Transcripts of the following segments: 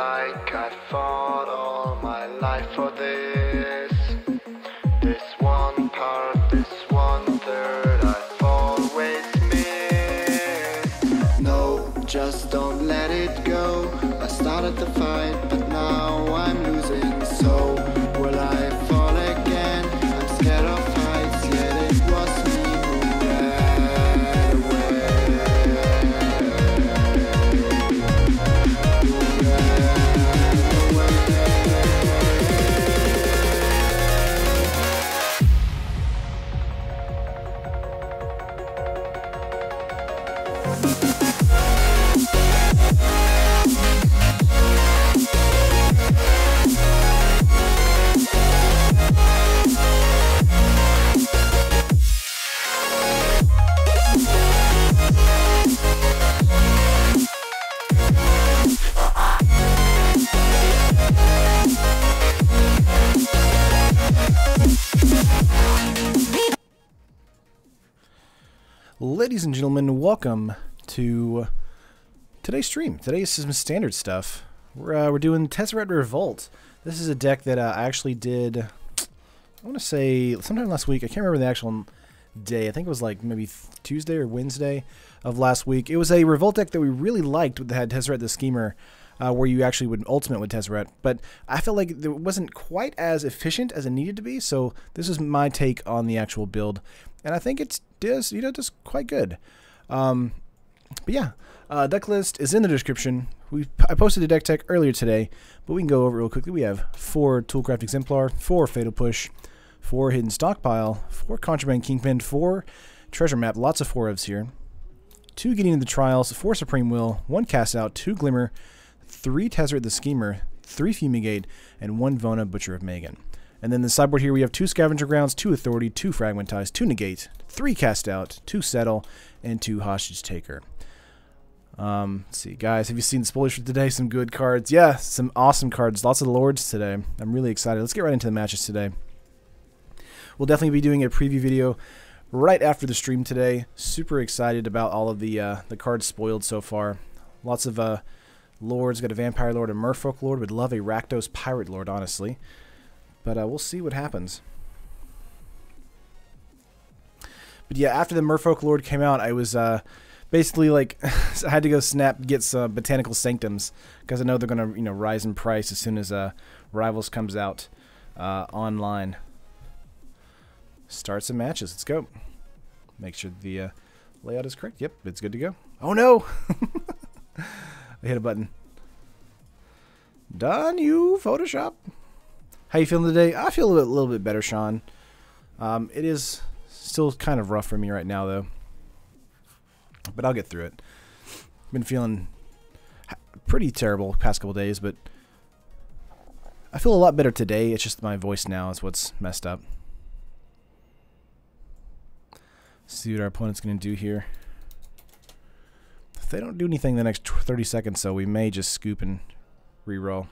like I fought all my life for this. This one part, this one third, I've always missed. No, just don't let it go. I started the fight, but now I'm losing. So will I fall again? I'm scared of heights, yet it was me who ran away. Ladies and gentlemen, welcome to today's stream. Today's some standard stuff. We're doing Tezzeret Revolt. This is a deck that I actually did, I want to say, sometime last week. I can't remember the actual day. I think it was like maybe Tuesday or Wednesday of last week. It was a Revolt deck that we really liked that had Tezzeret the Schemer, where you actually would ultimate with Tezzeret. But I felt like it wasn't quite as efficient as it needed to be, so this is my take on the actual build. And I think it does, does quite good. But yeah, Decklist is in the description. I posted a deck tech earlier today, but we can go over it real quickly. We have 4 Toolcraft Exemplar, 4 Fatal Push, 4 Hidden Stockpile, 4 Contraband Kingpin, 4 Treasure Map, lots of 4-ofs here, 2 Getting into the Trials, 4 Supreme Will, 1 Cast Out, 2 Glimmer, 3 Tezzeret the Schemer, 3 Fumigate, and 1 Vona Butcher of Megan. And then the sideboard here we have 2 Scavenger Grounds, 2 Authority, 2 Fragmentize, 2 Negate, 3 Cast Out, 2 Settle, and 2 Hostage Taker. Let's see, guys, have you seen the spoilers for today? Some good cards. Yeah, some awesome cards. Lots of Lords today. I'm really excited. Let's get right into the matches today. We'll definitely be doing a preview video right after the stream today. Super excited about all of the cards spoiled so far. Lots of Lords. Got a Vampire Lord, a Merfolk Lord. Would love a Rakdos Pirate Lord, honestly. But we'll see what happens. But yeah, after the Merfolk Lord came out, I was basically like, I had to go get some Botanical Sanctums because I know they're gonna rise in price as soon as Rivals comes out online. Start some matches. Let's go. Make sure the layout is correct. Yep, it's good to go. Oh no! I hit a button. Done, you Photoshop. How you feeling today? I feel a little bit better, Sean. It is still kind of rough for me right now, though. But I'll get through it. Been feeling pretty terrible the past couple days, but I feel a lot better today. It's just my voice now is what's messed up. See what our opponent's going to do here. If they don't do anything the next 30 seconds, so we may just scoop and reroll.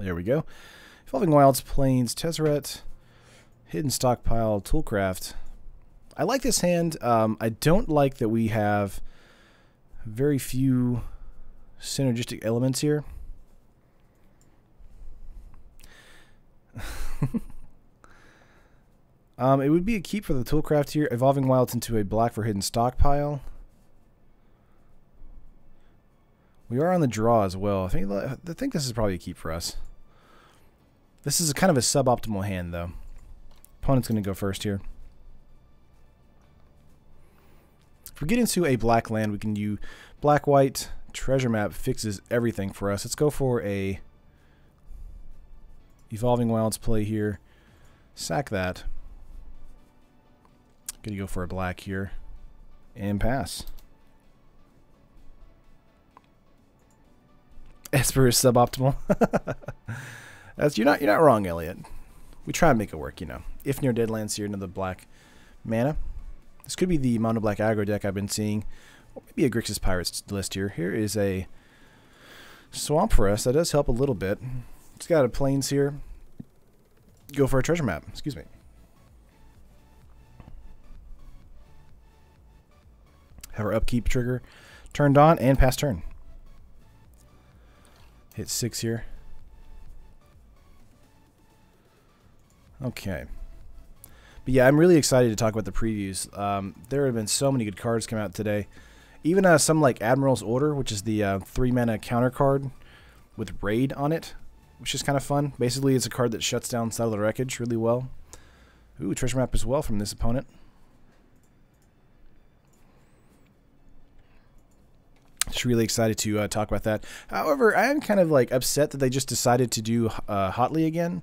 There we go. Evolving Wilds, Plains, Tezzeret, Hidden Stockpile, Toolcraft. I like this hand. I don't like that we have very few synergistic elements here. It would be a keep for the Toolcraft here. Evolving Wilds into a black for Hidden Stockpile. We are on the draw as well. I think this is probably a keep for us. This is kind of a suboptimal hand, though. Opponent's going to go first here. If we get into a black land, we can use black-white. Treasure Map fixes everything for us. Let's go for a Evolving Wilds play here. Sack that. Going to go for a black here. And pass. Esper is suboptimal. You're not wrong, Elliot. We try and make it work, If near Deadlands here, another black mana. This could be the mono black aggro deck I've been seeing. Or maybe a Grixis Pirates list here. Here is a Swamp for us. That does help a little bit. It's got a Plains here. Go for a Treasure Map. Excuse me. Have our upkeep trigger turned on and pass turn. Hit 6 here. Okay. But yeah, I'm really excited to talk about the previews. There have been so many good cards come out today. Even some like Admiral's Order, which is the 3-mana counter card with Raid on it, which is kind of fun. Basically, it's a card that shuts down Settler Wreckage really well. Ooh, treasure map as well from this opponent. Just really excited to talk about that. However, I am kind of like upset that they just decided to do Hotly again.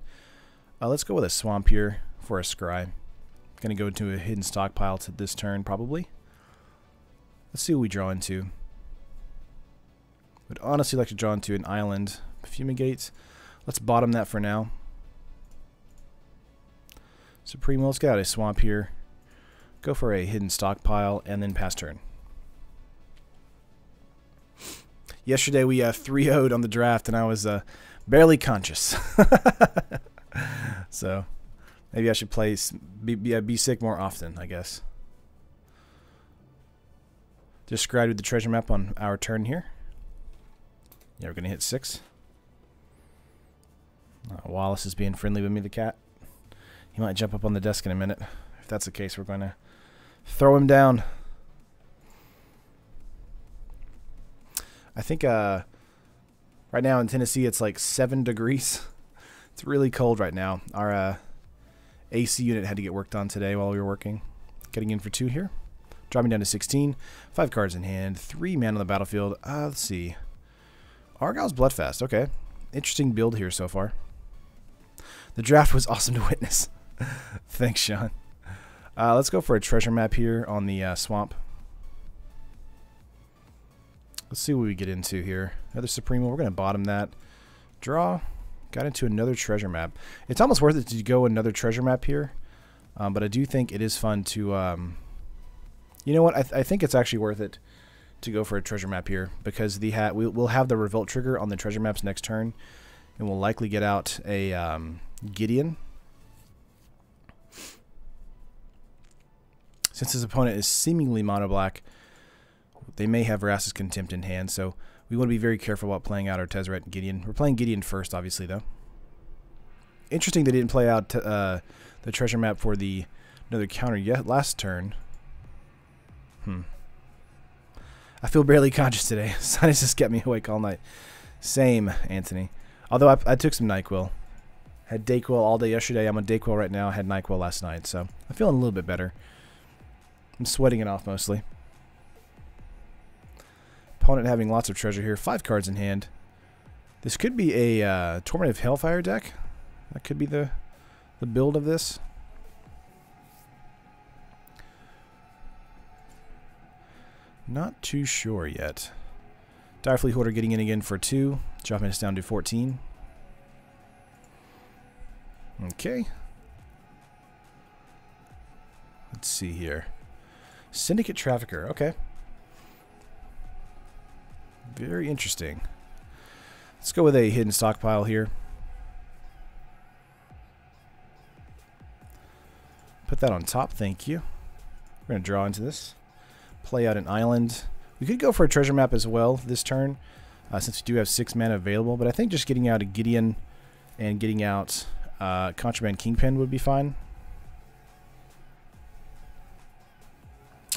Let's go with a Swamp here for a Scry. Going to go into a hidden stockpile to this turn, probably. Let's see what we draw into. Would honestly like to draw into an island. Fumigate. Let's bottom that for now. Supreme, let's get out a swamp here. Go for a hidden stockpile and then pass turn. Yesterday we 3-0'd on the draft and I was barely conscious. So maybe I should play be sick more often, I guess. Just scribed with the treasure map on our turn here. Yeah, we're going to hit 6. Wallace is being friendly with me, the cat. He might jump up on the desk in a minute. If that's the case, we're going to throw him down. I think right now in Tennessee it's like 7 degrees. It's really cold right now. Our AC unit had to get worked on today while we were working. Getting in for 2 here. Dropping down to 16. 5 cards in hand. 3 mana on the battlefield. Let's see. Argyle's Bloodfast. Okay. Interesting build here so far. The draft was awesome to witness. Thanks, Sean. Let's go for a treasure map here on the swamp. Let's see what we get into here. Another Supreme. We're going to bottom that. Draw. Got into another treasure map. It's almost worth it to go another treasure map here. But I do think it is fun to... you know what? I think it's actually worth it to go for a treasure map here. Because we'll have the Revolt trigger on the treasure maps next turn. And we'll likely get out a Gideon. Since his opponent is seemingly mono-black, they may have Vraska's Contempt in hand, so we want to be very careful about playing out our Tezzeret and Gideon. We're playing Gideon first, obviously, though. Interesting they didn't play out the treasure map for another counter yet last turn. I feel barely conscious today. Sinus just kept me awake all night. Same, Anthony. Although I took some NyQuil. Had Dayquil all day yesterday. I'm on Dayquil right now. I had NyQuil last night, so I'm feeling a little bit better. I'm sweating it off mostly. Opponent having lots of treasure here. 5 cards in hand. This could be a Torment of Hellfire deck. That could be the build of this. Not too sure yet. Direfleet Hoarder getting in again for 2. Dropping us down to 14. Okay. Let's see here. Syndicate Trafficker. Okay. Very interesting. Let's go with a hidden stockpile here. Put that on top, thank you. We're going to draw into this. Play out an island. We could go for a treasure map as well this turn, since we do have 6 mana available. But I think just getting out a Gideon and getting out Contraband Kingpin would be fine.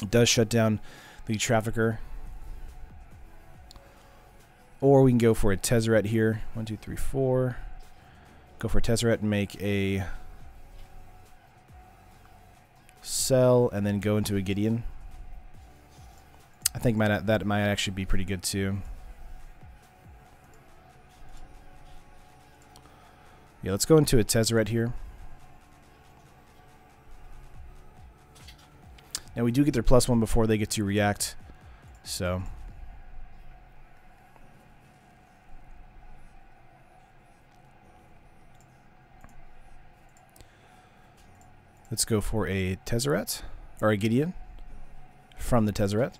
It does shut down the Trafficker. Or we can go for a Tezzeret here. 1, 2, 3, 4. Go for a Tezzeret and make a sell, and then go into a Gideon. I think that might actually be pretty good too. Yeah, let's go into a Tezzeret here. Now we do get their +1 before they get to react, so let's go for a Tezzeret or a Gideon from the Tezzeret.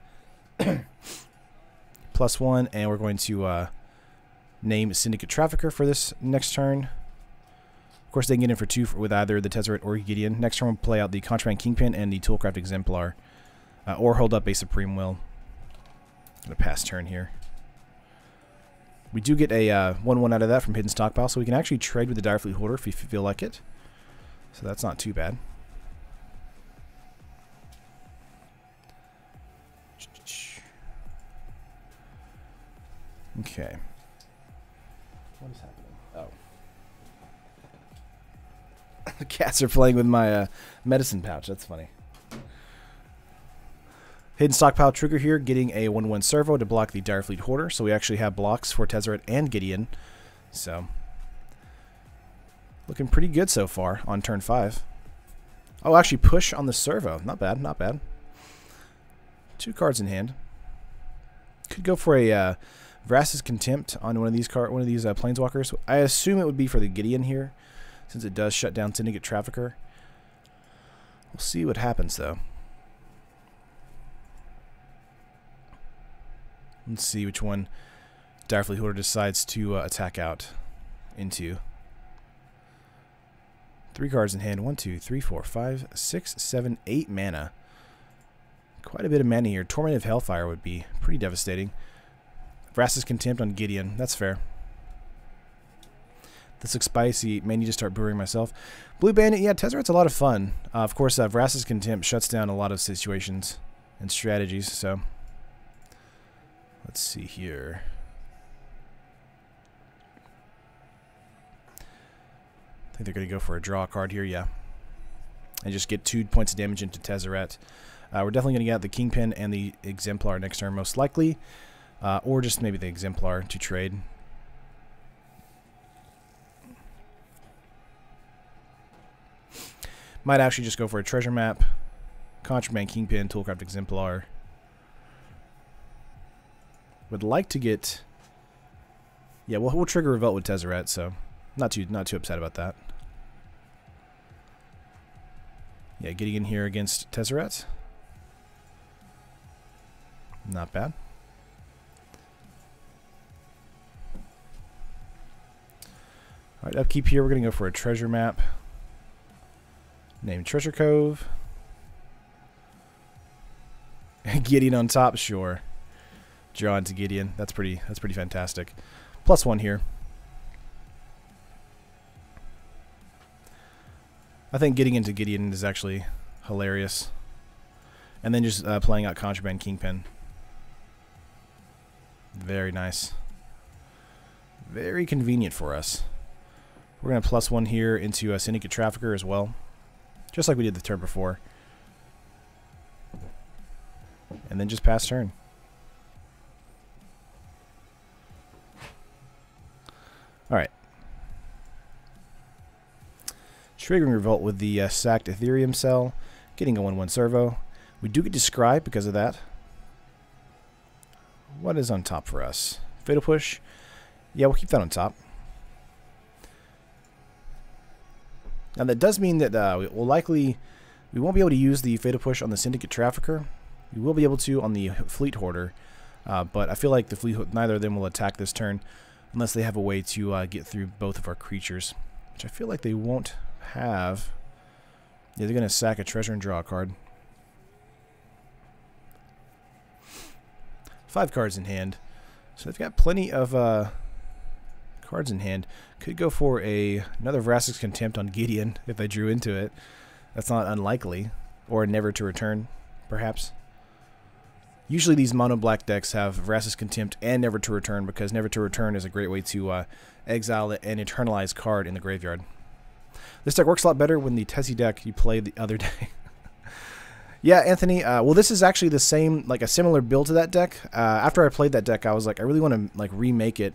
+1, and we're going to name Syndicate Trafficker for this next turn. Of course, they can get in for 2 with either the Tezzeret or Gideon. Next turn, we'll play out the Contraband Kingpin and the Toolcraft Exemplar, or hold up a Supreme Will. I'm going to pass turn here. We do get a 1/1 out of that from Hidden Stockpile, so we can actually trade with the Direfleet Hoarder if we feel like it. So that's not too bad. Okay. What is happening? Oh. The cats are playing with my medicine pouch. That's funny. Hidden Stockpile trigger here, getting a 1/1 servo to block the Direfleet Hoarder. So we actually have blocks for Tezzeret and Gideon. So, looking pretty good so far on turn 5. Oh, actually push on the servo. Not bad, not bad. 2 cards in hand. Could go for a Vraska's Contempt on one of these Planeswalkers. I assume it would be for the Gideon here, since it does shut down Syndicate Trafficker. We'll see what happens, though. Let's see which one Direfleet Hoarder decides to attack out into. 3 cards in hand. 1, 2, 3, 4, 5, 6, 7, 8 mana. Quite a bit of mana here. Torment of Hellfire would be pretty devastating. Vraska's Contempt on Gideon. That's fair. This looks spicy. May need to start brewing myself. Blue Bandit. Yeah, Tezzeret's a lot of fun. Of course, Vraska's Contempt shuts down a lot of situations and strategies. So, let's see here. I think they're going to go for a draw card here, yeah. And just get 2 points of damage into Tezzeret. We're definitely going to get the Kingpin and the Exemplar next turn, most likely. Or just maybe the Exemplar to trade. Might actually just go for a treasure map. Contraband Kingpin, Toolcraft Exemplar. Would like to get... Yeah, we'll trigger Revolt with Tezzeret, so not too upset about that. Yeah, getting in here against Tezzeret. Not bad. Alright, upkeep here, we're going to go for a treasure map. Named Treasure Cove. Gideon on top, sure. Draw into Gideon. That's pretty fantastic. +1 here. I think getting into Gideon is actually hilarious. And then just playing out Contraband Kingpin. Very nice. Very convenient for us. We're going to +1 here into a Syndicate Trafficker as well. Just like we did the turn before. And then just pass turn. Alright. Triggering Revolt with the sacked Ethereum Cell. Getting a 1/1 servo. We do get to Scribe because of that. What is on top for us? Fatal Push. Yeah, we'll keep that on top. Now that does mean that we won't be able to use the Fatal Push on the Syndicate Trafficker. We will be able to on the Fleet Hoarder, but I feel like neither of them will attack this turn unless they have a way to get through both of our creatures, which I feel like they won't have. Yeah, they're going to sack a treasure and draw a card. 5 cards in hand, so they've got plenty of cards in hand. Could go for another Vraska's Contempt on Gideon if they drew into it. That's not unlikely. Or Never to Return, perhaps. Usually these mono black decks have Vraska's Contempt and Never to Return because Never to Return is a great way to exile an eternalized card in the graveyard. This deck works a lot better when the Tessie deck you played the other day. Yeah, Anthony. Well, this is actually the same, like a similar build to that deck. After I played that deck, I was like, I really want to like remake it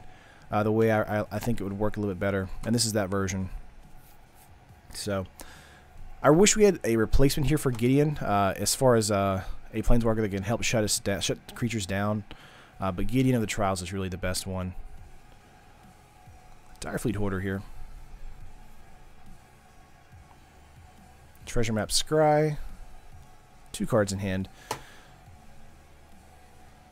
the way I think it would work a little bit better. And this is that version. So, I wish we had a replacement here for Gideon as far as a Planeswalker that can help shut creatures down. But Gideon of the Trials is really the best one. Direfleet Hoarder here. Treasure Map Scry. 2 cards in hand.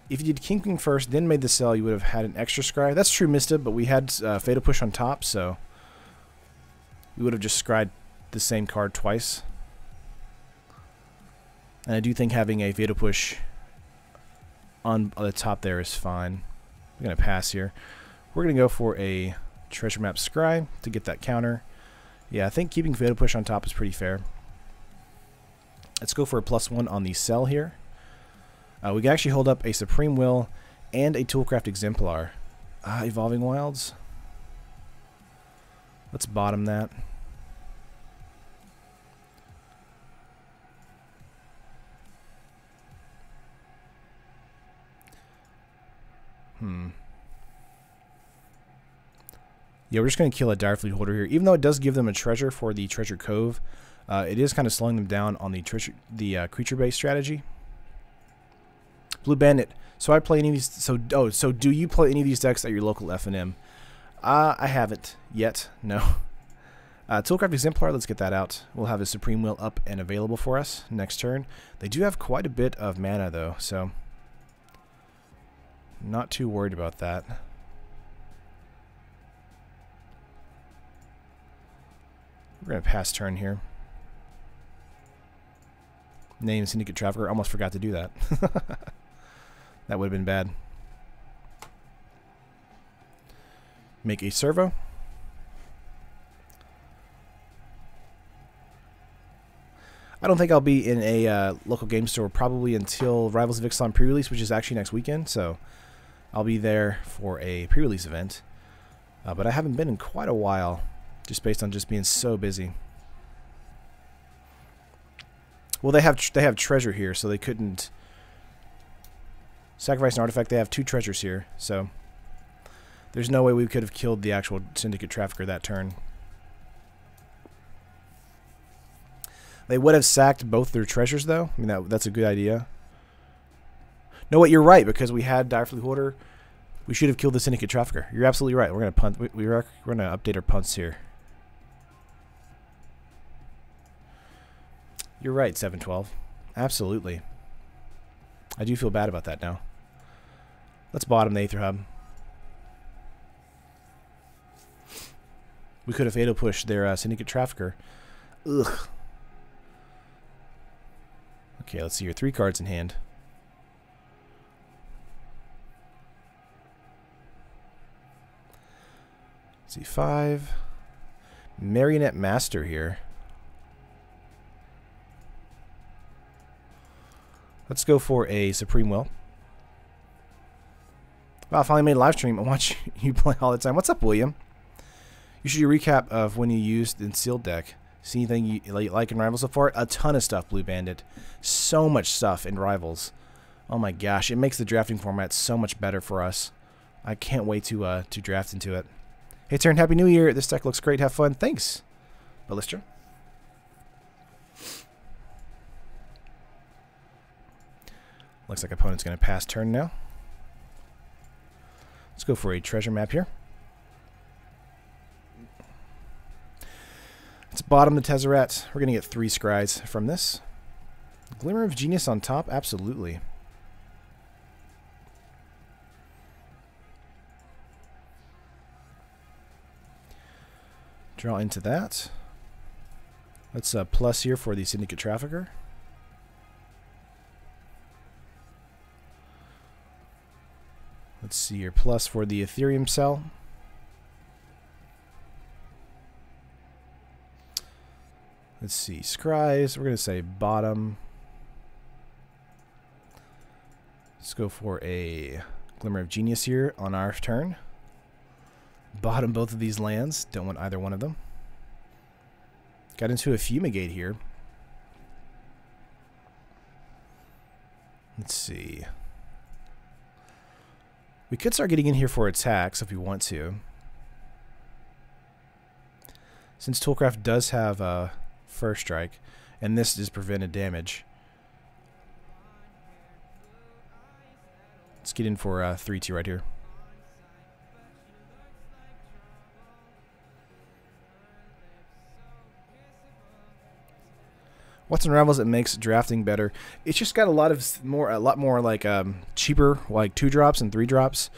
If you did Kingpin first, then made the sell, you would have had an extra Scry. That's true, Mista, but we had Fatal Push on top, so we would have just scryed the same card twice. And I do think having a Fatal Push on the top there is fine. We're going to pass here. We're going to go for a treasure map scry to get that counter. Yeah, I think keeping Fatal Push on top is pretty fair. Let's go for a +1 on the cell here. We can actually hold up a Supreme Will and a Toolcraft Exemplar. Evolving Wilds. Let's bottom that. Yeah, we're just going to kill a Direfleet Holder here. Even though it does give them a treasure for the Treasure Cove, it is kind of slowing them down on the creature-based strategy. Blue Bandit. So I play any of these. So do you play any of these decks at your local F&M? I haven't yet. No. Toolcraft Exemplar. Let's get that out. We'll have a Supreme Will up and available for us next turn. They do have quite a bit of mana though, so not too worried about that. We're going to pass turn here. Name Syndicate Trafficker. Almost forgot to do that. That would have been bad. Make a servo. I don't think I'll be in a local game store probably until Rivals of Ixalan pre-release, which is actually next weekend. So I'll be there for a pre-release event. But I haven't been in quite a while, just based on just being so busy. Well, they have treasure here, so they couldn't sacrifice an artifact. They have 2 treasures here, so there's no way we could have killed the actual Syndicate Trafficker that turn. They would have sacked both their treasures, though. I mean, that's a good idea. No, wait, you're right, because we had Direfleet Holder. We should have killed the Syndicate Trafficker. You're absolutely right. We're gonna punt. We're gonna update our punts here. You're right, 712. Absolutely. I do feel bad about that now. Let's bottom the Aether Hub. We could have Fatal Pushed their Syndicate Trafficker. Ugh. Okay, let's see your 3 cards in hand. Let's see, 5. Marionette Master here. Let's go for a Supreme Will. Wow, I finally made a live stream. I watch you play all the time. What's up, William? You should do a recap of when you used the sealed deck. See anything you like in Rivals so far? A ton of stuff, Blue Bandit. So much stuff in Rivals. Oh my gosh, it makes the drafting format so much better for us. I can't wait to draft into it. Hey, Taryn, Happy New Year. This deck looks great. Have fun. Thanks, Ballistra. Looks like opponent's going to pass turn now. Let's go for a treasure map here. Let's bottom the Tezzeret. We're going to get 3 scries from this. Glimmer of Genius on top? Absolutely. Draw into that. Let's plus here for the Syndicate Trafficker. Let's see your plus for the Ethereum Cell. Let's see, scries. We're going to say bottom. Let's go for a Glimmer of Genius here on our turn. Bottom both of these lands. Don't want either one of them. Got into a Fumigate here. Let's see. We could start getting in here for attacks if we want to. Since Toolcraft does have First Strike, and this is prevented damage. Let's get in for 3-2 right here. What's in Rivals that makes drafting better? It's just got a lot more like cheaper, like 2-drops and 3-drops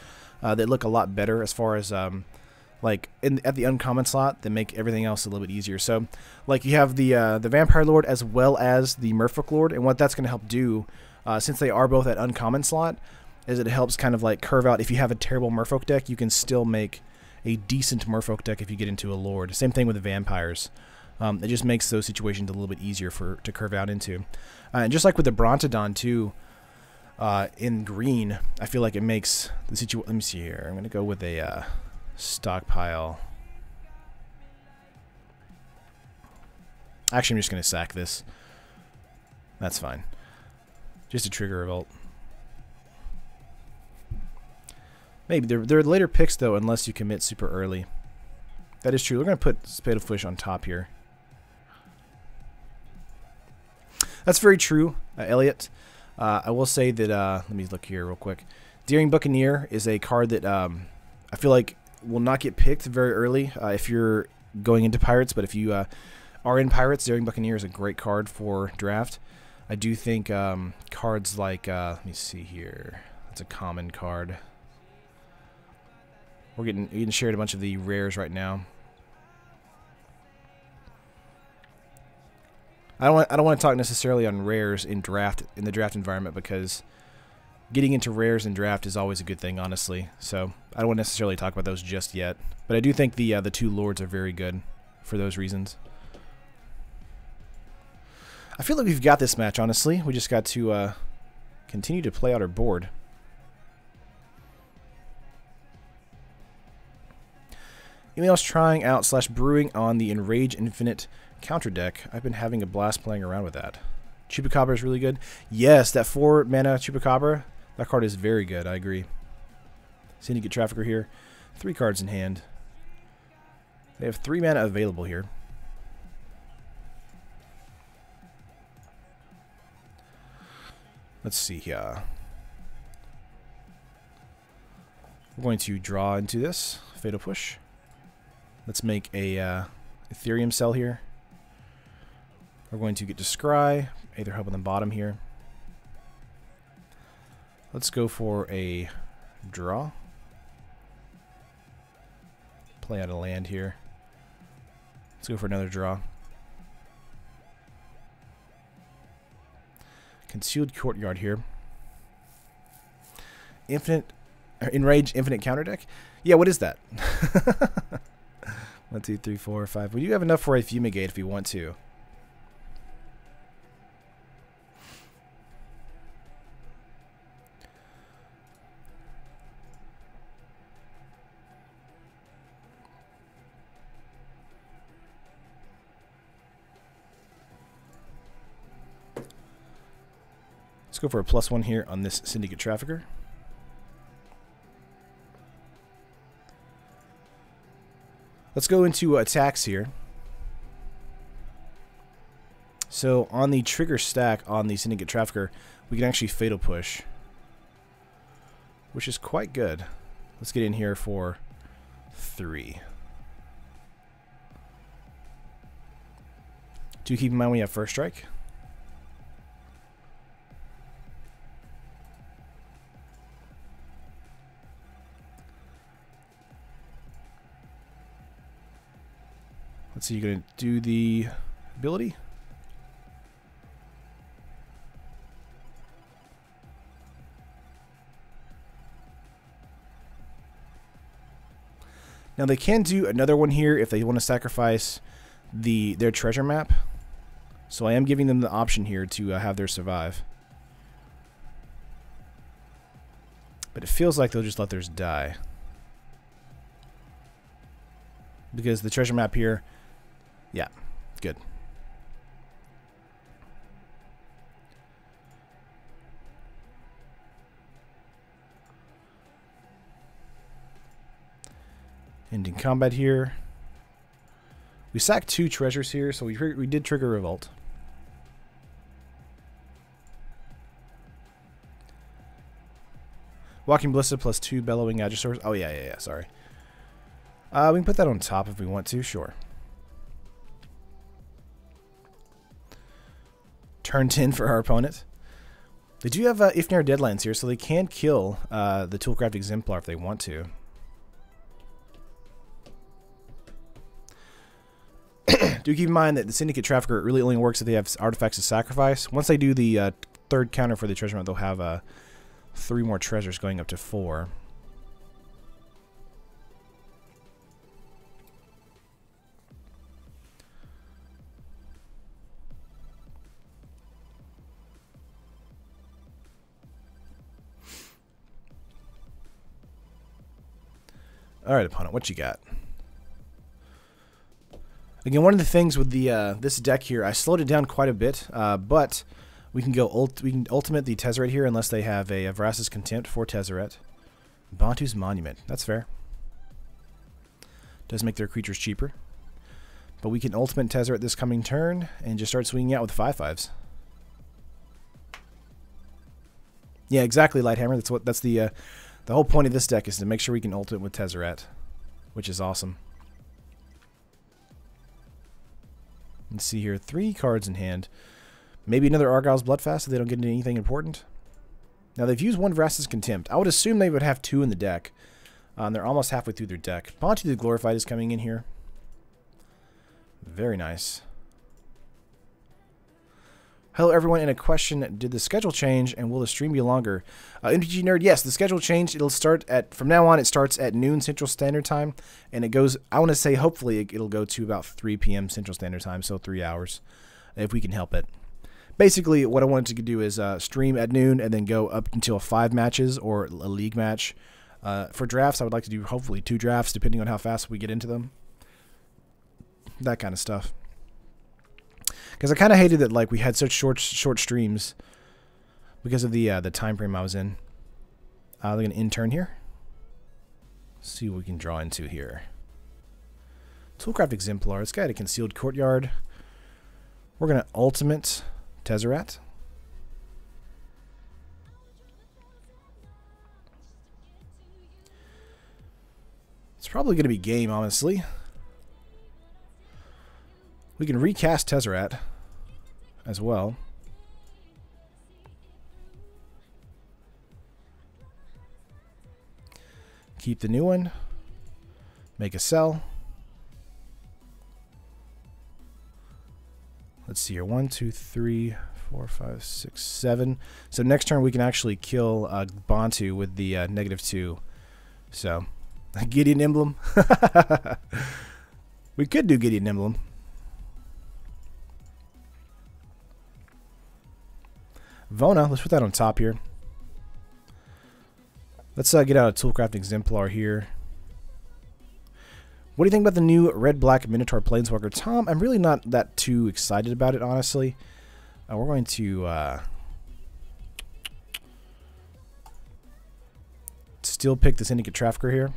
that look a lot better as far as like at the uncommon slot that make everything else a little bit easier. So like you have the Vampire Lord as well as the Merfolk Lord, and what that's going to help do, since they are both at uncommon slot, as it helps kind of like curve out. If you have a terrible Merfolk deck, you can still make a decent Merfolk deck if you get into a Lord. Same thing with the Vampires. It just makes those situations a little bit easier to curve out into. And just like with the Brontodon too, in green, I feel like it makes the situation. Let me see here. I'm going to go with a stockpile. Actually, I'm just going to sack this. That's fine. Just a trigger revolt. Maybe they're later picks though, unless you commit super early. That is true. We're going to put Spade of Fish on top here. That's very true, Elliot. I will say that, let me look here real quick. Daring Buccaneer is a card that I feel like will not get picked very early if you're going into Pirates, but if you are in Pirates, Daring Buccaneer is a great card for draft. I do think cards like, let me see here. That's a common card. We're getting shared a bunch of the rares right now. I don't want to talk necessarily on rares in the draft environment, because getting into rares in draft is always a good thing, honestly. So I don't want to necessarily talk about those just yet. But I do think the two Lords are very good for those reasons. I feel like we've got this match, honestly. We just got to continue to play out our board. Anyone else trying out / brewing on the Enrage Infinite counter deck? I've been having a blast playing around with that. Chupacabra is really good. Yes, that 4 mana Chupacabra, that card is very good. I agree. Syndicate Trafficker here. 3 cards in hand. They have 3 mana available here. Let's see here. We're going to draw into this. Fatal Push. Let's make a Ethereum cell here. We're going to get to scry, Aether Hub on the bottom here. Let's go for a draw. Play out a land here. Let's go for another draw. Concealed Courtyard here. Enrage Infinite counter deck? Yeah, what is that? 1, 2, 3, 4, 5. We do have enough for a Fumigate if we want to. Let's go for a +1 here on this Syndicate Trafficker. Let's go into attacks here. So on the trigger stack on the Syndicate Trafficker, we can actually Fatal Push, which is quite good. Let's get in here for 3. Do keep in mind we have first strike. Let's see, you're going to do the ability. Now they can do another one here if they want to sacrifice their treasure map. So I am giving them the option here to have their survive. But it feels like they'll just let theirs die. Because the treasure map here, yeah, good. Ending combat here. We sacked 2 treasures here, so we did trigger Revolt. Walking Ballista +2 Bellowing Agisaurs. Oh yeah, sorry. We can put that on top if we want to, sure. Turn 10 for our opponent. They do have Ifnir Deadlands here, so they can kill the Toolcraft Exemplar if they want to. Do keep in mind that the Syndicate Trafficker really only works if they have artifacts to sacrifice. Once they do the 3rd counter for the treasure map, they'll have 3 more treasures going up to 4. Alright, opponent, what you got? Again, one of the things with the this deck here, I slowed it down quite a bit, but we can go ultimate the Tezzeret here unless they have a Vraska's Contempt for Tezzeret. Bantu's Monument, that's fair. Does make their creatures cheaper. But we can ultimate Tezzeret this coming turn and just start swinging out with 5/5s. Yeah, exactly, Lighthammer. That's the whole point of this deck is to make sure we can ultimate with Tezzeret, which is awesome. Let's see here, 3 cards in hand. Maybe another Argyle's Bloodfast if they don't get into anything important. Now they've used 1 Vraska's Contempt. I would assume they would have 2 in the deck. They're almost halfway through their deck. Bantu the Glorified is coming in here. Very nice. Hello everyone, and a question, did the schedule change and will the stream be longer? MTG Nerd, yes, the schedule changed. It'll start at, from now on it starts at noon Central Standard Time, and it goes, I want to say hopefully it'll go to about 3 p.m. Central Standard Time, so 3 hours, if we can help it. Basically, what I wanted to do is stream at noon and then go up until 5 matches or a league match. For drafts, I would like to do hopefully 2 drafts, depending on how fast we get into them. That kind of stuff. Because I kind of hated that like we had such short streams because of the time frame I was in. They're going to intern here. Let's see what we can draw into here. Toolcraft Exemplar. It's got a Concealed Courtyard. We're going to ultimate Tezzeret. It's probably going to be game, honestly. We can recast Tezzeret as well. Keep the new one. Make a sell. Let's see here. 1, 2, 3, 4, 5, 6, 7. So next turn we can actually kill Bantu with the -2. So Gideon Emblem. We could do Gideon Emblem. Vona, let's put that on top here. Let's get out a Toolcraft Exemplar here. What do you think about the new red-black Minotaur Planeswalker? Tom, I'm really not that too excited about it, honestly. We're going to still pick the Syndicate Trafficker here.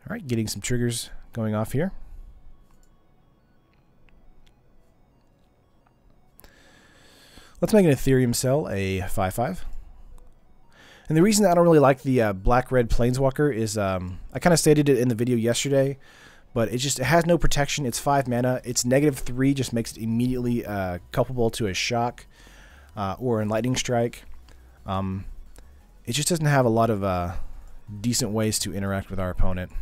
Alright, getting some triggers going off here. Let's make an Ethereum Cell a 5/5. And the reason I don't really like the black-red Planeswalker is I kind of stated it in the video yesterday, but it has no protection. It's 5 mana. It's -3, just makes it immediately culpable to a shock or a lightning strike. It just doesn't have a lot of decent ways to interact with our opponent.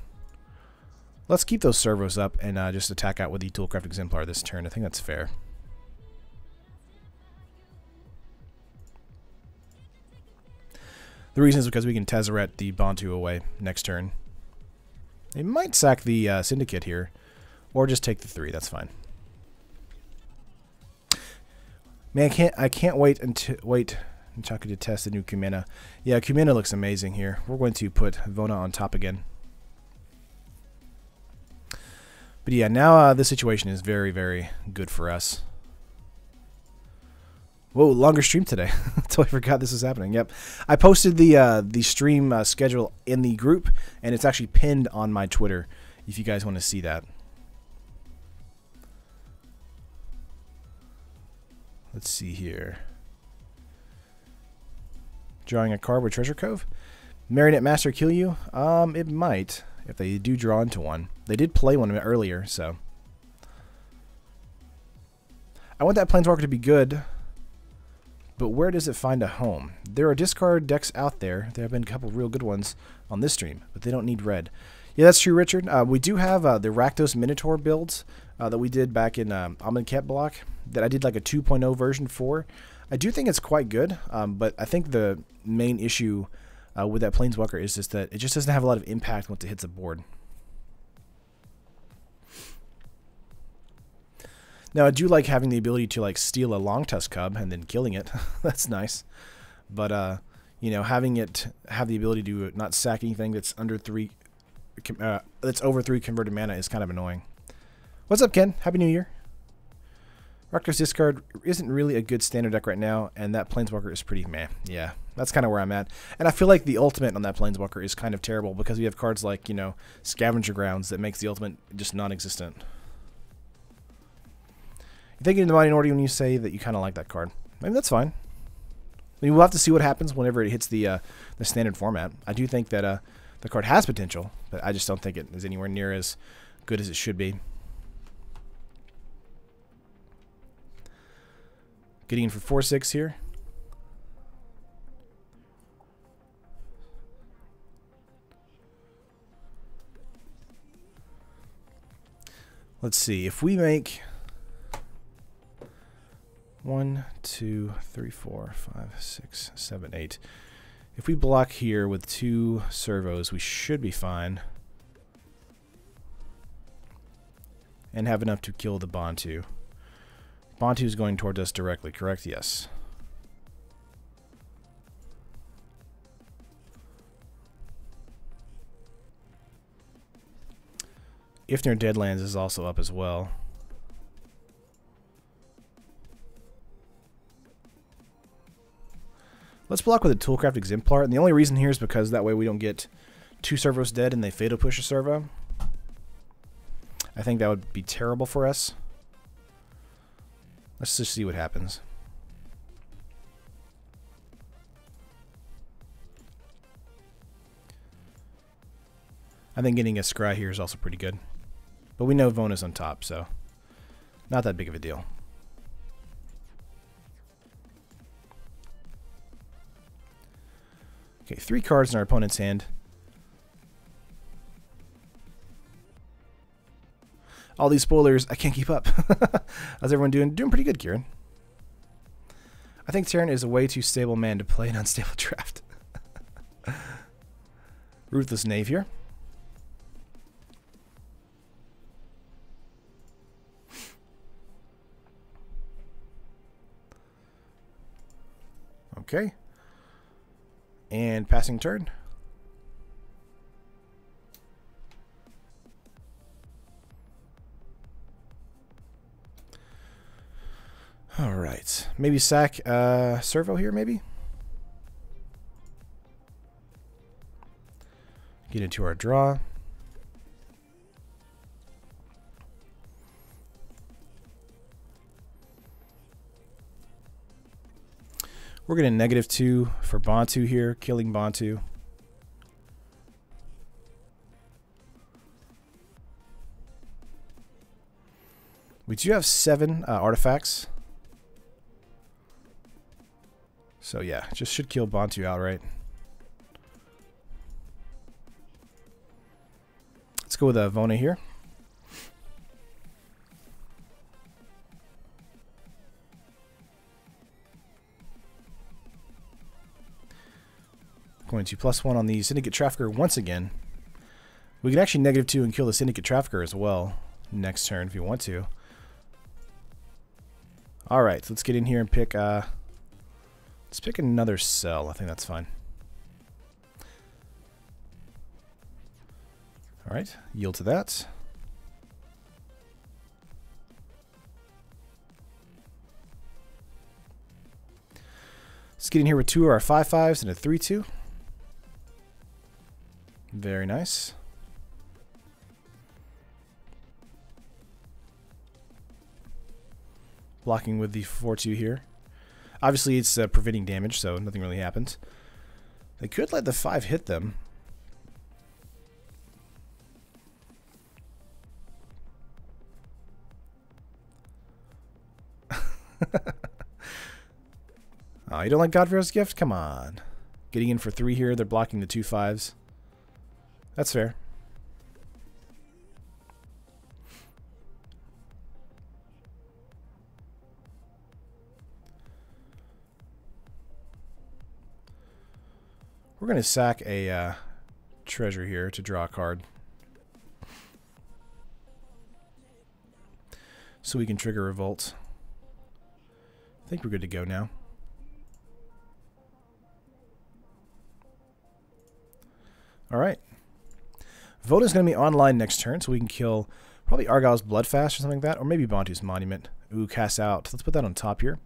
Let's keep those servos up and just attack out with the Toolcraft Exemplar this turn. I think that's fair. The reason is because we can Tezzeret the Bantu away next turn. They might sack the Syndicate here, or just take the 3. That's fine. Man, I can't wait until to test the new Kumena. Yeah, Kumena looks amazing here. We're going to put Vona on top again. But yeah, now this situation is very, very good for us. Whoa, longer stream today. Totally forgot this was happening. Yep. I posted the stream schedule in the group, and it's actually pinned on my Twitter if you guys want to see that. Let's see here. Drawing a card with Treasure Cove. Marionette Master kill you? It might, if they do draw into one. They did play one earlier, so. I want that Planeswalker to be good, but where does it find a home? There are discard decks out there. There have been a couple real good ones on this stream, but they don't need red. Yeah, that's true, Richard. We do have the Rakdos Minotaur builds that we did back in Amonkhet block that I did like a 2.0 version for. I do think it's quite good, but I think the main issue with that Planeswalker is just that it just doesn't have a lot of impact once it hits a board. Now, I do like having the ability to like steal a Long Tusk Cub and then killing it. That's nice. But, you know, having it have the ability to not sack anything that's under that's over 3 converted mana is kind of annoying. What's up, Ken? Happy New Year. Rakdos Discard isn't really a good standard deck right now, and that Planeswalker is pretty meh. Yeah, that's kind of where I'm at. And I feel like the ultimate on that Planeswalker is kind of terrible because we have cards like, you know, Scavenger Grounds that makes the ultimate just non-existent. You're thinking in the minority when you say that you kind of like that card. I mean, that's fine. I mean, we'll have to see what happens whenever it hits the standard format. I do think that the card has potential, but I just don't think it is anywhere near as good as it should be. Getting in for 4/6 here. Let's see. If we make 1, 2, 3, 4, 5, 6, 7, 8. If we block here with 2 servos, we should be fine. And have enough to kill the Bantu. Bantu is going towards us directly, correct? Yes. Ifnir Deadlands is also up as well. Let's block with a Toolcraft Exemplar, and the only reason here is because that way we don't get 2 servos dead and they fatal push a servo. I think that would be terrible for us. Let's just see what happens. I think getting a Scry here is also pretty good. But we know Vona's on top, so not that big of a deal. Okay, 3 cards in our opponent's hand. All these spoilers, I can't keep up. How's everyone doing? Doing pretty good, Kieran. I think Terran is a way too stable man to play an unstable draft. Ruthless Knave here. Okay. And passing turn. All right. Maybe sack servo here, maybe? Get into our draw. We're getting -2 for Bantu here, killing Bantu. We do have 7 artifacts. So yeah, just should kill Bantu outright. Let's go with Vona here. Going to +1 on the Syndicate Trafficker once again. We can actually -2 and kill the Syndicate Trafficker as well next turn if you want to. Alright, so let's get in here and pick let's pick another cell. I think that's fine. Alright, yield to that. Let's get in here with 2 of our 5/5s and a 3/2. Very nice. Blocking with the 4/2 here. Obviously, it's preventing damage, so nothing really happens. They could let the 5 hit them. Oh, you don't like Godfarer's Gift? Come on. Getting in for 3 here. They're blocking the 2 5s. That's fair. We're going to sack a treasure here to draw a card. So we can trigger Revolt. I think we're good to go now. Alright. Voda's going to be online next turn, so we can kill probably Argyle's Bloodfast or something like that, or maybe Bantu's Monument. Ooh, cast out. Let's put that on top here.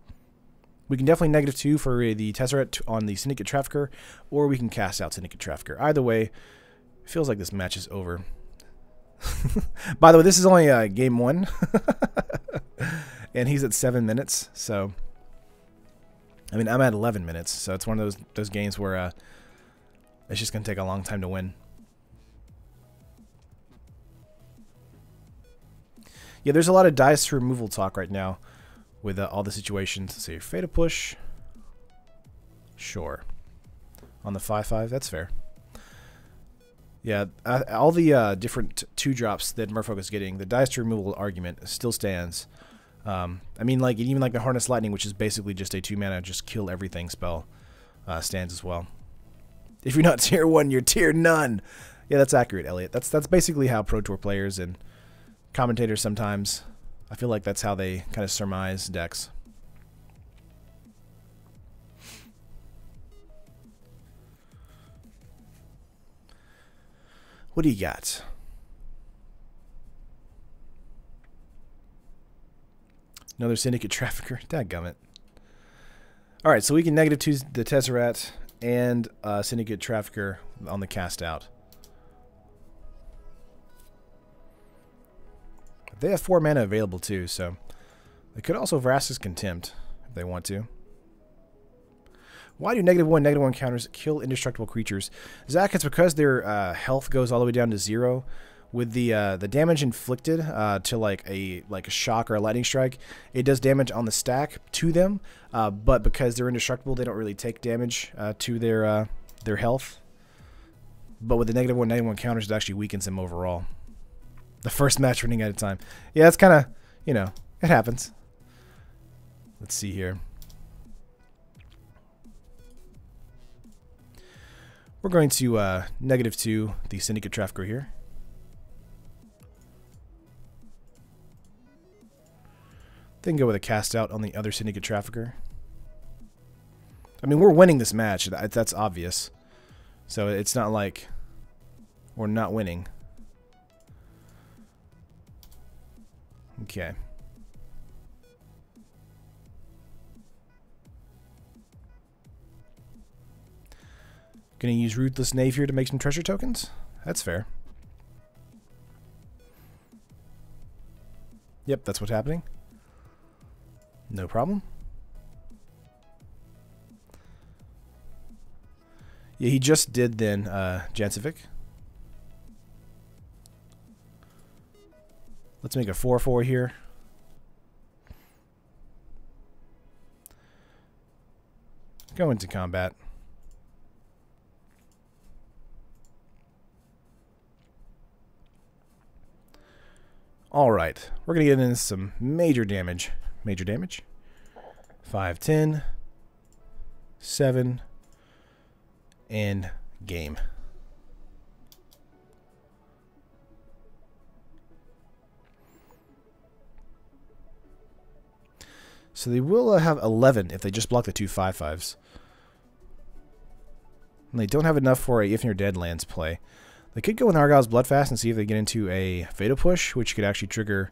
We can definitely -2 for the Tezzeret on the Syndicate Trafficker, or we can cast out Syndicate Trafficker. Either way, it feels like this match is over. By the way, this is only game 1. And he's at 7 minutes, so... I mean, I'm at 11 minutes, so it's one of those games where it's just going to take a long time to win. Yeah, there's a lot of dice removal talk right now with all the situations. Let's see, Fate of Push. Sure. On the 5/5, that's fair. Yeah, all the different 2-drops that Merfolk is getting, the dice removal argument still stands. I mean, like even like the Harness Lightning, which is basically just a 2-mana just kill everything spell, stands as well. If you're not tier 1, you're tier none. Yeah, that's accurate, Elliot. That's basically how Pro Tour players and commentators sometimes, I feel like that's how they kind of surmise decks. What do you got? Another Syndicate Trafficker. Dadgummit. Alright, so we can -2 the Tezzeret and Syndicate Trafficker on the cast out. They have 4 mana available too, so they could also Vraska's Contempt if they want to. Why do -1/-1 counters kill indestructible creatures? Zach, it's because their health goes all the way down to 0. With the damage inflicted to like a shock or a lightning strike, it does damage on the stack to them, but because they're indestructible, they don't really take damage to their health. But with the -1/-1 counters, it actually weakens them overall. The first match running out of time. Yeah, that's kind of, you know, it happens. Let's see here. We're going to -2 the Syndicate Trafficker here. Then go with a cast out on the other Syndicate Trafficker. I mean, we're winning this match. That's obvious. So it's not like we're not winning. Okay. Gonna use Ruthless Knave here to make some treasure tokens? That's fair. Yep, that's what's happening. No problem. Yeah, he just did then Jancevic. Let's make a 4/4 here. Go into combat. Alright, we're going to get into some major damage. Major damage. 5, 10, 7, and game. So they will have 11 if they just block the 2 5/5s. And they don't have enough for a If You're Dead lands play. They could go with Argyle's Bloodfast and see if they get into a Fatal Push, which could actually trigger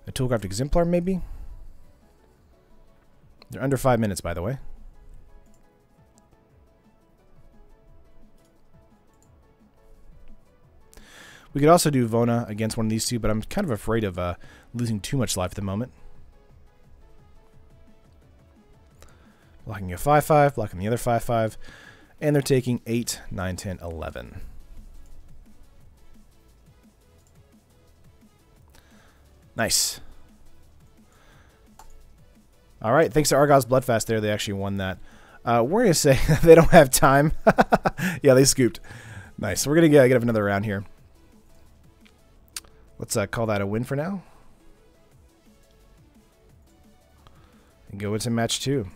a Toolcraft Exemplar, maybe. They're under 5 minutes, by the way. We could also do Vona against one of these two, but I'm kind of afraid of losing too much life at the moment. Blocking a 5/5, blocking the other 5/5, and they're taking 8, 9, 10, 11. Nice. Alright, thanks to Argyle's Bloodfast there, they actually won that. We're going to say they don't have time. Yeah, they scooped. Nice. So we're going to get another round here. Let's call that a win for now. And go into match 2.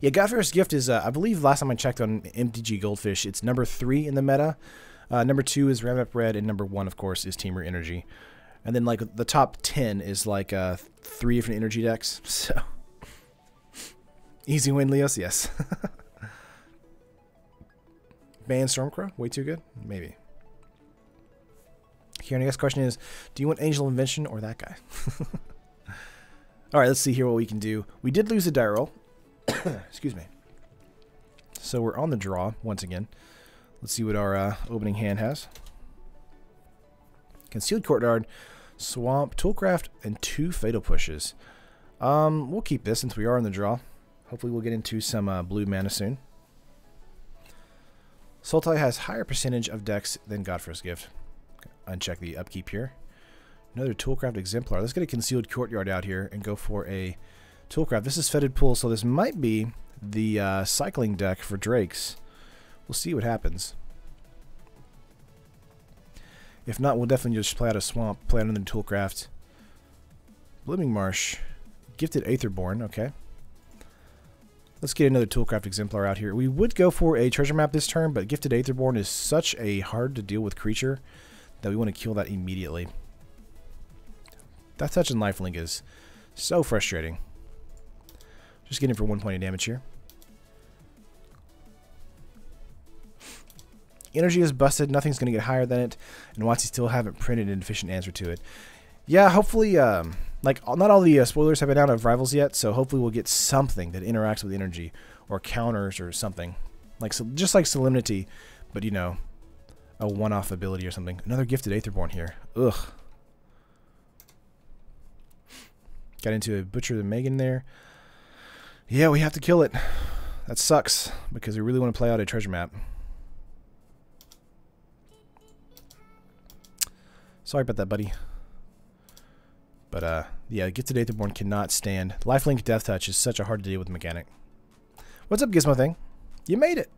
Yeah, Godfarer's Gift is, I believe last time I checked on MTG Goldfish, it's number 3 in the meta. Number 2 is Ramp Up Red, and number 1, of course, is Teamer Energy. And then, like, the top 10 is, like, 3 different energy decks. So, easy win, Leos, yes. Ban Stormcrow? Way too good? Maybe. Here, the next question is, do you want Angel Invention or that guy? Alright, let's see here what we can do. We did lose a die roll. Excuse me. So we're on the draw once again. Let's see what our opening hand has. Concealed Courtyard, Swamp, Toolcraft, and 2 Fatal Pushes. We'll keep this since we are on the draw. Hopefully we'll get into some blue mana soon. Sultai has higher percentage of decks than Godfarer's Gift. Uncheck the upkeep here. Another Toolcraft Exemplar. Let's get a Concealed Courtyard out here and go for a Toolcraft. This is Fetid Pool, so this might be the cycling deck for Drakes. We'll see what happens. If not, we'll definitely just play out a Swamp, play out another Toolcraft. Blooming Marsh, Gifted Aetherborn, okay. Let's get another Toolcraft Exemplar out here. We would go for a treasure map this turn, but Gifted Aetherborn is such a hard to deal with creature that we want to kill that immediately. That Touch and Lifelink is so frustrating. Just getting for 1 point of damage here. Energy is busted. Nothing's going to get higher than it. And Watsy still haven't printed an efficient answer to it. Yeah, hopefully, like, not all the spoilers have been out of Rivals yet, so hopefully we'll get something that interacts with energy or counters or something. Like, so, just like Solemnity, but, you know, a one-off ability or something. Another Gifted Aetherborn here. Ugh. Got into a Butcher the Megan there. Yeah, we have to kill it. That sucks, because we really want to play out a treasure map. Sorry about that, buddy. But, yeah, Gifted Aetherborn cannot stand. Lifelink Death Touch is such a hard to deal with mechanic. What's up, Gizmo Thing? You made it!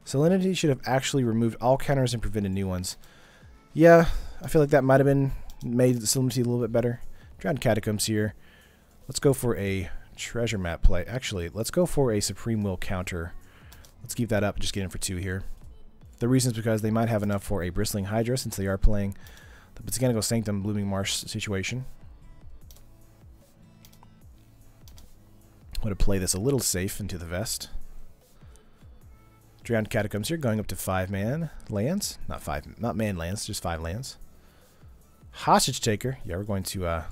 Salinity should have actually removed all counters and prevented new ones. Yeah, I feel like that might have been made Salinity a little bit better. Drowned Catacombs here. Let's go for a treasure map play. Actually, let's go for a Supreme Will counter. Let's keep that up and just get in for 2 here. The reason is because they might have enough for a Bristling Hydra since they are playing the Botanical Sanctum Blooming Marsh situation. Want to play this a little safe into the vest. Drowned Catacombs here, going up to 5 man lands. Not man lands, just 5 lands. Hostage Taker. Yeah, we're going to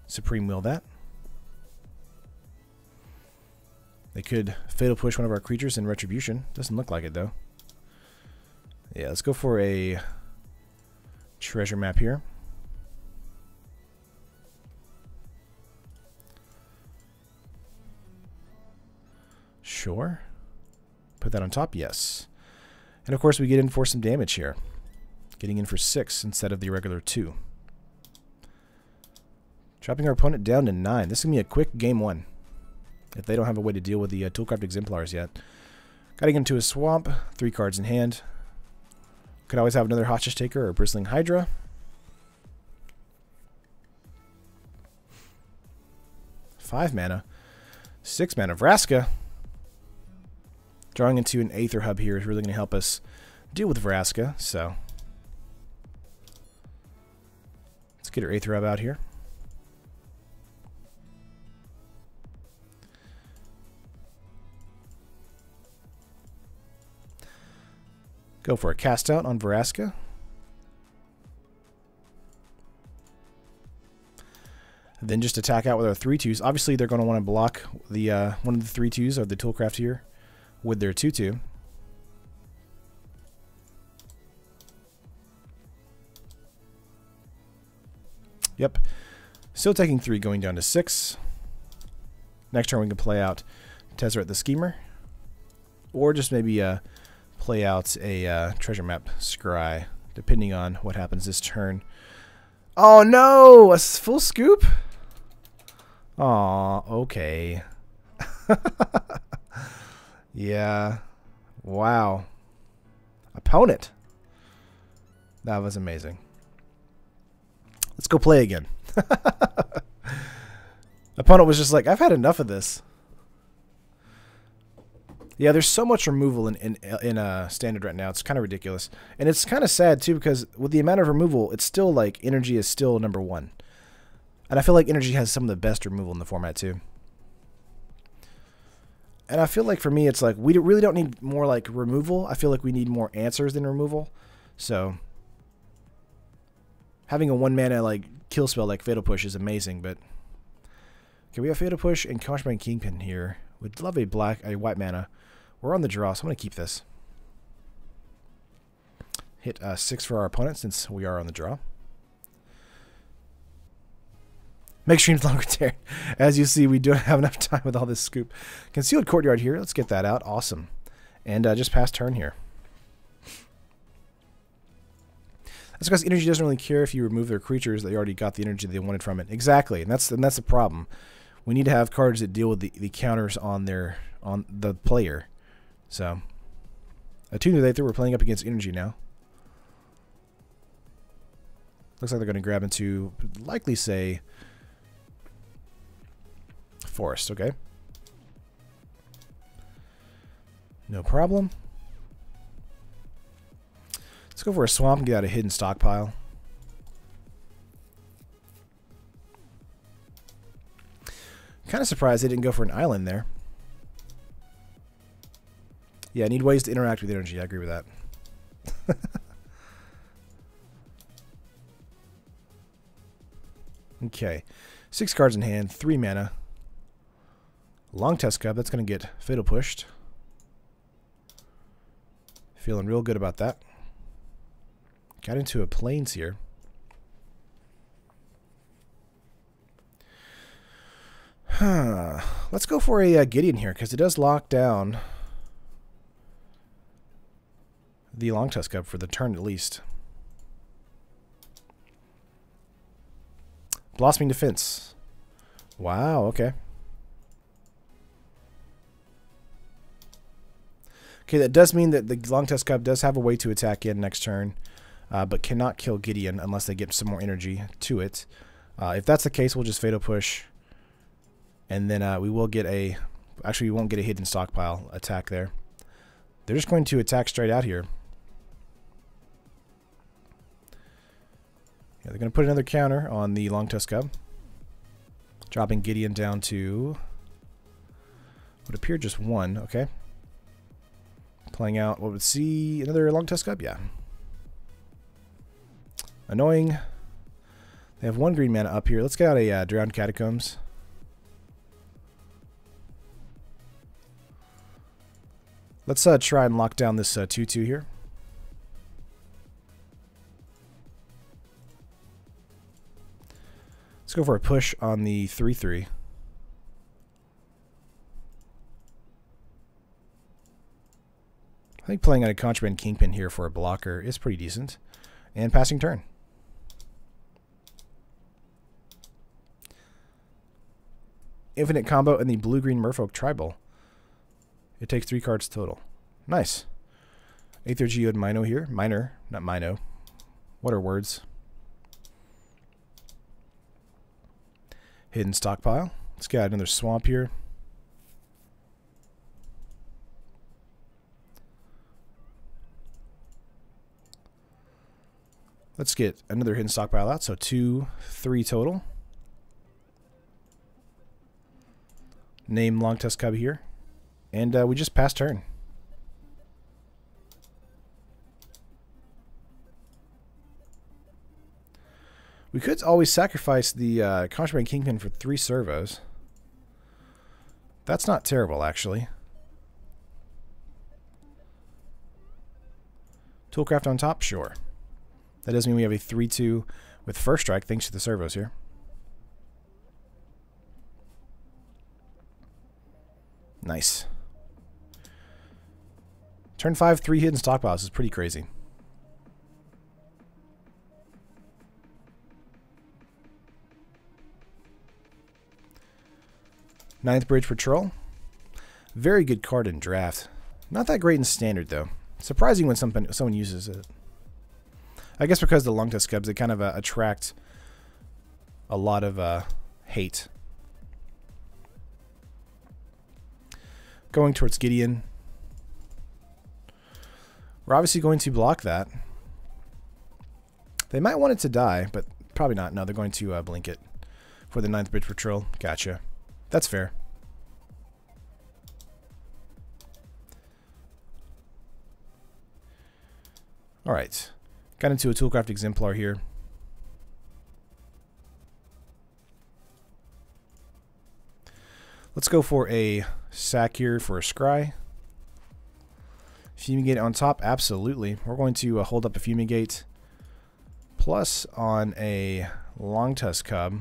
Supreme Will that. They could Fatal Push one of our creatures in Retribution. Doesn't look like it, though. Yeah, let's go for a treasure map here. Sure. Put that on top, yes. And of course we get in for some damage here. Getting in for 6 instead of the regular 2. Dropping our opponent down to 9. This is going to be a quick game 1. If they don't have a way to deal with the Toolcraft Exemplars yet. Gotta get into a Swamp. 3 cards in hand. Could always have another Hostage Taker or Bristling Hydra. Five mana. 6 mana. Vraska. Drawing into an Aether Hub here is really going to help us deal with Vraska. So let's get our Aether Hub out here. Go for a cast out on Vraska. Then just attack out with our 3/2s. Obviously, they're going to want to block the one of the 3/2s of the Toolcraft here with their 2/2. Yep. Still taking 3, going down to 6. Next turn we can play out Tezzeret the Schemer. Or just maybe play out a treasure map scry, depending on what happens this turn. Oh no! A full scoop? Aw, okay. Yeah. Wow. Opponent. That was amazing. Let's go play again. Opponent was just like, I've had enough of this. Yeah, there's so much removal in Standard right now. It's kind of ridiculous. And it's kind of sad, too, because with the amount of removal, it's still like energy is still #1. And I feel like energy has some of the best removal in the format, too. And I feel like for me, it's like we really don't need more like removal. I feel like we need more answers than removal. So having a 1-mana like kill spell like Fatal Push is amazing, but okay, we have Fatal Push and Contraband Kingpin here. We'd love a white mana. We're on the draw, so I'm gonna keep this. Hit 6 for our opponent since we are on the draw. Make streams longer, Terry. As you see, we don't have enough time with all this scoop. Concealed Courtyard here. Let's get that out. Awesome. And just pass turn here. That's because energy doesn't really care if you remove their creatures. They already got the energy they wanted from it. Exactly, and that's the problem. We need to have cards that deal with the counters on the player. So, Attune Lather, we're playing up against energy now. Looks like they're going to grab into, likely say, Forest, okay. No problem. Let's go for a swamp and get out a hidden stockpile. Kind of surprised they didn't go for an island there. Yeah, I need ways to interact with energy. I agree with that. Okay. 6 cards in hand, 3 mana. Long Test Cub, that's going to get Fatal Pushed. Feeling real good about that. Got into a Plains here. Let's go for a Gideon here, because it does lock down the Long Tusk Cub for the turn at least. Blossoming Defense. Wow, okay. Okay, that does mean that the Long Tusk Cub does have a way to attack in next turn, but cannot kill Gideon unless they get some more energy to it. If that's the case, we'll just Fatal Push, and then we will get a... Actually, we won't get a hidden stockpile attack there. They're just going to attack straight out here. Yeah, they're going to put another counter on the Long Tusk Cub, dropping Gideon down to would appear just 1. Okay. Playing out what would see another Long Tusk Cub? Yeah. Annoying. They have 1 green mana up here. Let's get out a Drowned Catacombs. Let's try and lock down this 2/2 here. Let's go for a push on the 3/3. I think playing on a Contraband Kingpin here for a blocker is pretty decent. And passing turn. Infinite combo in the blue-green Merfolk Tribal. It takes 3 cards total. Nice. Aether Geode Mino here. Minor, not Mino. What are words? Hidden stockpile. Let's get another swamp here. Let's get another hidden stockpile out. So 2, 3 total. Name Long Tusk Cub here. And we just passed turn. We could always sacrifice the Contraband Kingpin for 3 servos. That's not terrible, actually. Toolcraft on top? Sure. That does mean we have a 3/2 with first strike thanks to the servos here. Nice. Turn 5, 3 hidden stockpiles is pretty crazy. Ninth Bridge Patrol. Very good card in draft. Not that great in standard, though. Surprising when someone uses it. I guess because the Long Tusk Cubs, they kind of attract a lot of hate. Going towards Gideon. We're obviously going to block that. They might want it to die, but probably not. No, they're going to blink it for the Ninth Bridge Patrol. Gotcha. That's fair. Alright. Got into a Toolcraft Exemplar here. Let's go for a sack here for a Scry. Fumigate on top, absolutely. We're going to hold up a Fumigate plus on a Long Tusk Cub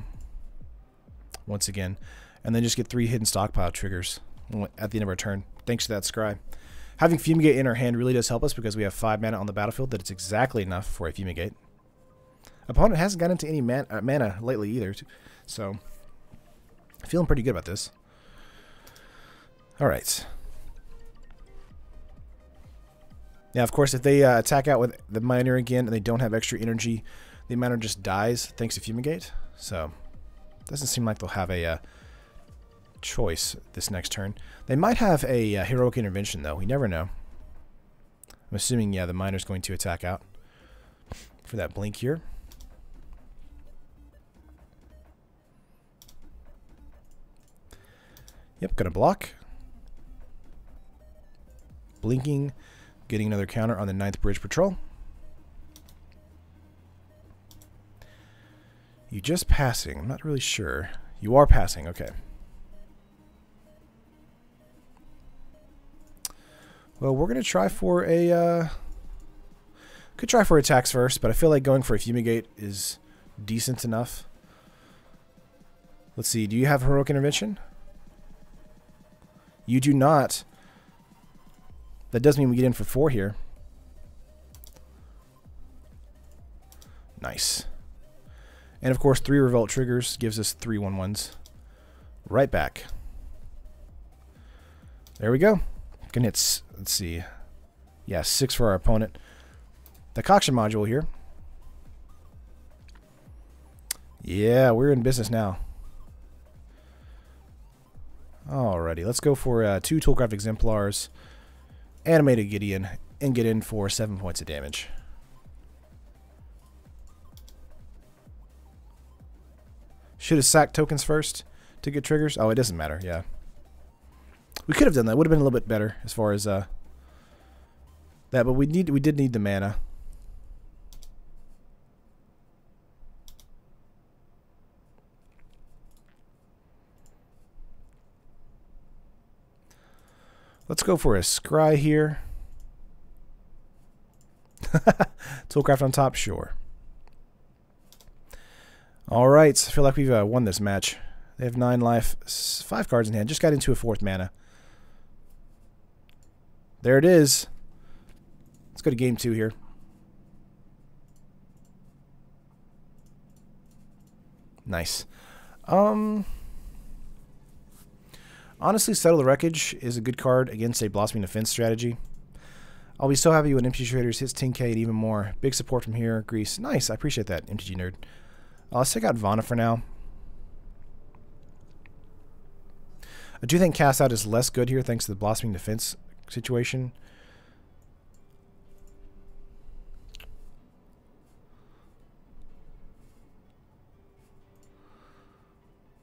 once again, and then just get 3 hidden stockpile triggers at the end of our turn. Thanks to that Scry. Having Fumigate in our hand really does help us because we have 5 mana on the battlefield. That it's exactly enough for a Fumigate. Opponent hasn't gotten into any mana lately either, so feeling pretty good about this. Alright. Yeah, of course, if they attack out with the Miner again and they don't have extra energy, the Miner just dies thanks to Fumigate. So, doesn't seem like they'll have a choice this next turn. They might have a Heroic Intervention, though. We never know. I'm assuming, yeah, the Miner's going to attack out for that blink here. Yep, gonna block. Blinking, getting another counter on the Ninth Bridge Patrol. You just passing? I'm not really sure. You are passing, okay. Well, we're going to try for a... could try for attacks first, but I feel like going for a Fumigate is decent enough. Let's see, do you have Heroic Intervention? You do not. That does mean we get in for 4 here. Nice. And of course, 3 Revolt triggers gives us 3 1/1s. Right back. There we go. Gonna hit, let's see. Yeah, 6 for our opponent. The Concoction module here. Yeah, we're in business now. Alrighty, let's go for 2 Toolcraft Exemplars. Animated Gideon, and get in for 7 points of damage. Should have sacked tokens first to get triggers. Oh, it doesn't matter, yeah. We could have done that. Would have been a little bit better as far as that, but we did need the mana. Let's go for a Scry here. Toolcraft on top, sure. Alright, I feel like we've won this match. They have 9 life, 5 cards in hand. Just got into a 4th mana. There it is. Let's go to game 2 here. Nice. Honestly, Settle the Wreckage is a good card against a Blossoming Defense strategy. I'll be so happy when MTG Traders hits 10k and even more. Big support from here, Greece. Nice, I appreciate that, MTG Nerd. Let's take out Vana for now. I do think Cast Out is less good here thanks to the Blossoming Defense situation.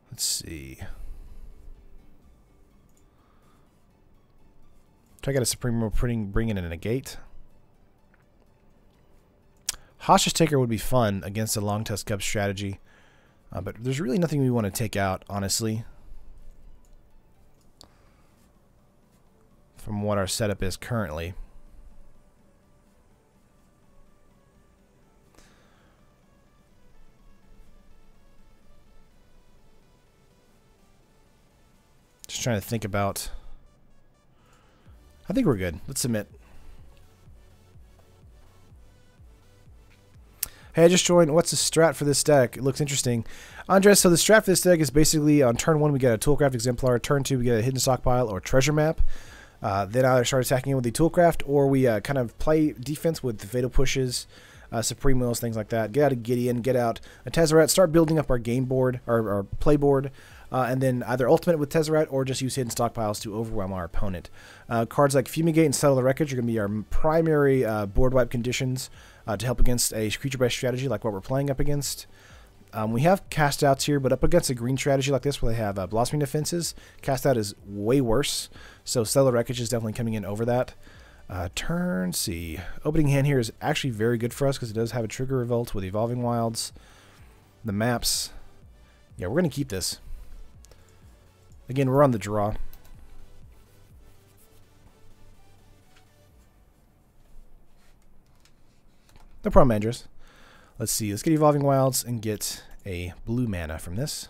Let's see. Do I got a Supreme World bring in a negate? Hostage Taker would be fun against a Long Tusk Cub strategy. But there's really nothing we want to take out, honestly. From what our setup is currently. Just trying to think about... I think we're good. Let's submit. Hey, I just joined. What's the strat for this deck? It looks interesting. Andres, so the strat for this deck is basically on turn 1 we get a Toolcraft Exemplar, turn 2 we get a Hidden Stockpile or Treasure Map. Then either start attacking it with the Toolcraft, or we kind of play defense with the Fatal Pushes, Supreme Wills, things like that. Get out a Gideon, get out a Tezzeret, start building up our game board, our play board, and then either ultimate with Tezzeret or just use Hidden Stockpiles to overwhelm our opponent. Cards like Fumigate and Settle the Wreckage are going to be our primary board wipe conditions to help against a creature-based strategy like what we're playing up against. We have cast outs here, but up against a green strategy like this where they have blossoming defenses, cast out is way worse. So Stellar Wreckage is definitely coming in over that. Turn C. Opening hand here is actually very good for us because it does have a Trigger Revolt with Evolving Wilds. The maps. Yeah, we're going to keep this. Again, we're on the draw. No problem, Andres. Let's see. Let's get Evolving Wilds and get a blue mana from this.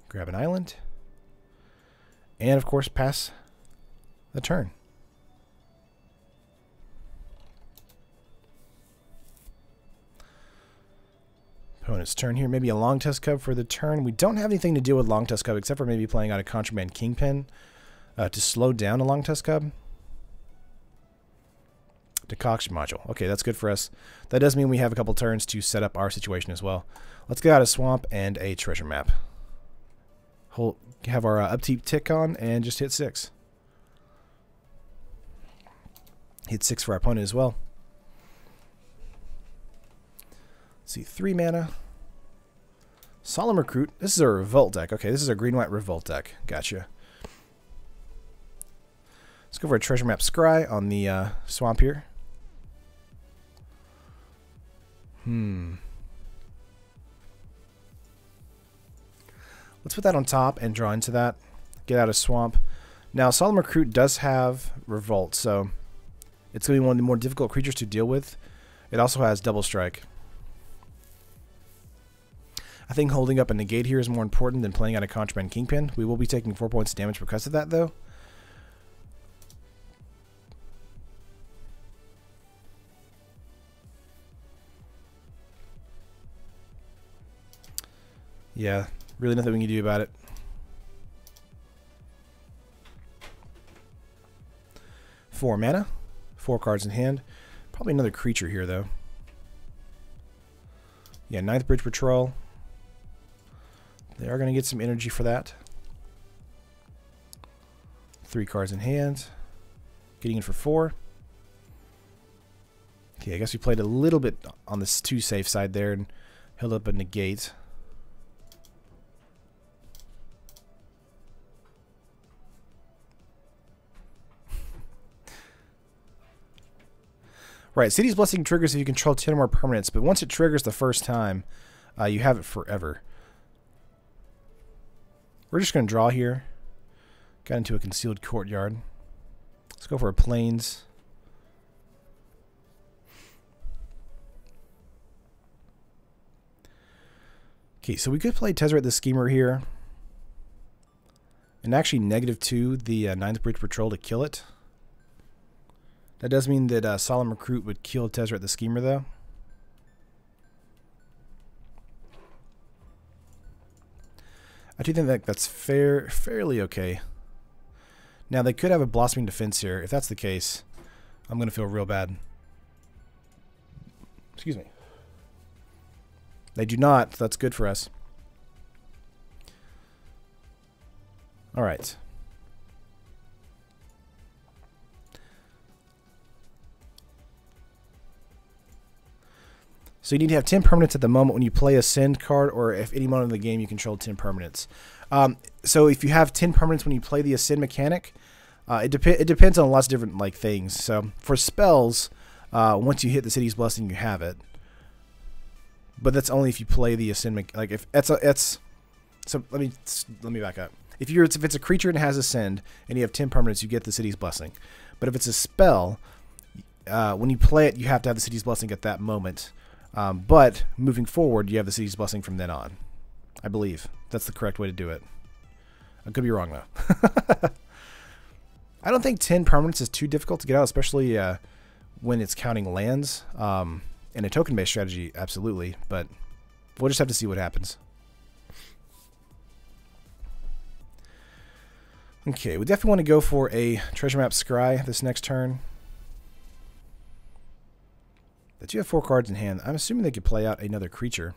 Grab an island. And, of course, pass the turn. Opponent's turn here. Maybe a Long Tusk Cub for the turn. We don't have anything to deal with Long Tusk Cub except for maybe playing out a Contraband Kingpin to slow down a Long Tusk Cub. Decoction Module. Okay, that's good for us. That does mean we have a couple turns to set up our situation as well. Let's get out a Swamp and a Treasure Map. Have our upkeep tick on and just hit 6. Hit 6 for our opponent as well. Let's see, 3 mana. Solemn Recruit. This is a Revolt deck. Okay, this is a green-white Revolt deck. Gotcha. Let's go for a Treasure Map Scry on the Swamp here. Let's put that on top and draw into that. Get out a Swamp. Now, Solemn Recruit does have Revolt, so it's going to be one of the more difficult creatures to deal with. It also has Double Strike. I think holding up a Negate here is more important than playing out a Contraband Kingpin. We will be taking 4 points of damage because of that, though. Yeah, really nothing we can do about it. Four mana, 4 cards in hand. Probably another creature here, though. Yeah, 9th Bridge Patrol. They are going to get some energy for that. 3 cards in hand. Getting in for 4. Okay, I guess we played a little bit on this too safe side there and held up a Negate. Right, City's Blessing triggers if you control 10 or more permanents, but once it triggers the first time, you have it forever. We're just going to draw here. Got into a Concealed Courtyard. Let's go for a Plains. Okay, so we could play Tezzeret the Schemer here. And actually -2 the 9th Bridge Patrol to kill it. That does mean that Solemn Recruit would kill Tezzeret the Schemer, though. I do think that that's fairly okay. Now, they could have a Blossoming Defense here. If that's the case, I'm going to feel real bad. Excuse me. They do not. That's good for us. All right. So you need to have 10 permanents at the moment when you play a Send card, or if any moment in the game you control 10 permanents. So if you have 10 permanents when you play the Ascend mechanic, it depends on lots of different things. So for spells, once you hit the City's Blessing, you have it. But that's only if you play the Ascend. So let me back up. If it's a creature and it has Ascend and you have 10 permanents, you get the City's Blessing. But if it's a spell, when you play it, you have to have the City's Blessing at that moment. But moving forward, you have the City's Blessing from then on. I believe that's the correct way to do it. I could be wrong, though. I don't think 10 permanents is too difficult to get out, especially when it's counting lands. In a token-based strategy, absolutely, but we'll just have to see what happens. Okay, we definitely want to go for a treasure map scry this next turn. That you have 4 cards in hand. I'm assuming they could play out another creature.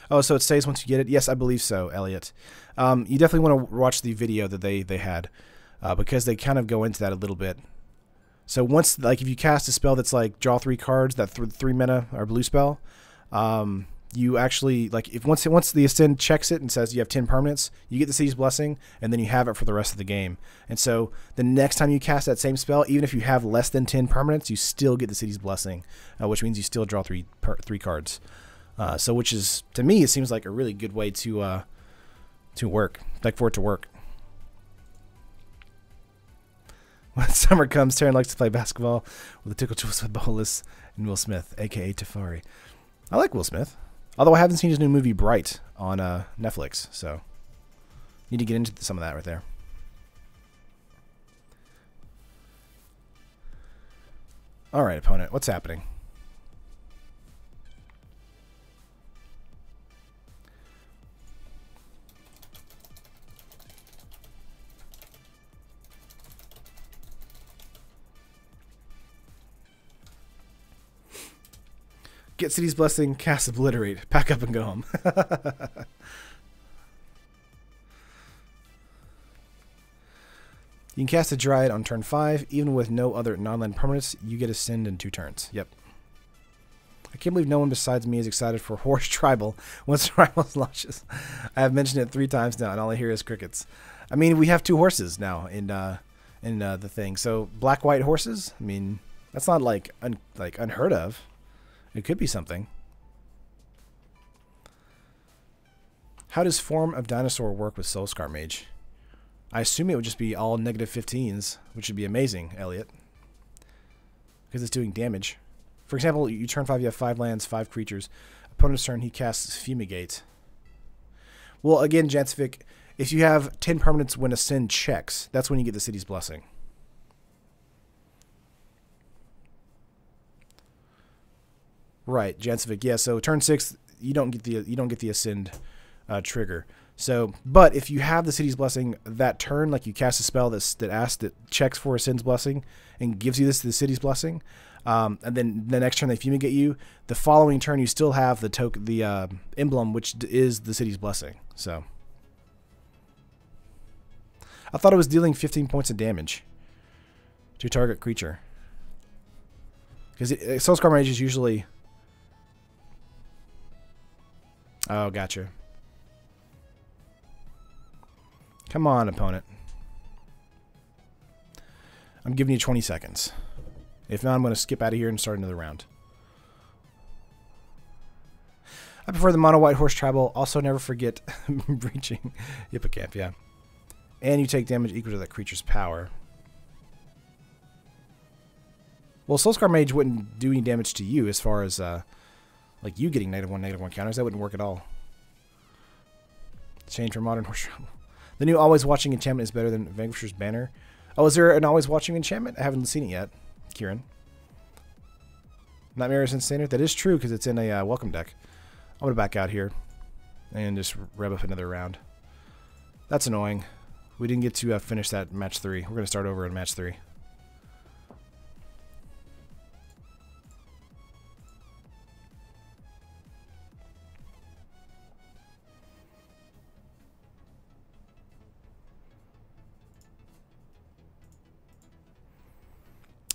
Oh, so it stays once you get it? Yes, I believe so, Elliot. You definitely want to watch the video that they had, because they kind of go into that a little bit. So once, like, if you cast a spell that's like draw 3 cards, that 3 mana or blue spell, you actually, like, if once the Ascend checks it and says you have 10 permanents, you get the City's Blessing, and then you have it for the rest of the game. And so the next time you cast that same spell, even if you have less than 10 permanents, you still get the City's Blessing, which means you still draw 3 cards. So which is, to me, it seems like a really good way to work, like for it to work. When summer comes, Taryn likes to play basketball with the Tickle Tools with Bolas and Will Smith, a.k.a. Tafari. I like Will Smith. Although I haven't seen his new movie, Bright, on Netflix. So, need to get into some of that right there. All right, opponent. What's happening? Get City's Blessing, cast Obliterate, pack up and go home. You can cast a Dryad on turn 5, even with no other non-land permanents. You get Ascend in 2 turns. Yep. I can't believe no one besides me is excited for Horse Tribal once Tribals launches. I have mentioned it 3 times now, and all I hear is crickets. I mean, we have 2 horses now in the thing. So black-white horses. I mean, that's not like unheard of. It could be something. How does Form of Dinosaur work with Soulscar Mage? I assume it would just be all -15s, which would be amazing, Elliot. Because it's doing damage. For example, you turn 5, you have 5 lands, 5 creatures. Opponent's turn, he casts Fumigate. Well, again, Jansvik, if you have 10 permanents when Ascend checks, that's when you get the City's Blessing. Right, Jansvik. Yeah, so turn 6, you don't get the Ascend trigger. So, but if you have the City's Blessing that turn, like you cast a spell that checks for Ascend's Blessing and gives you the City's Blessing, and then the next turn they Fumigate you, the following turn you still have the emblem, which is the City's Blessing. So, I thought it was dealing 15 points of damage to target creature, because Soulscar Mage is usually. Oh, gotcha. Come on, opponent. I'm giving you 20 seconds. If not, I'm going to skip out of here and start another round. I prefer the mono-white horse tribal. Also, never forget breaching Hippocamp, yeah. And you take damage equal to that creature's power. Well, Soulscar Mage wouldn't do any damage to you as far as... like you getting -1/-1 counters, that wouldn't work at all. Change for modern horse tribal. The new Always Watching enchantment is better than Vanquisher's Banner. Oh, is there an Always Watching enchantment? I haven't seen it yet, Kieran. Nightmare is in standard? That is true because it's in a welcome deck. I'm going to back out here and just rev up another round. That's annoying. We didn't get to finish that match 3. We're going to start over in match 3.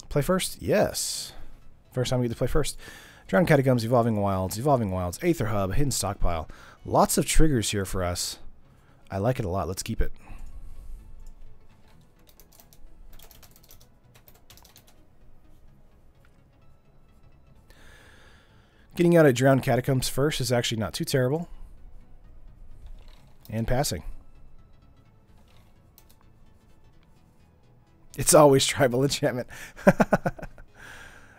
Play first? Yes. First time we get to play first. Drowned Catacombs, Evolving Wilds, Aether Hub, Hidden Stockpile. Lots of triggers here for us. I like it a lot. Let's keep it. Getting out of Drowned Catacombs first is actually not too terrible. And passing. It's always tribal enchantment.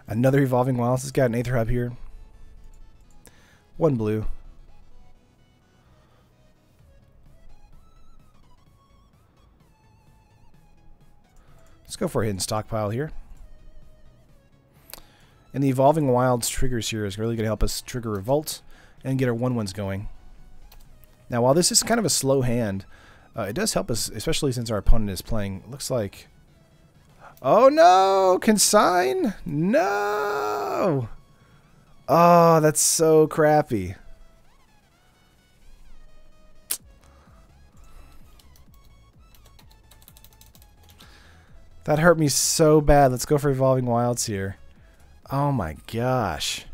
Another Evolving Wilds. It's got an Aether Hub here. 1 blue. Let's go for a hidden stockpile here. And the Evolving Wilds triggers here is really going to help us trigger Revolt and get our 1/1s going. Now, while this is kind of a slow hand, it does help us, especially since our opponent is playing. Looks like... Oh, no! Consign? No! Oh, that's so crappy. That hurt me so bad. Let's go for Evolving Wilds here. Oh, my gosh.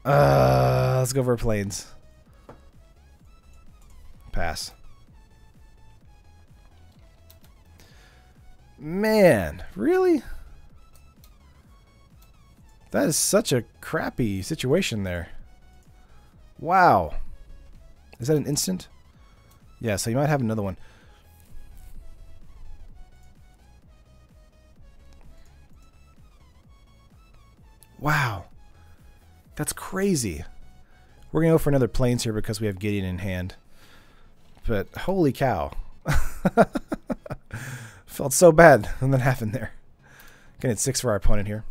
Let's go for Plains. Pass. Man, really? That is such a crappy situation there. Wow. Is that an instant? Yeah, so you might have another one. Wow. That's crazy. We're going to go for another Plains here because we have Gideon in hand. But holy cow. Felt so bad when that happened there. Gonna hit 6 for our opponent here.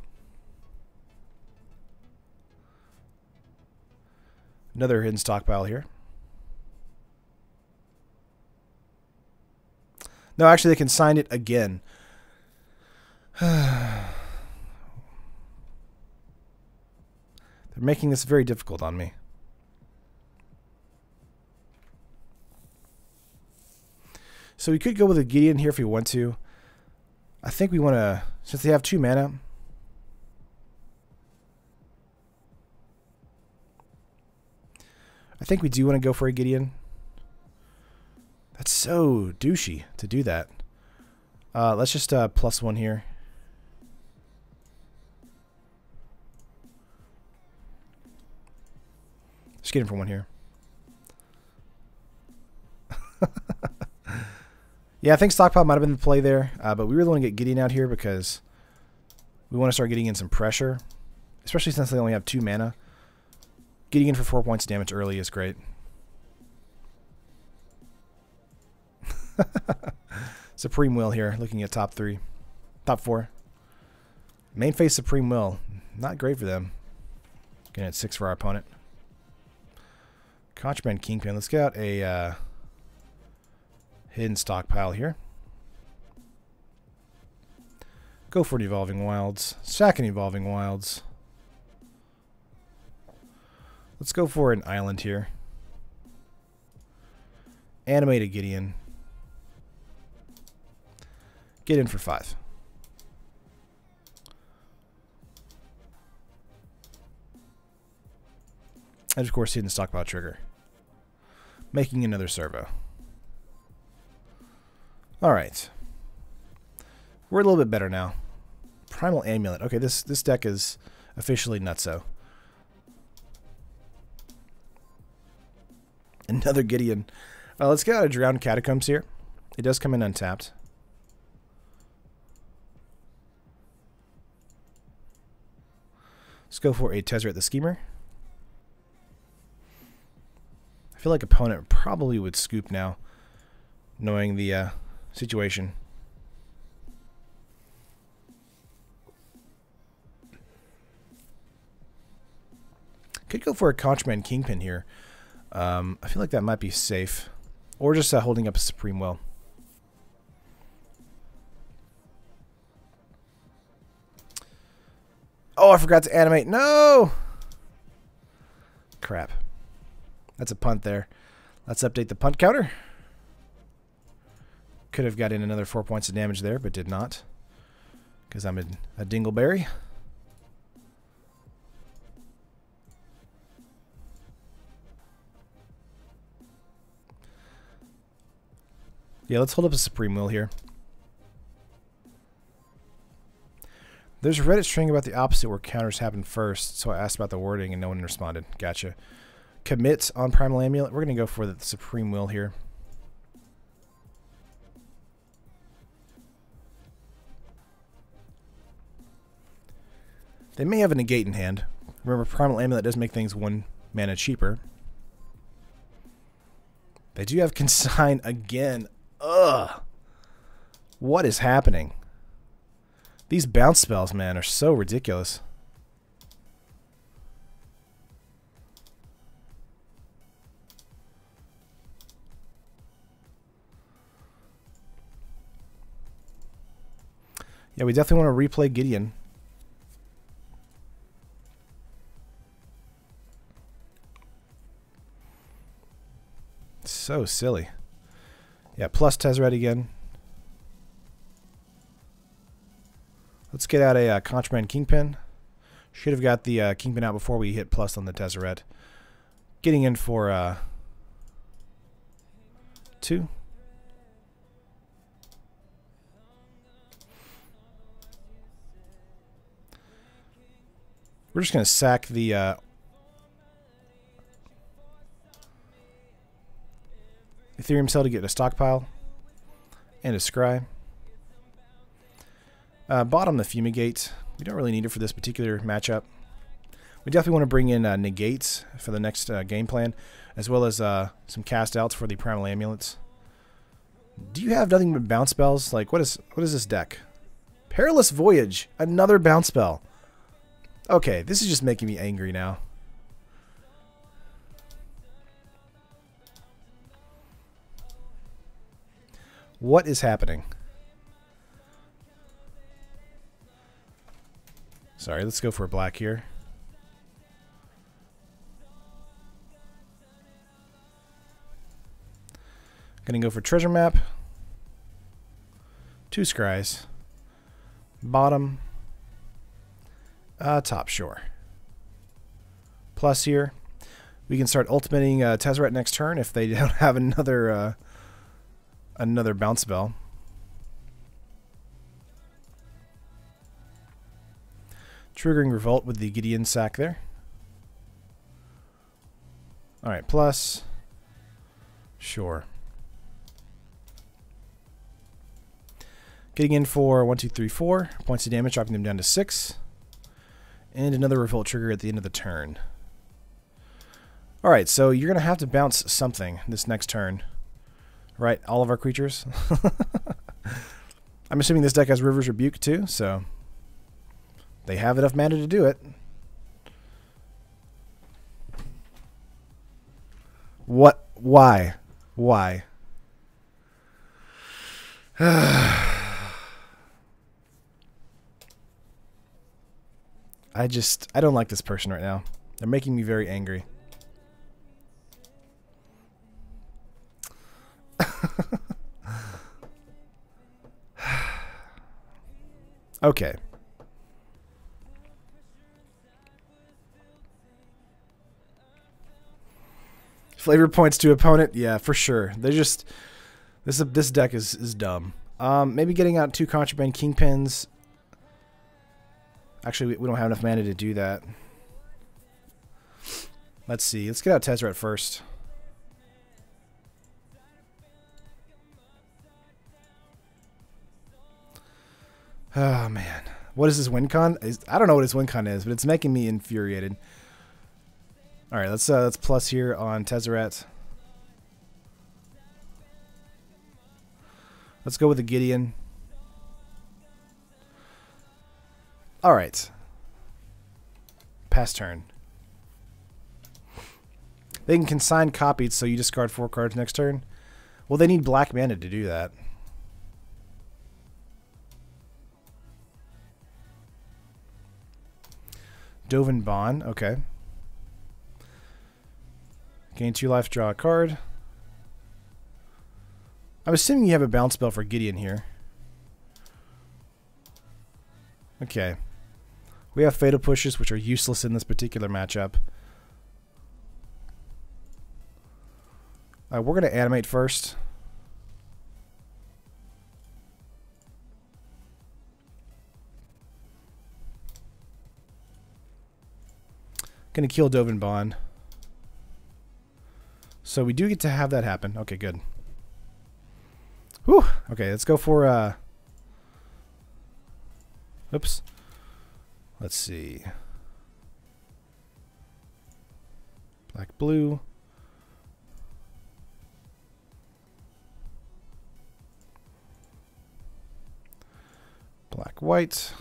Another hidden stockpile here. No, actually they can sign it again. They're making this very difficult on me. So we could go with a Gideon here if we want to. I think we want to, since they have 2 mana. I think we do want to go for a Gideon. That's so douchey to do that. Let's just +1 here. Just get him for 1 here. Yeah, I think stockpile might have been the play there, but we really want to get Gideon out here because we want to start getting in some pressure, especially since they only have 2 mana. Getting in for 4 points of damage early is great. Supreme Will here, looking at top 4. Main phase Supreme Will, not great for them. Getting at 6 for our opponent. Contraband Kingpin, let's get out a hidden stockpile here. Go for an Evolving Wilds. Sack an Evolving Wilds. Let's go for an island here. Animate a Gideon. Get in for 5. And of course, hidden stockpile trigger. Making another servo. Alright. We're a little bit better now. Primal Amulet. Okay, this deck is officially nutso. Another Gideon. Let's get out a Drowned Catacombs here. It does come in untapped. Let's go for a Tezzeret the Schemer. I feel like opponent probably would scoop now, knowing the situation. Could go for a Contraband Kingpin here. I feel like that might be safe. Or just holding up a Supreme Will. Oh, I forgot to animate. No! Crap. That's a punt there. Let's update the punt counter. Could have got in another 4 points of damage there, but did not. Because I'm a dingleberry. Yeah, let's hold up a Supreme Will here. There's a Reddit string about the opposite where counters happen first, so I asked about the wording and no one responded. Gotcha. Commit on Primal Amulet. We're going to go for the Supreme Will here. They may have a negate in hand. Remember, Primal Amulet does make things 1 mana cheaper. They do have Consign again. Ugh. What is happening? These bounce spells, man, are so ridiculous. Yeah, we definitely want to replay Gideon. So silly. Yeah, plus Tezzeret again. Let's get out a Contraband Kingpin. Should have got the Kingpin out before we hit plus on the Tezzeret. Getting in for 2. We're just going to sack the Ethereum cell to get a stockpile and a scry. Bottom the Fumigate. We don't really need it for this particular matchup. We definitely want to bring in negates for the next game plan, as well as some cast outs for the Primal Amulets. Do you have nothing but bounce spells? Like, what is this deck? Perilous Voyage, another bounce spell. Okay, this is just making me angry now. What is happening? Sorry, let's go for a black here. Gonna go for treasure map. 2 scries. Bottom. Top, sure. Plus here. We can start ultimating Tezzeret next turn if they don't have another bounce spell. Triggering Revolt with the Gideon sack there. Alright, plus. Sure. Getting in for 1, 2, 3, 4 points of damage, dropping them down to 6. And another Revolt trigger at the end of the turn. Alright, so you're going to have to bounce something this next turn. Right, all of our creatures. I'm assuming this deck has River's Rebuke too, so they have enough mana to do it. What? Why? Why? I don't like this person right now. They're making me very angry. Okay. Flavor points to opponent? Yeah, for sure. They just this deck is dumb. Maybe getting out 2 Contraband Kingpins. Actually, we don't have enough mana to do that. Let's see. Let's get out Tezzeret first. Oh, man. What is this win con? I don't know what his win con is, but it's making me infuriated. All right, let's plus here on Tezzeret. Let's go with the Gideon. All right. Pass turn. They can consign copies, so you discard 4 cards next turn. Well, they need black mana to do that. Dovin Bond, okay. Gain 2 life, draw a card. I'm assuming you have a bounce spell for Gideon here. Okay. We have Fatal Pushes, which are useless in this particular matchup. We're going to animate first. Going to kill Dovin Bond. So we do get to have that happen. Okay, good. Whew. Okay, let's go for... Oops. Let's see. Black, blue. Black, white.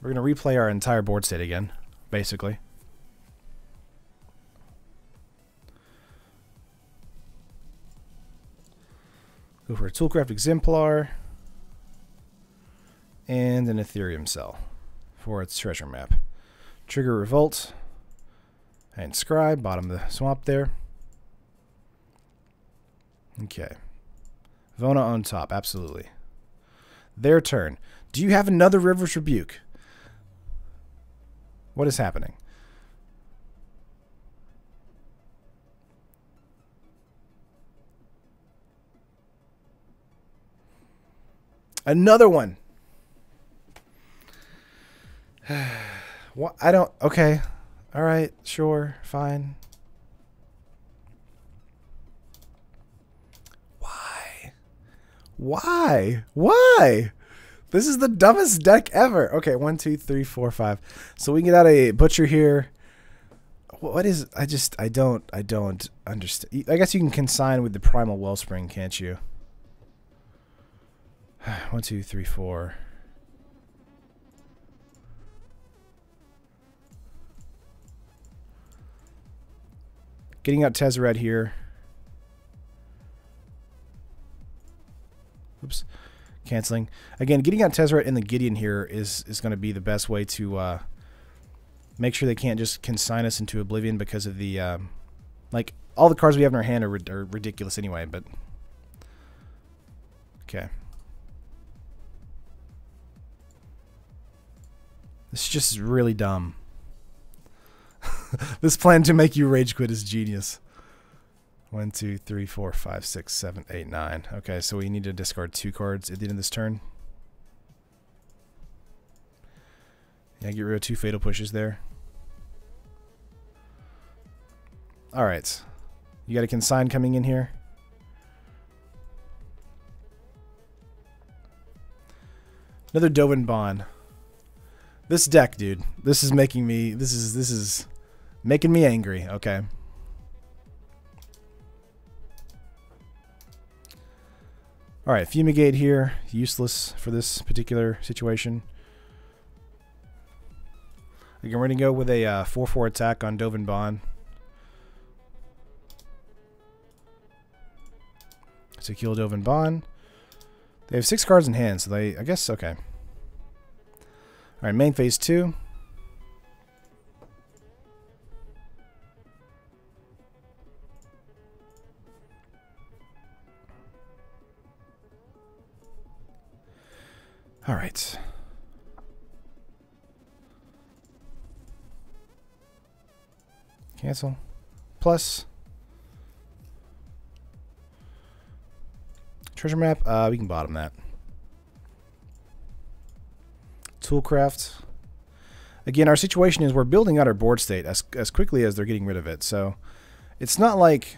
We're going to replay our entire board state again, basically. Go for a Toolcraft Exemplar and an Ethereum cell for its treasure map. Trigger Revolt and Scribe, bottom of the swamp there. Okay. Vona on top, absolutely. Their turn. Do you have another River's Rebuke? What is happening? Another one. What? I don't. Okay. All right. Sure. Fine. Why? Why? Why? This is the dumbest deck ever. Okay. 1, 2, 3, 4, 5. So we can get out a butcher here. What is? I don't understand. I guess you can consign with the Primal Wellspring, can't you? 1, 2, 3, 4. Getting out Tezzeret here. Oops. Canceling. Again, getting out Tezzeret in the Gideon here is going to be the best way to make sure they can't just consign us into oblivion because of the... like, all the cards we have in our hand are ridiculous anyway, but... Okay. This is just really dumb. This plan to make you rage quit is genius. 1, 2, 3, 4, 5, 6, 7, 8, 9. Okay, so we need to discard 2 cards at the end of this turn. Yeah, get rid of 2 fatal pushes there. Alright. You got a consign coming in here. Another Dovin Bond. This deck, dude. This is making me... This is making me angry. Okay. Alright, Fumigate here. Useless for this particular situation. Again, we're going to go with a 4/4 attack on Dovin Bond. So kill Dovin Bond. They have 6 cards in hand, so they... I guess, okay. Alright, main phase 2. Alright. Cancel. Plus. Treasure map. We can bottom that. Toolcraft. Again, our situation is we're building out our board state as quickly as they're getting rid of it. So it's not like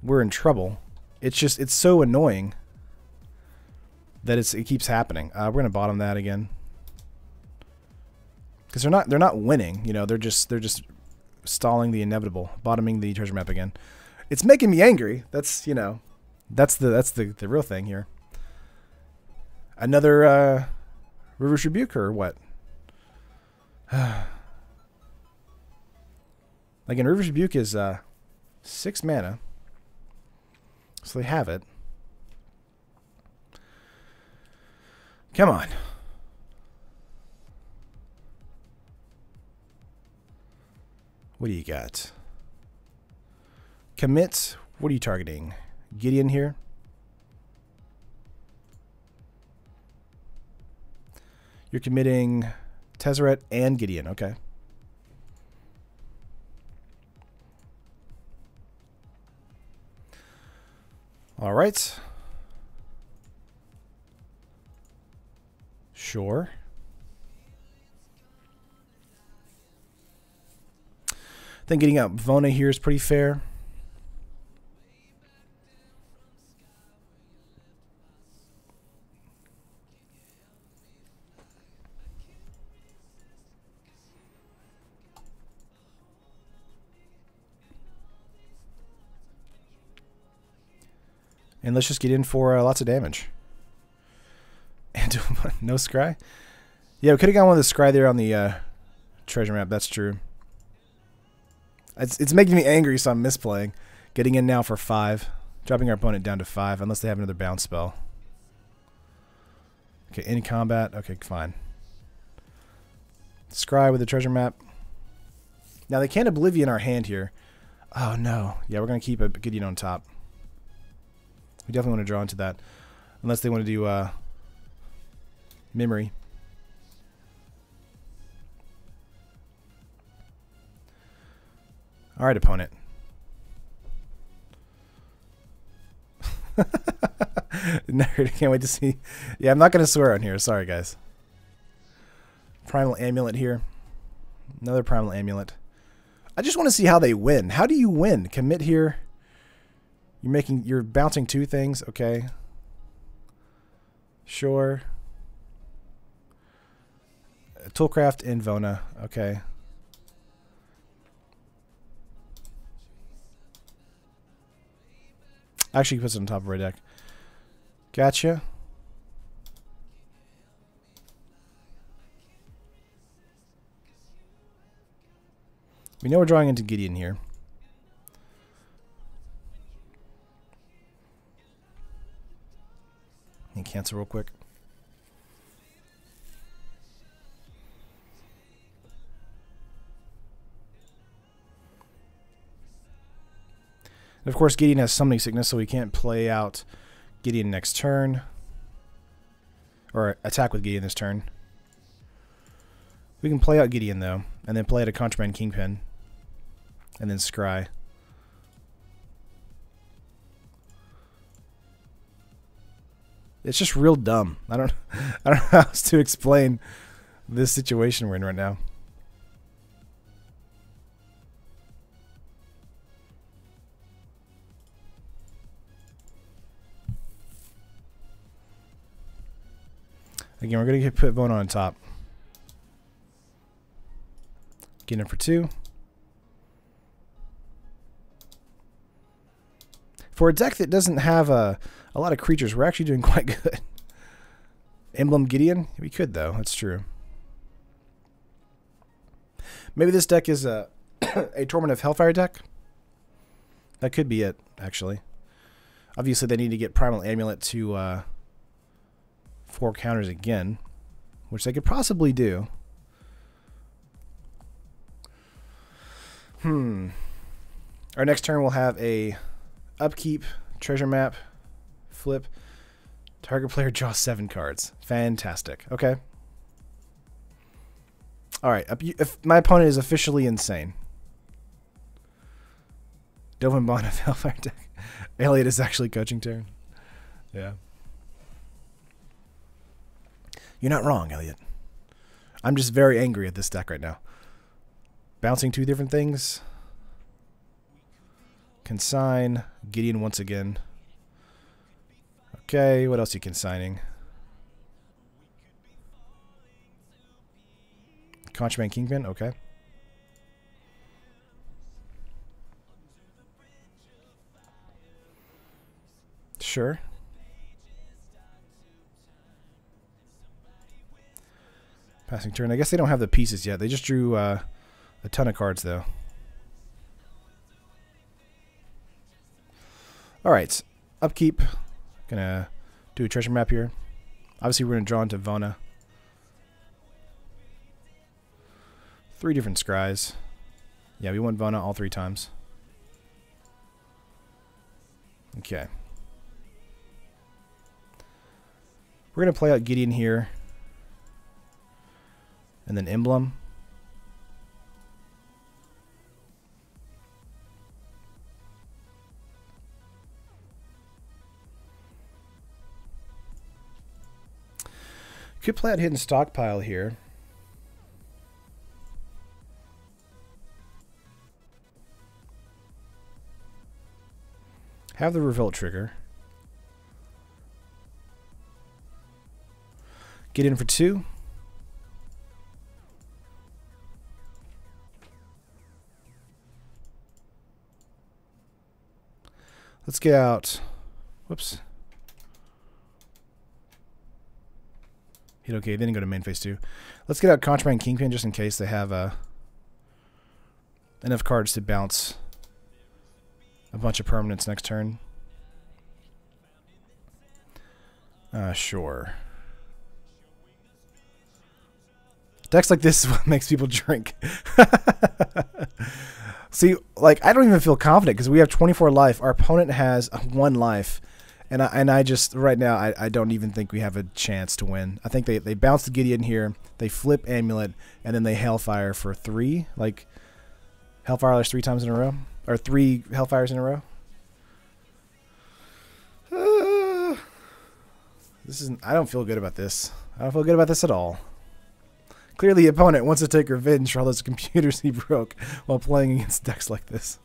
we're in trouble. It's just it's so annoying that it keeps happening. We're gonna bottom that again because they're not winning. You know, they're just stalling the inevitable. Bottoming the treasure map again. It's making me angry. That's that's the real thing here. Another River's Rebuke or what? Again, River's Rebuke is 6 mana, so they have it. Come on. What do you got? Commit. What are you targeting? Gideon here. You're committing Tezzeret and Gideon. Okay. All right. Sure. I think getting out Vona here is pretty fair. And let's just get in for lots of damage. And No scry? Yeah, we could have gone with the scry there on the treasure map. That's true. It's making me angry, so I'm misplaying. Getting in now for 5. Dropping our opponent down to 5, unless they have another bounce spell. Okay, in combat. Okay, fine. Scry with the treasure map. Now, they can't Oblivion our hand here. Oh, no. Yeah, we're going to keep a Gideon on top. We definitely want to draw into that. Unless they want to do memory. All right, opponent. Nerd, I can't wait to see. Yeah, I'm not going to swear on here. Sorry, guys. Primal Amulet here. Another Primal Amulet. I just want to see how they win. How do you win? Commit here. You're bouncing 2 things. Okay. Sure. Toolcraft in Vona. Okay. Actually, he puts it on top of our deck. Gotcha. We know we're drawing into Gideon here. Let me cancel real quick. And of course, Gideon has summoning sickness, so we can't play out Gideon next turn. Or attack with Gideon this turn. We can play out Gideon, though, and then play out a Contraband Kingpin. And then scry. It's just real dumb. I don't know how else to explain this situation we're in right now. Again, we're going to put Vona on top. Get in for 2. For a deck that doesn't have a lot of creatures, we're actually doing quite good. Emblem Gideon? We could, though. That's true. Maybe this deck is a Torment of Hellfire deck? That could be it, actually. Obviously, they need to get Primal Amulet to 4 counters again, which they could possibly do. Our next turn we'll have a upkeep, treasure map, flip, target player draw 7 cards. Fantastic. Okay. Alright, if my opponent is officially insane. Dovin Bond of Hellfire deck. Elliot is actually coaching turn. Yeah. You're not wrong, Elliot. I'm just very angry at this deck right now. Bouncing 2 different things. Consign. Gideon once again. Okay, what else are you consigning? Contraband Kingpin, okay. Sure. Passing turn. I guess they don't have the pieces yet. They just drew a ton of cards, though. Alright. Upkeep. Gonna do a treasure map here. Obviously, we're gonna draw into Vona. 3 different scries. Yeah, we want Vona all 3 times. Okay. We're gonna play out Gideon here. And then Emblem. Could play out Hidden Stockpile here. Have the Revolt trigger. Get in for 2. Let's get out. Whoops. Hit OK, then go to main phase 2. Let's get out Contraband Kingpin just in case they have enough cards to bounce a bunch of permanents next turn. Sure. Decks like this is what makes people drink. See, like, I don't even feel confident because we have 24 life. Our opponent has 1 life. And I just, right now, I don't even think we have a chance to win. I think they bounce the Gideon here, they flip Amulet, and then they Hellfire for 3. Like, Hellfire 3 times in a row? Or 3 Hellfires in a row? This isn't, I don't feel good about this. I don't feel good about this at all. Clearly, the opponent wants to take revenge for all those computers he broke while playing against decks like this.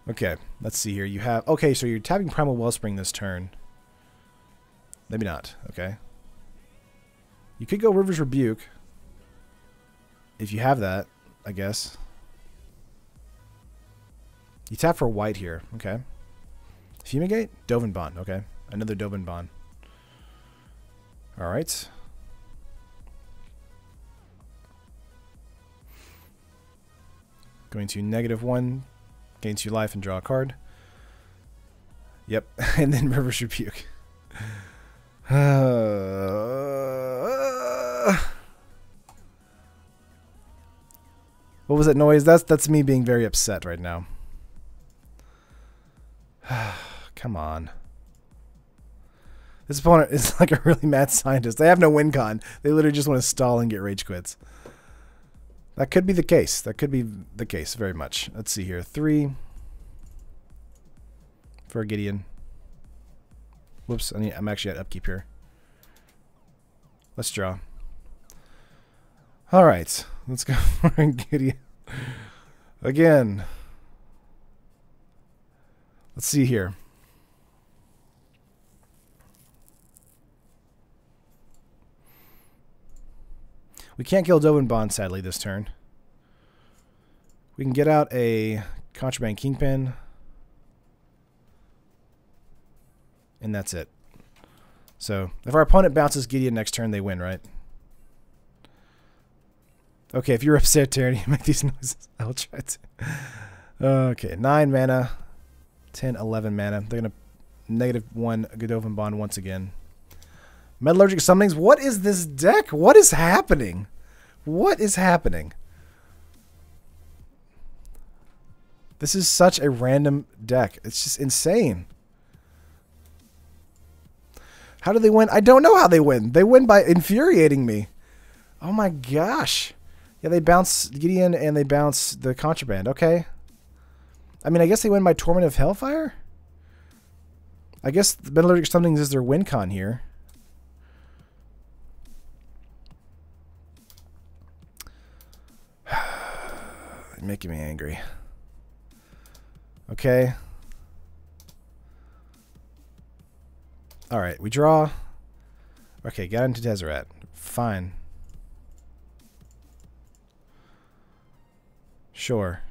Okay, let's see here. You have... Okay, so you're tapping Primal Wellspring this turn. Maybe not. Okay. You could go River's Rebuke. If you have that, I guess. You tap for white here. Okay. Fumigate? Dovin Bond. Okay. Another Dovin Bond. Alright. Going to -1. Gain 2 life and draw a card. Yep. And then River's Rebuke. What was that noise? That's me being very upset right now. Come on. This opponent is like a really mad scientist. They have no win con. They literally just want to stall and get rage quits. That could be the case. That could be the case very much. Let's see here. 3 for a Gideon. Whoops. I'm actually at upkeep here. Let's draw. All right. Let's go for a Gideon. Again. Let's see here. We can't kill Dovin Bond, sadly, this turn. We can get out a Contraband Kingpin. And that's it. So, if our opponent bounces Gideon next turn, they win, right? Okay, if you're upset, Terry, you make these noises. I'll try to. Okay, 9 mana. 10, 11 mana. They're going to -1 Godovin Bond once again. Metallurgic Summonings. What is this deck? What is happening? What is happening? This is such a random deck. It's just insane. How do they win? I don't know how they win. They win by infuriating me. Oh my gosh. Yeah, they bounce Gideon and they bounce the Contraband. Okay. I mean, I guess they win by Torment of Hellfire? I guess the Metallurgic Summonings is their win con here. Making me angry. Okay. Alright, we draw. Okay, got into Tezzeret. Fine. Sure.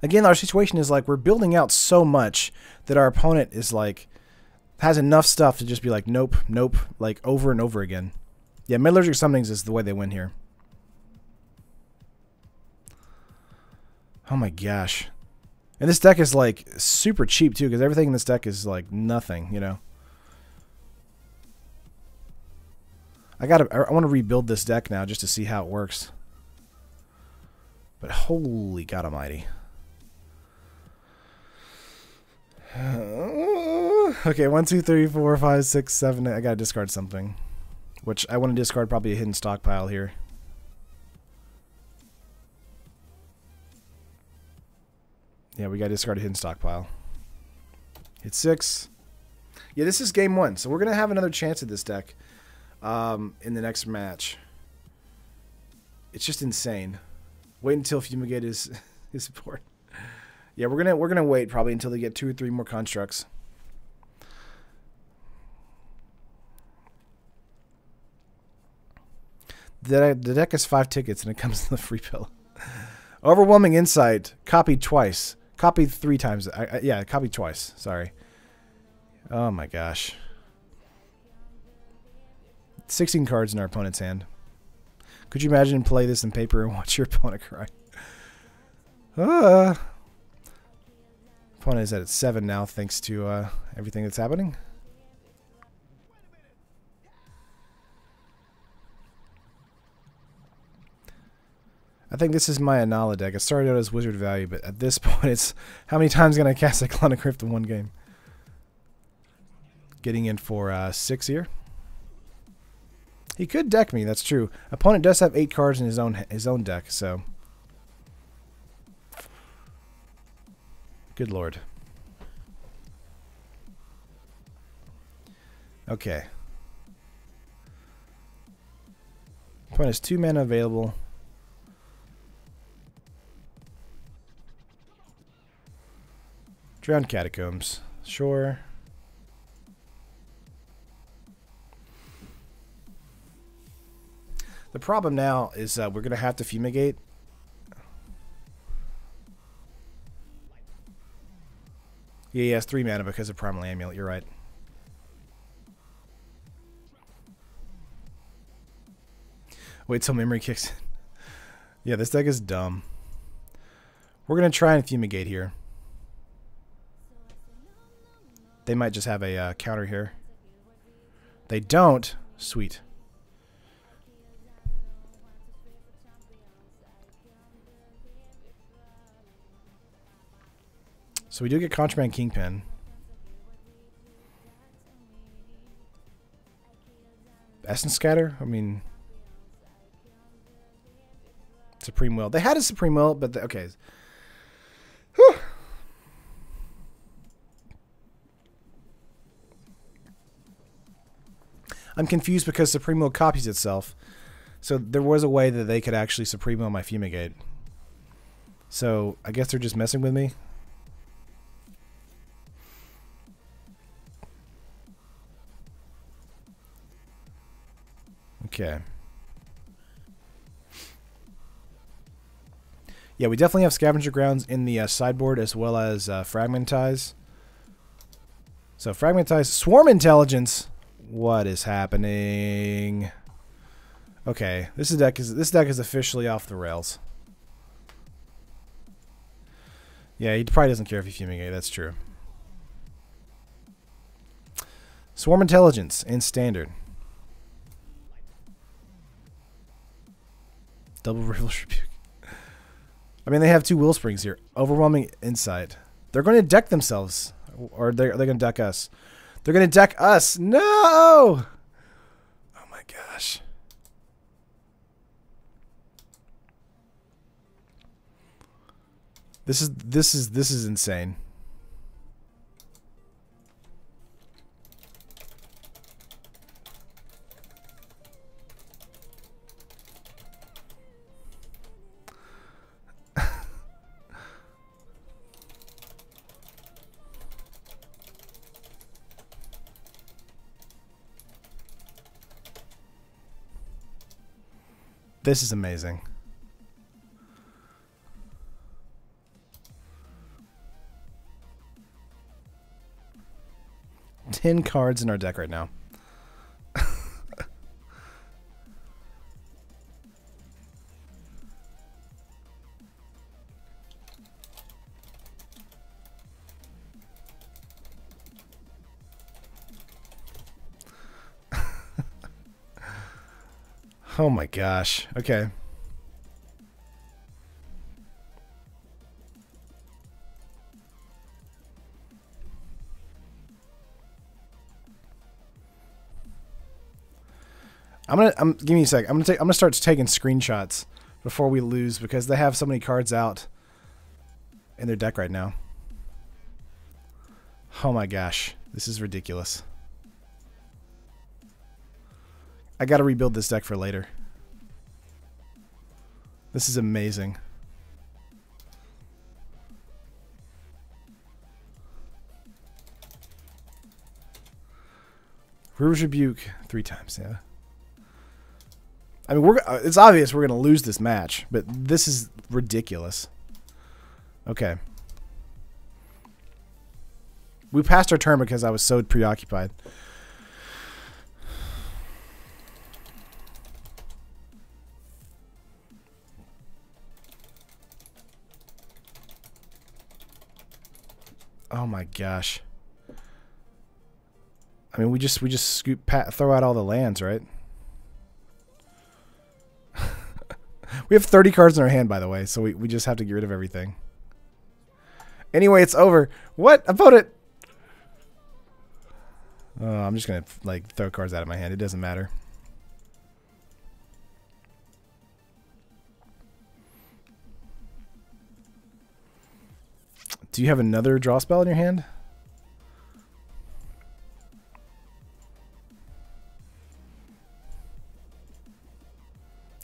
Again, our situation is like we're building out so much that our opponent is like has enough stuff to just be like nope, nope, like over and over again. Yeah, Metallurgic Summonings is the way they win here. Oh my gosh. And this deck is like super cheap too, because everything in this deck is like nothing, you know. I want to rebuild this deck now just to see how it works. But holy God Almighty. Okay, 1, 2, 3, 4, 5, 6, 7. I gotta discard something. Which I want to discard probably a hidden stockpile here. Yeah, we got to discard a hidden stockpile. Hit 6. Yeah, this is game 1, so we're going to have another chance at this deck in the next match. It's just insane. Wait until Fumigate is support. Yeah, we're gonna wait probably until they get 2 or 3 more constructs. The deck has 5 tickets and it comes in the free pill. Overwhelming Insight, copied twice. Copied 3 times. Yeah, copied twice. Sorry. Oh my gosh. 16 cards in our opponent's hand. Could you imagine play this in paper and watch your opponent cry? Opponent is at 7 now, thanks to everything that's happening. I think this is my Anala deck. It started out as Wizard Value, but at this point, it's how many times can I cast Ixalan Crypt in one game? Getting in for 6 here. He could deck me. That's true. Opponent does have 8 cards in his own deck, so good lord. Okay. Opponent has 2 mana available. Drowned Catacombs. Sure. The problem now is we're going to have to fumigate. Yeah, he has 3 mana because of Primal Amulet. You're right. Wait till memory kicks in. Yeah, this deck is dumb. We're going to try and fumigate here. They might just have a counter here. They don't. Sweet. So we do get Contraband Kingpin. Essence Scatter? I mean, Supreme Will. They had a Supreme Will, but okay. Whew. I'm confused because Supreme Will copies itself. So there was a way that they could actually Supreme Will my Fumigate. So I guess they're just messing with me. Okay. Yeah, we definitely have Scavenger Grounds in the sideboard as well as Fragmentize. So Fragmentize, Swarm Intelligence. What is happening? Okay, this deck is officially off the rails. Yeah, he probably doesn't care if you fumigate. That's true. Swarm Intelligence in Standard. Double Revel's Rebuke. I mean, they have 2 Will Springs here. Overwhelming Insight. They're going to deck themselves. Or are they going to deck us? They're going to deck us. No! Oh my gosh. This is insane. This is amazing. Ten cards in our deck right now. Oh my gosh. Okay. Give me a sec. I'm gonna start taking screenshots before we lose because they have so many cards out in their deck right now. Oh my gosh. This is ridiculous. I gotta rebuild this deck for later. This is amazing. Rouge Rebuke 3 times, yeah. I mean, it's obvious we're gonna lose this match, but this is ridiculous. Okay. We passed our turn because I was so preoccupied. Oh my gosh. I mean, we just throw out all the lands, right? We have 30 cards in our hand, by the way, so we just have to get rid of everything. Anyway, it's over. What? Opponent! Oh, I'm just going to like throw cards out of my hand. It doesn't matter. Do you have another draw spell in your hand?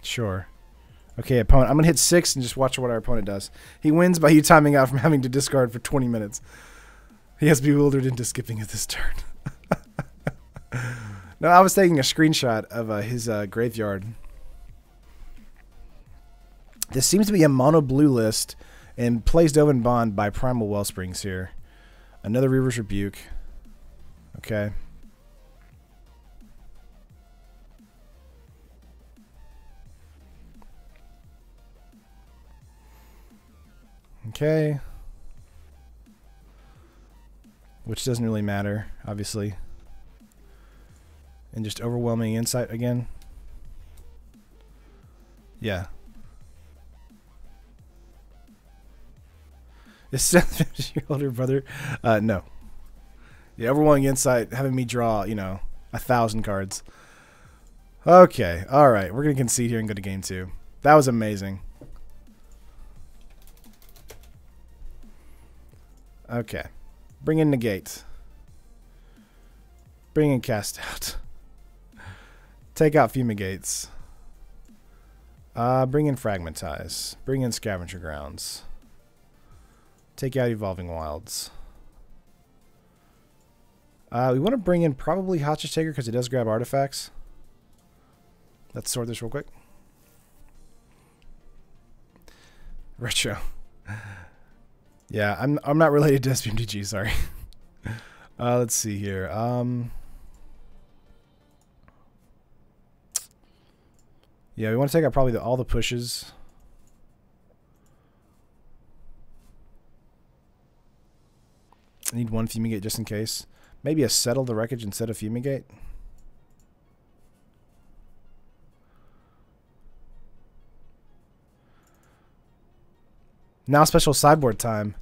Sure. Okay, opponent. I'm going to hit 6 and just watch what our opponent does. He wins by you timing out from having to discard for 20 minutes. He has bewildered into skipping at this turn. No, I was taking a screenshot of his graveyard. This seems to be a mono blue list and plays Dovin Bond by Primal Wellsprings here. Another Reaver's Rebuke. Okay. Okay. Which doesn't really matter, obviously. And just Overwhelming Insight again. Yeah. Is Seth your older brother? No. Yeah, Overwhelming Insight having me draw, 1,000 cards. Okay, alright. We're going to concede here and go to game 2. That was amazing. Okay. Bring in Negate. Bring in Cast Out. Take out Fumigates. Bring in Fragmentize. Bring in Scavenger Grounds. Take out Evolving Wilds. We want to bring in probably Hostage Taker because it does grab artifacts. Let's sort this real quick. Retro. Yeah, I'm not related to SPMTG, sorry. Let's see here. Yeah, we want to take out probably all the pushes. I need one Fumigate just in case. Maybe a Settle the Wreckage instead of Fumigate. Now special sideboard time.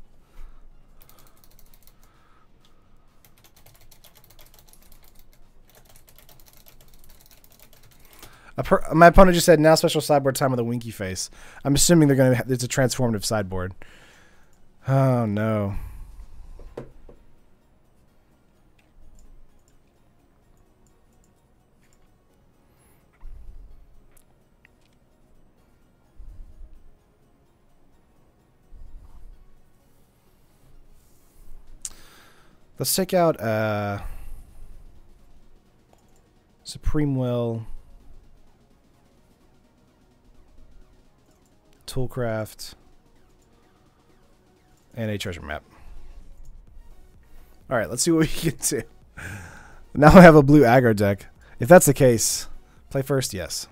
My opponent just said now special sideboard time with a winky face. I'm assuming they're gonna. It's a transformative sideboard. Oh no. Let's take out Supreme Will, Toolcraft, and a treasure map. Alright, let's see what we can do. Now I have a blue aggro deck. If that's the case, play first, yes.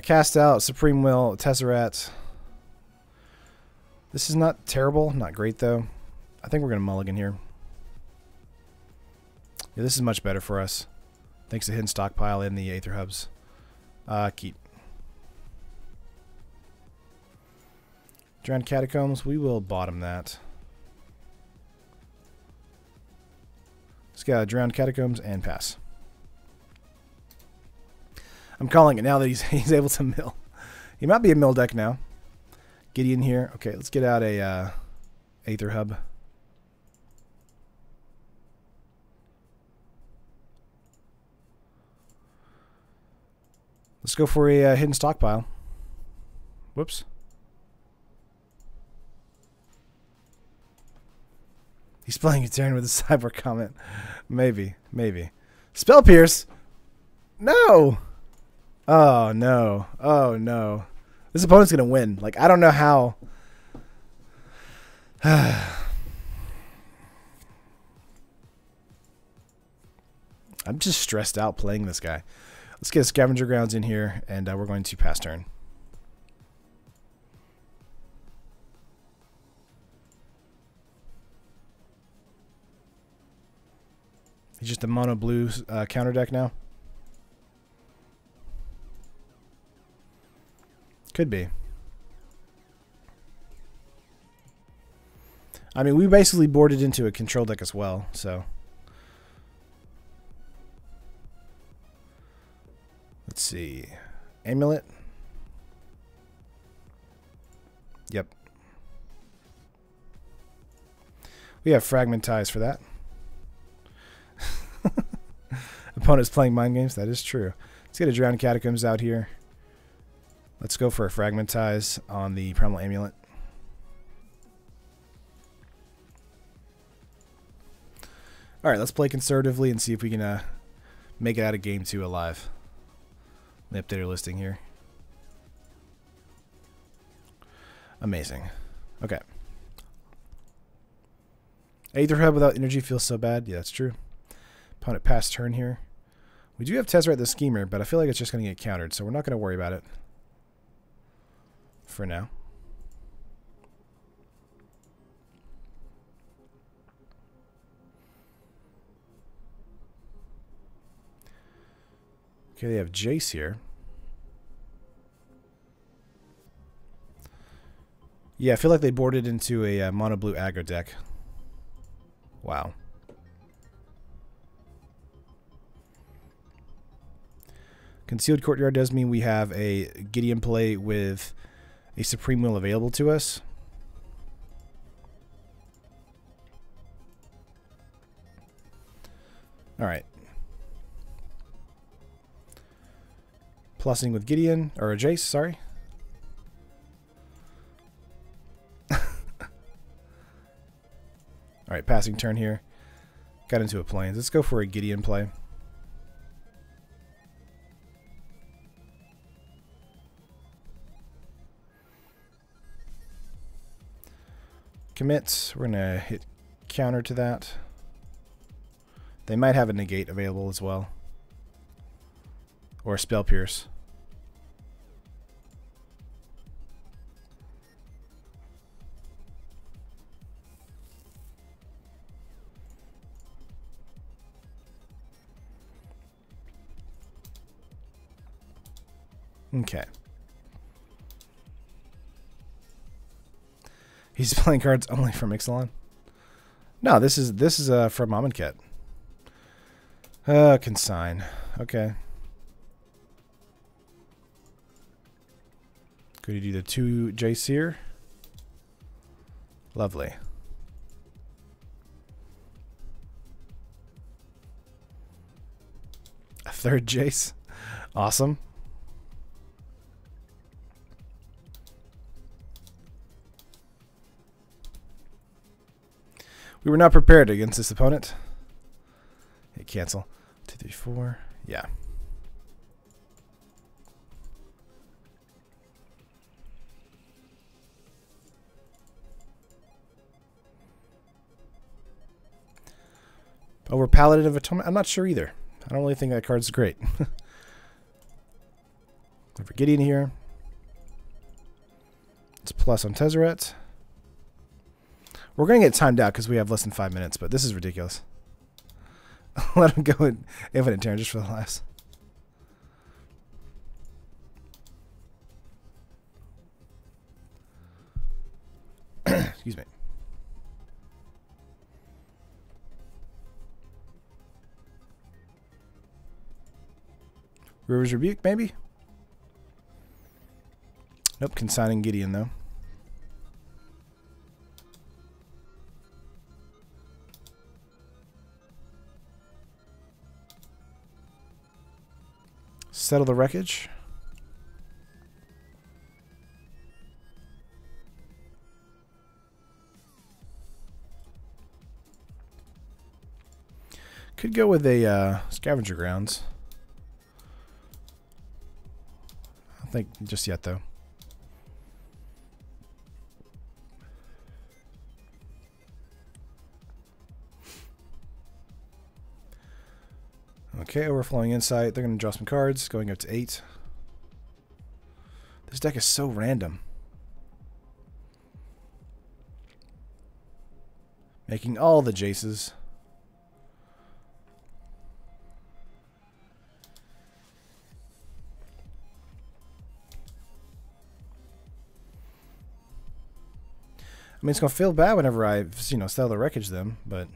Cast out, Supreme Will, Tezzeret. This is not terrible, not great though. I think we're going to mulligan here. Yeah, this is much better for us. Thanks to Hidden Stockpile and the Aether Hubs. Keep. Drowned Catacombs, we will bottom that. Let's get Drowned Catacombs and pass. I'm calling it now that he's able to mill. He might be a mill deck now. Gideon here. Okay, let's get out a Aether Hub. Let's go for a Hidden Stockpile. Whoops. He's playing a turn with a cyber comment. Maybe, maybe. Spell Pierce. No. Oh no. Oh no. This opponent's gonna win. Like, I don't know how. I'm just stressed out playing this guy. Let's get Scavenger Grounds in here, and we're going to pass turn. He's just a mono blue counter deck now. Could be. I mean, we basically boarded into a control deck as well, so. Let's see. Amulet. Yep. We have Fragmentize for that. Opponent's playing mind games. That is true. Let's get a Drowned Catacombs out here. Let's go for a Fragmentize on the Primal Amulet. Alright, let's play conservatively and see if we can make it out of game 2 alive. Let me update our listing here. Amazing. Okay. Aetherhead without energy feels so bad. Yeah, that's true. Opponent pass turn here. We do have Tezzeret the Schemer, but I feel like it's just going to get countered, so we're not going to worry about it for now. Okay, they have Jace here. Yeah, I feel like they boarded into a mono blue aggro deck. Wow. Concealed Courtyard does mean we have a Gideon play with a Supreme Will available to us. Alright. Plussing with Gideon, or Jace, sorry. Alright, passing turn here. Got into a Plains. Let's go for a Gideon play. Commits. We're going to hit counter to that. They might have a negate available as well. Or a Spell Pierce. Okay. He's playing cards only from Ixalan? No, this is from Amonkhet. Consign. Okay. Could you do the 2 Jace here? Lovely. A 3rd Jace. Awesome. We were not prepared against this opponent. Hit cancel. 2, 3, 4. Yeah. Over Paladin of Atonement? I'm not sure either. I don't really think that card's great. Over Gideon here. It's plus on Tezzeret. We're going to get timed out because we have less than 5 minutes, but this is ridiculous. Let him go in Infinite Turn just for the laughs. Excuse me. River's Rebuke, maybe? Nope, consigning Gideon, though. Settle the Wreckage. Could go with a Scavenger Grounds. I don't think just yet, though. Okay, Overflowing Insight. They're going to draw some cards, going up to 8. This deck is so random. Making all the Jaces. I mean, it's going to feel bad whenever I, sell the wreckage them, but...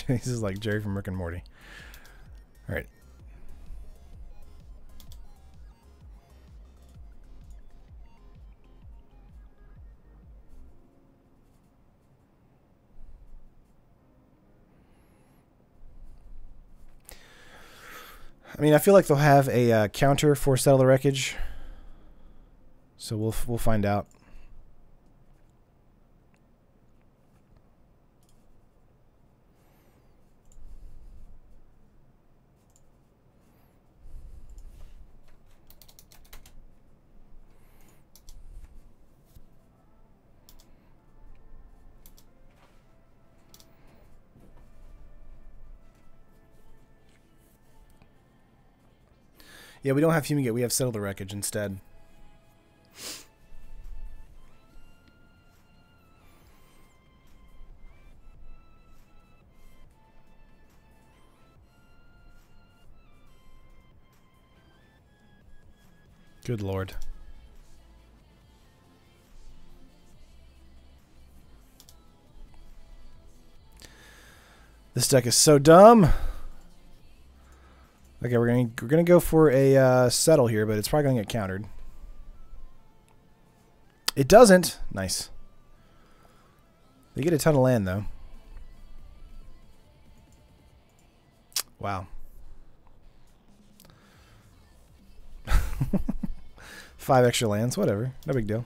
This is like Jerry from Rick and Morty. All right. I mean, I feel like they'll have a counter for Settle the Wreckage, so we'll find out. Yeah, we don't have Fumigate. We have Settle the Wreckage instead. Good Lord. This deck is so dumb. Okay, we're gonna go for a settle here, but it's probably gonna get countered. It doesn't. Nice. They get a ton of land though. Wow. 5 extra lands, whatever. No big deal.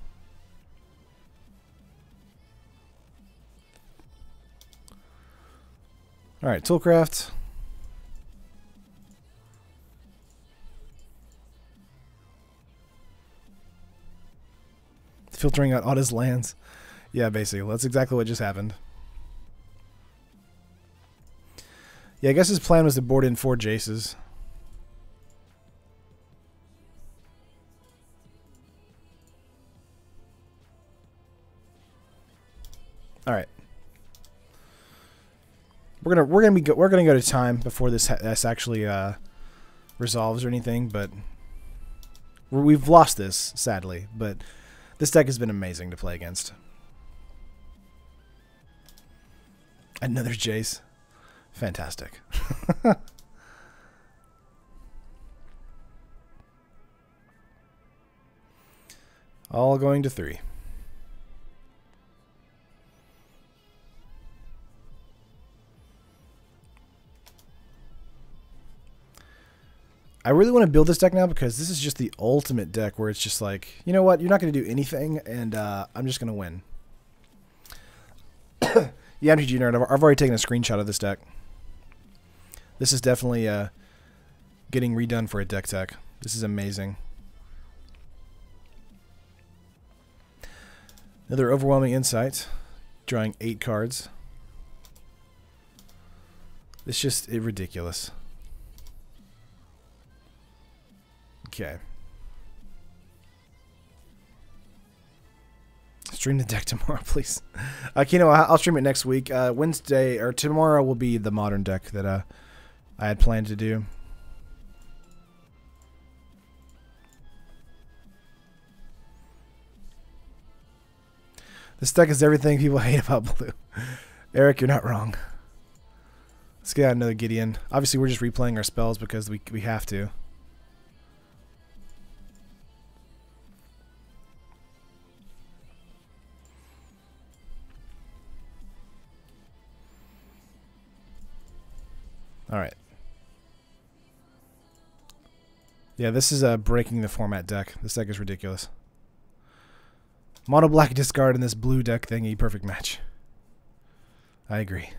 All right, Toolcraft. Filtering out all his lands. Yeah, basically. That's exactly what just happened. Yeah, I guess his plan was to board in 4 Jaces. All right. We're gonna go to time before this actually resolves or anything, but we've lost this sadly, but this deck has been amazing to play against. Another Jace. Fantastic. All going to 3. I really want to build this deck now because this is just the ultimate deck where it's just like, you know what, you're not going to do anything, and I'm just going to win. Yeah, MTG Nerd, I've already taken a screenshot of this deck. This is definitely getting redone for a deck tech. This is amazing. Another Overwhelming Insight, drawing 8 cards. It's just ridiculous. Okay. Stream the deck tomorrow, please. Kino, I'll stream it next week. Wednesday or tomorrow will be the modern deck that I had planned to do. This deck is everything people hate about blue. Eric, you're not wrong. Let's get out another Gideon. Obviously, we're just replaying our spells because we have to. All right. Yeah, this is a breaking the format deck. This deck is ridiculous. Mono black discard in this blue deck thingy, perfect match. I agree.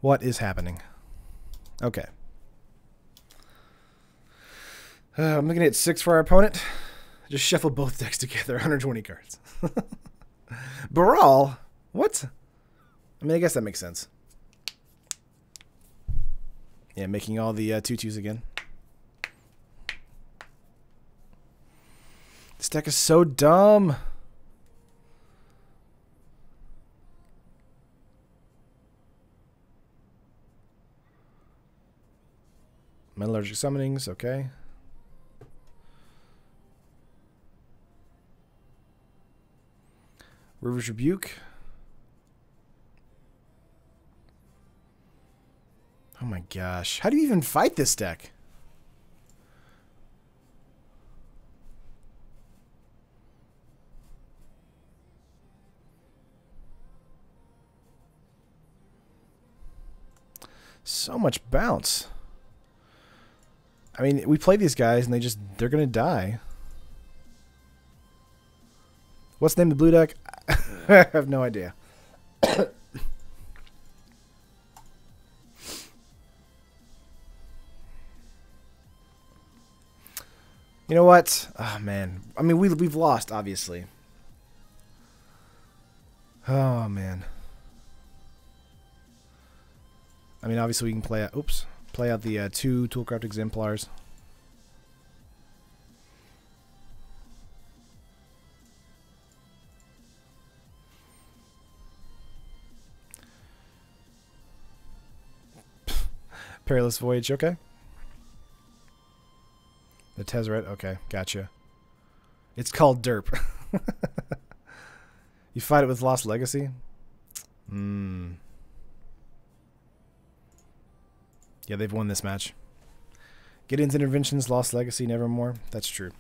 What is happening? Okay. I'm looking at 6 for our opponent. Just shuffle both decks together. 120 cards. Baral? What? I mean, I guess that makes sense. Yeah, making all the 2/2s again. This deck is so dumb. Metallurgic summonings, okay. River's Rebuke. Oh my gosh. How do you even fight this deck? So much bounce. I mean, we play these guys and they're gonna die. What's the name of the blue deck? I have no idea. You know what? Oh man. I mean, we've lost, obviously. Oh man. I mean, obviously we can play out. Oops. Play out the 2 Toolcraft Exemplars. Perilous Voyage, okay. The Tezzeret, okay, gotcha. It's called Derp. You fight it with Lost Legacy? Yeah, they've won this match. Gideon's Interventions, Lost Legacy, Nevermore. That's true.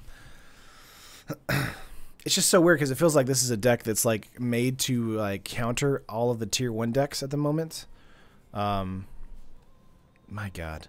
It's just so weird because it feels like this is a deck that's like made to like counter all of the tier 1 decks at the moment. My God.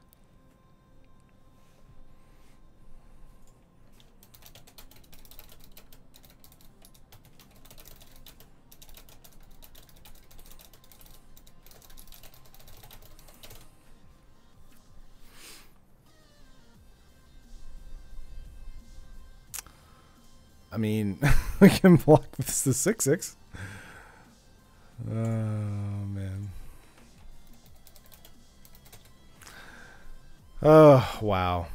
I mean, we can block this the 6/6. Oh man. Oh wow.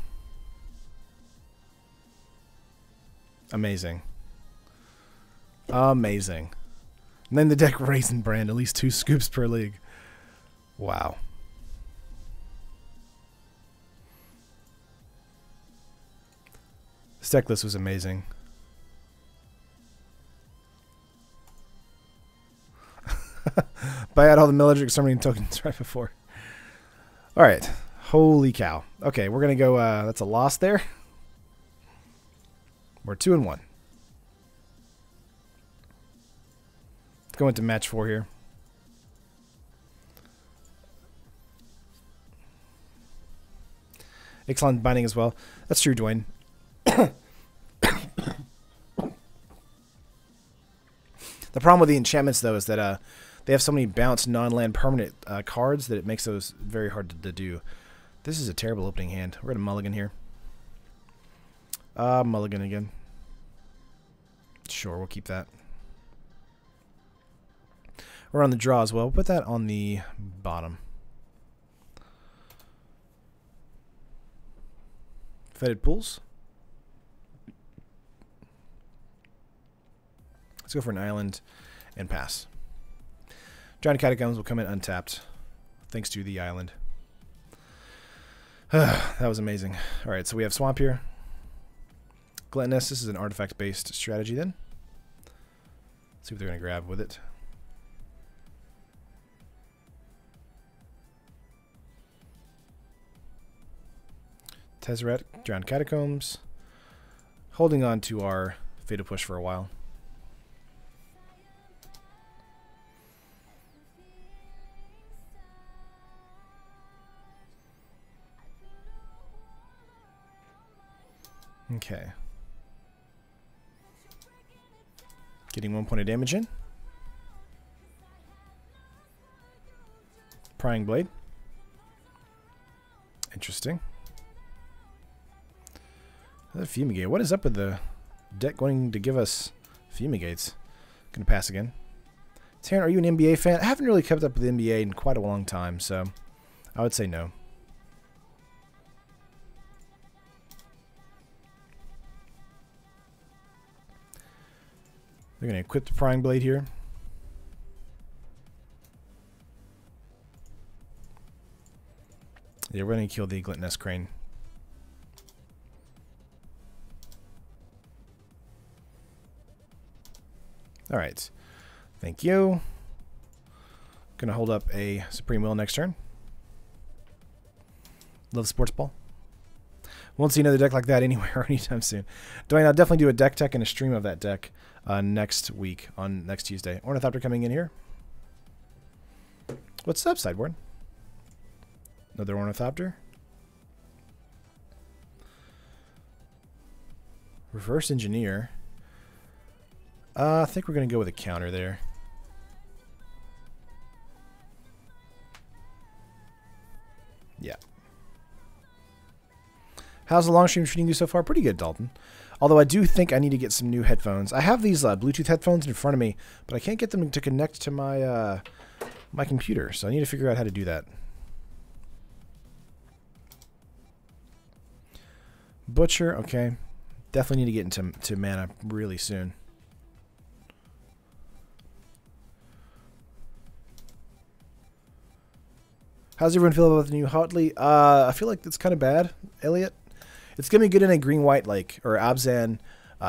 Amazing. Amazing. And then the deck Raisin Brand, at least 2 scoops per league. Wow. This deck list was amazing. Buy out all the Melodic Summoning tokens right before. Alright. Holy cow. Okay, we're going to go... that's a loss there. We're 2-1. Let's go into match 4 here. Ixalan binding as well. That's true, Dwayne. The problem with the enchantments, though, is that they have so many bounce non-land permanent cards that it makes those very hard to do. This is a terrible opening hand. We're going to mulligan here. Mulligan again. Sure, we'll keep that. We're on the draw as well. We'll put that on the bottom. Fetid Pools. Let's go for an island and pass. Giant Catacombs will come in untapped thanks to the island. That was amazing. Alright, so we have Swamp here. Gluttonous, this is an artifact-based strategy then. Let's see what they're going to grab with it. Tezzeret, Drowned Catacombs. Holding on to our Fatal Push for a while. Okay. Getting 1 point of damage in. Prying Blade. Interesting. Another Fumigate. What is up with the deck going to give us Fumigates? Gonna pass again. Taryn, are you an NBA fan? I haven't really kept up with the NBA in quite a long time, so I would say no. They're gonna equip the Prying Blade here. Yeah, we're gonna kill the Gluttonous Crane. Alright. Thank you. Gonna hold up a Supreme Will next turn. Love Sports Ball. Won't see another deck like that anywhere anytime soon. Dwayne, I'll definitely do a deck tech and a stream of that deck next week, on next Tuesday. Ornithopter coming in here. What's up, sideboard? Another Ornithopter. Reverse Engineer. I think we're going to go with a counter there. Yeah. How's the long stream treating you so far? Pretty good, Dalton. Although I do think I need to get some new headphones. I have these Bluetooth headphones in front of me, but I can't get them to connect to my my computer. So I need to figure out how to do that. Butcher, okay. Definitely need to get into mana really soon. How's everyone feel about the new Hotley? I feel like it's kind of bad, Elliot. It's gonna be good in a green-white like or Abzan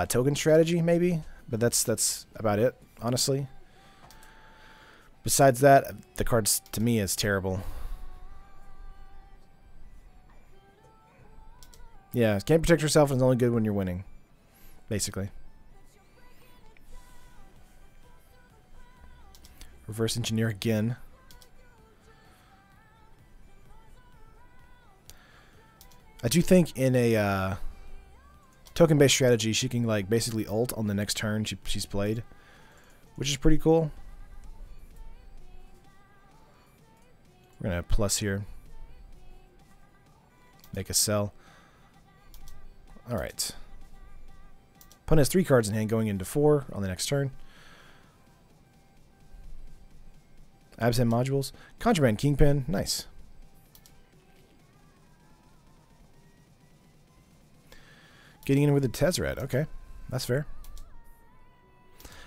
token strategy maybe, but that's about it, honestly. Besides that, the cards to me is terrible. Yeah, can't protect yourself and it's only good when you're winning, basically. Reverse Engineer again. I do think in a token-based strategy, she can like basically ult on the next turn she's played, which is pretty cool. We're gonna plus here. Make a sell. All right. Opponent has 3 cards in hand going into 4 on the next turn. Absent modules. Contraband Kingpin. Nice. Getting in with the Tezzeret. Okay. That's fair.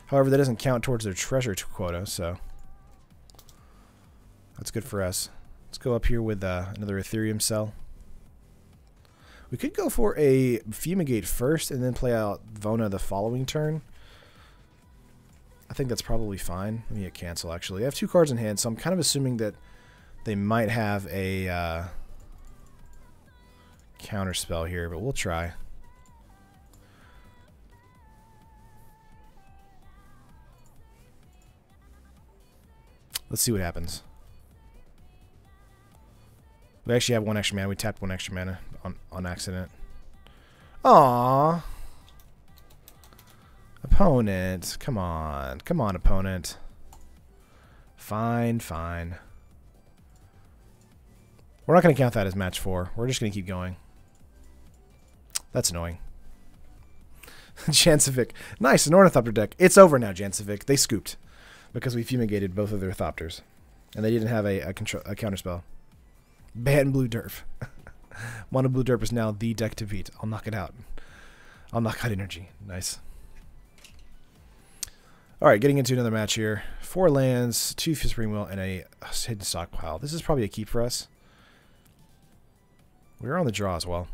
However, that doesn't count towards their treasure quota, so that's good for us. Let's go up here with another Ethereum cell. We could go for a Fumigate first and then play out Vona the following turn. I think that's probably fine. Let me hit cancel, actually. I have 2 cards in hand, so I'm kind of assuming that they might have a counter spell here, but we'll try. Let's see what happens. We actually have 1 extra mana. We tapped 1 extra mana on accident. Aww. Opponent. Come on. Come on, opponent. Fine, fine. We're not going to count that as match 4. We're just going to keep going. That's annoying. Jancevic. Nice, an Ornithopter deck. It's over now, Jancevic. They scooped because we fumigated both of their Thopters. And they didn't have a counterspell. Ban Blue Derp. Mono Blue Derp is now the deck to beat. I'll knock it out. I'll knock out energy. Nice. Alright, getting into another match here. 4 lands, 2 Supreme Will, and a hidden stockpile. This is probably a keep for us. We're on the draw as well.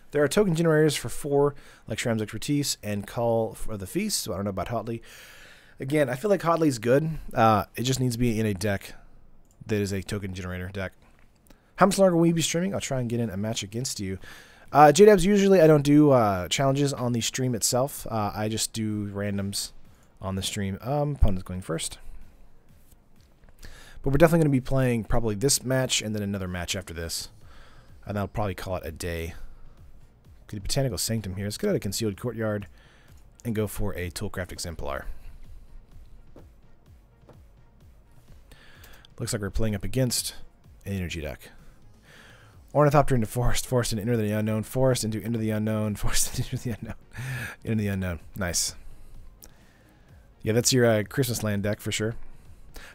There are token generators for 4, like Shram's Expertise, and Call for the Feast, so I don't know about Hotley. Again, I feel like Hotley's good. It just needs to be in a deck that is a token generator deck. How much longer will you be streaming? I'll try and get in a match against you. JDabs, usually I don't do challenges on the stream itself. I just do randoms on the stream. Opponent's going first. But we're definitely going to be playing probably this match and then another match after this. And I'll probably call it a day. Get a Botanical Sanctum here. Let's get out a Concealed Courtyard and go for a Toolcraft Exemplar. Looks like we're playing up against an energy deck. Ornithopter into forest, forest into Enter the Unknown, forest into the Unknown, forest into the Unknown, into the Unknown. Nice. Yeah, that's your Christmas land deck for sure.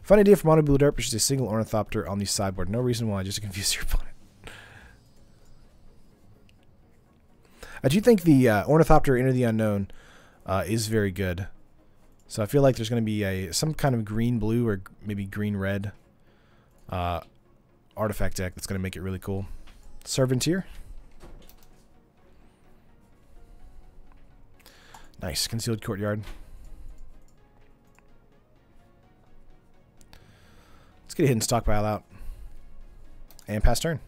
Fun idea for Mono Blue Derp, which is a single Ornithopter on the sideboard. No reason why, just to confuse your opponent. I do think the Ornithopter Into the Unknown is very good. So I feel like there's going to be some kind of green-blue or maybe green-red artifact deck that's going to make it really cool. Servanteer. Nice. Concealed Courtyard. Let's get a hidden stockpile out. And pass turn.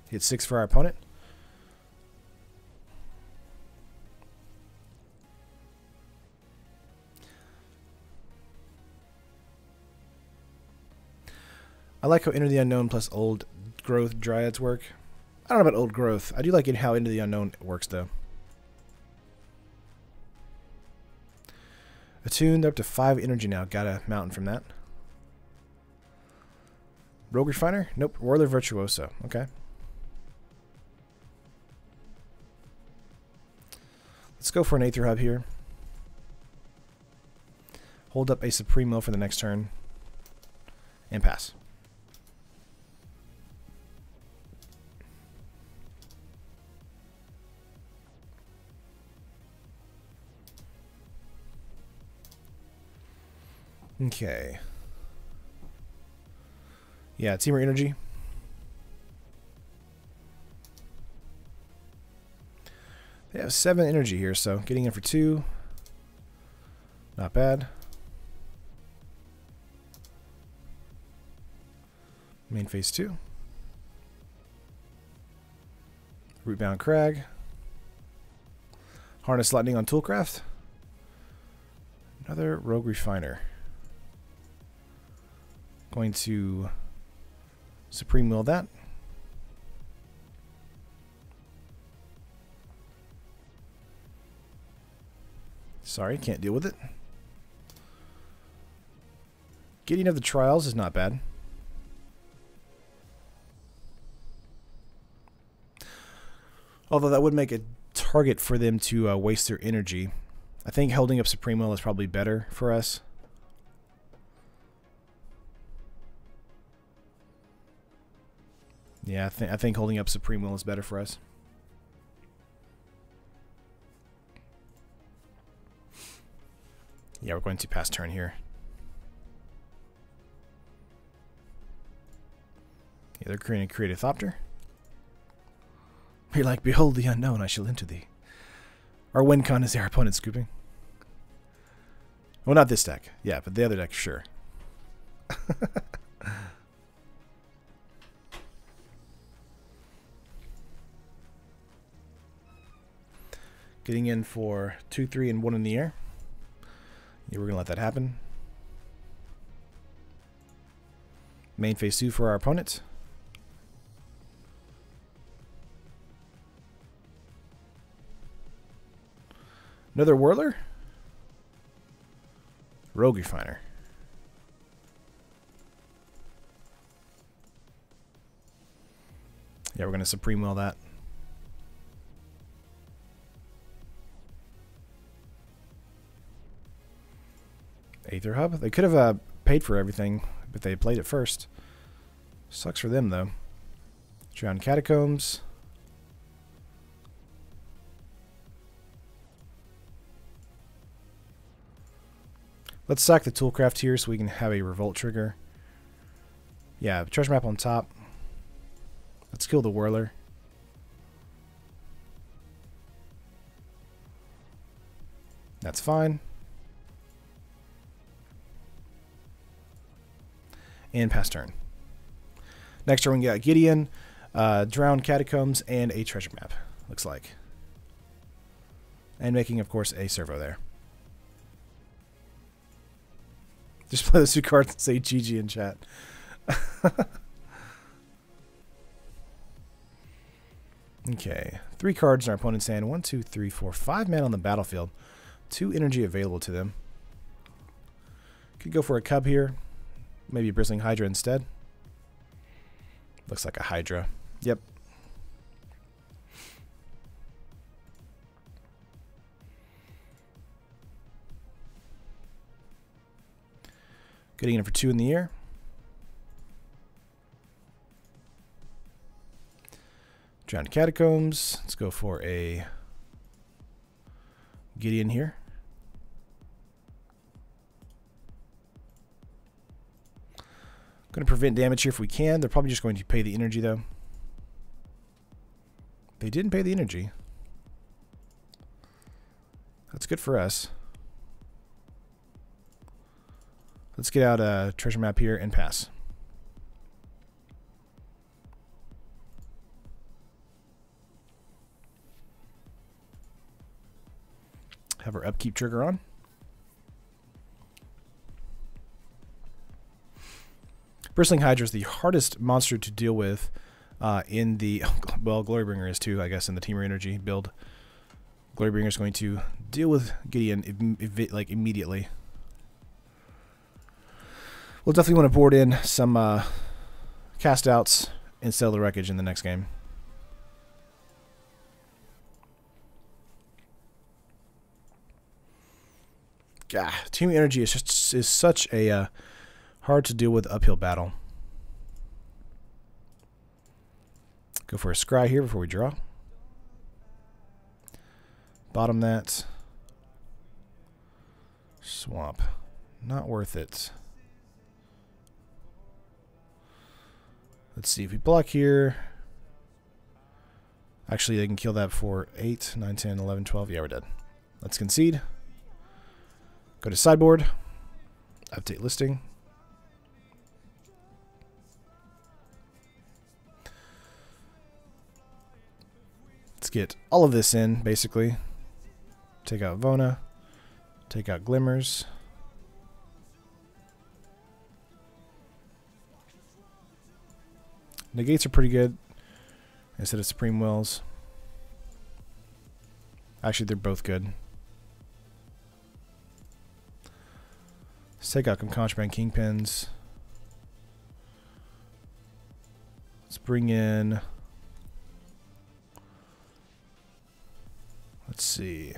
Hit 6 for our opponent. I like how Enter the Unknown plus Old Growth Dryads work. I don't know about Old Growth. I do like how Into the Unknown works, though. Attuned, up to 5 energy now. Got a mountain from that. Rogue Refiner? Nope. Whirler Virtuoso. Okay. Let's go for an Aether Hub here. Hold up a Supreme Will for the next turn. And pass. Okay. Yeah, Teamer Energy. They have 7 energy here, so getting in for 2. Not bad. Main phase 2. Rootbound Crag. Harness Lightning on Toolcraft. Another Rogue Refiner. Going to Supreme Will that. Sorry, can't deal with it. Gideon of the Trials is not bad. Although that would make a target for them to waste their energy. I think holding up Supreme Will is probably better for us. Yeah, I think holding up Supreme Will is better for us. Yeah, we're going to pass turn here. Yeah, they're creating a Creative Thopter. You're like, behold the unknown, I shall enter thee. Our win con is our opponent scooping. Well, not this deck. Yeah, but the other deck, sure. Getting in for 2, 3, and 1 in the air. Yeah, we're going to let that happen. Main phase 2 for our opponent. Another Whirler. Rogue Refiner. Yeah, we're going to Supreme Will that. Aether Hub. They could have paid for everything, but they played it first. Sucks for them, though. Drowned Catacombs. Let's sack the Toolcraft here so we can have a Revolt trigger. Yeah, treasure map on top. Let's kill the Whirler. That's fine. And pass turn. Next turn we got Gideon, Drowned Catacombs, and a treasure map, looks like. And making, of course, a servo there. Just play those 2 cards and say GG in chat. Okay. 3 cards in our opponent's hand. 1, 2, 3, 4, 5 men on the battlefield. 2 energy available to them. Could go for a cub here. Maybe a bristling hydra instead. Looks like a hydra. Yep. Getting in for 2 in the air. Drowned Catacombs. Let's go for a Gideon here. Going to prevent damage here if we can. They're probably just going to pay the energy, though. They didn't pay the energy. That's good for us. Let's get out a treasure map here and pass. Have our upkeep trigger on. Bristling Hydra is the hardest monster to deal with in the... Well, Glorybringer is too, I guess, in the Teamer Energy build. Glorybringer is going to deal with Gideon like immediately. We'll definitely want to board in some cast outs and sell the wreckage in the next game. God, Team Energy is such a hard to deal with uphill battle. Go for a scry here before we draw. Bottom that. Swamp. Not worth it. Let's see if we block here. Actually, they can kill that for 8, 9, 10, 11, 12. Yeah, we're dead. Let's concede. Go to sideboard. Update listing. Let's get all of this in, basically. Take out Vona. Take out Glimmers. Negates are pretty good instead of Supreme Wills. Actually, they're both good. Let's take out some Contraband Kingpins. Let's bring in... Let's see.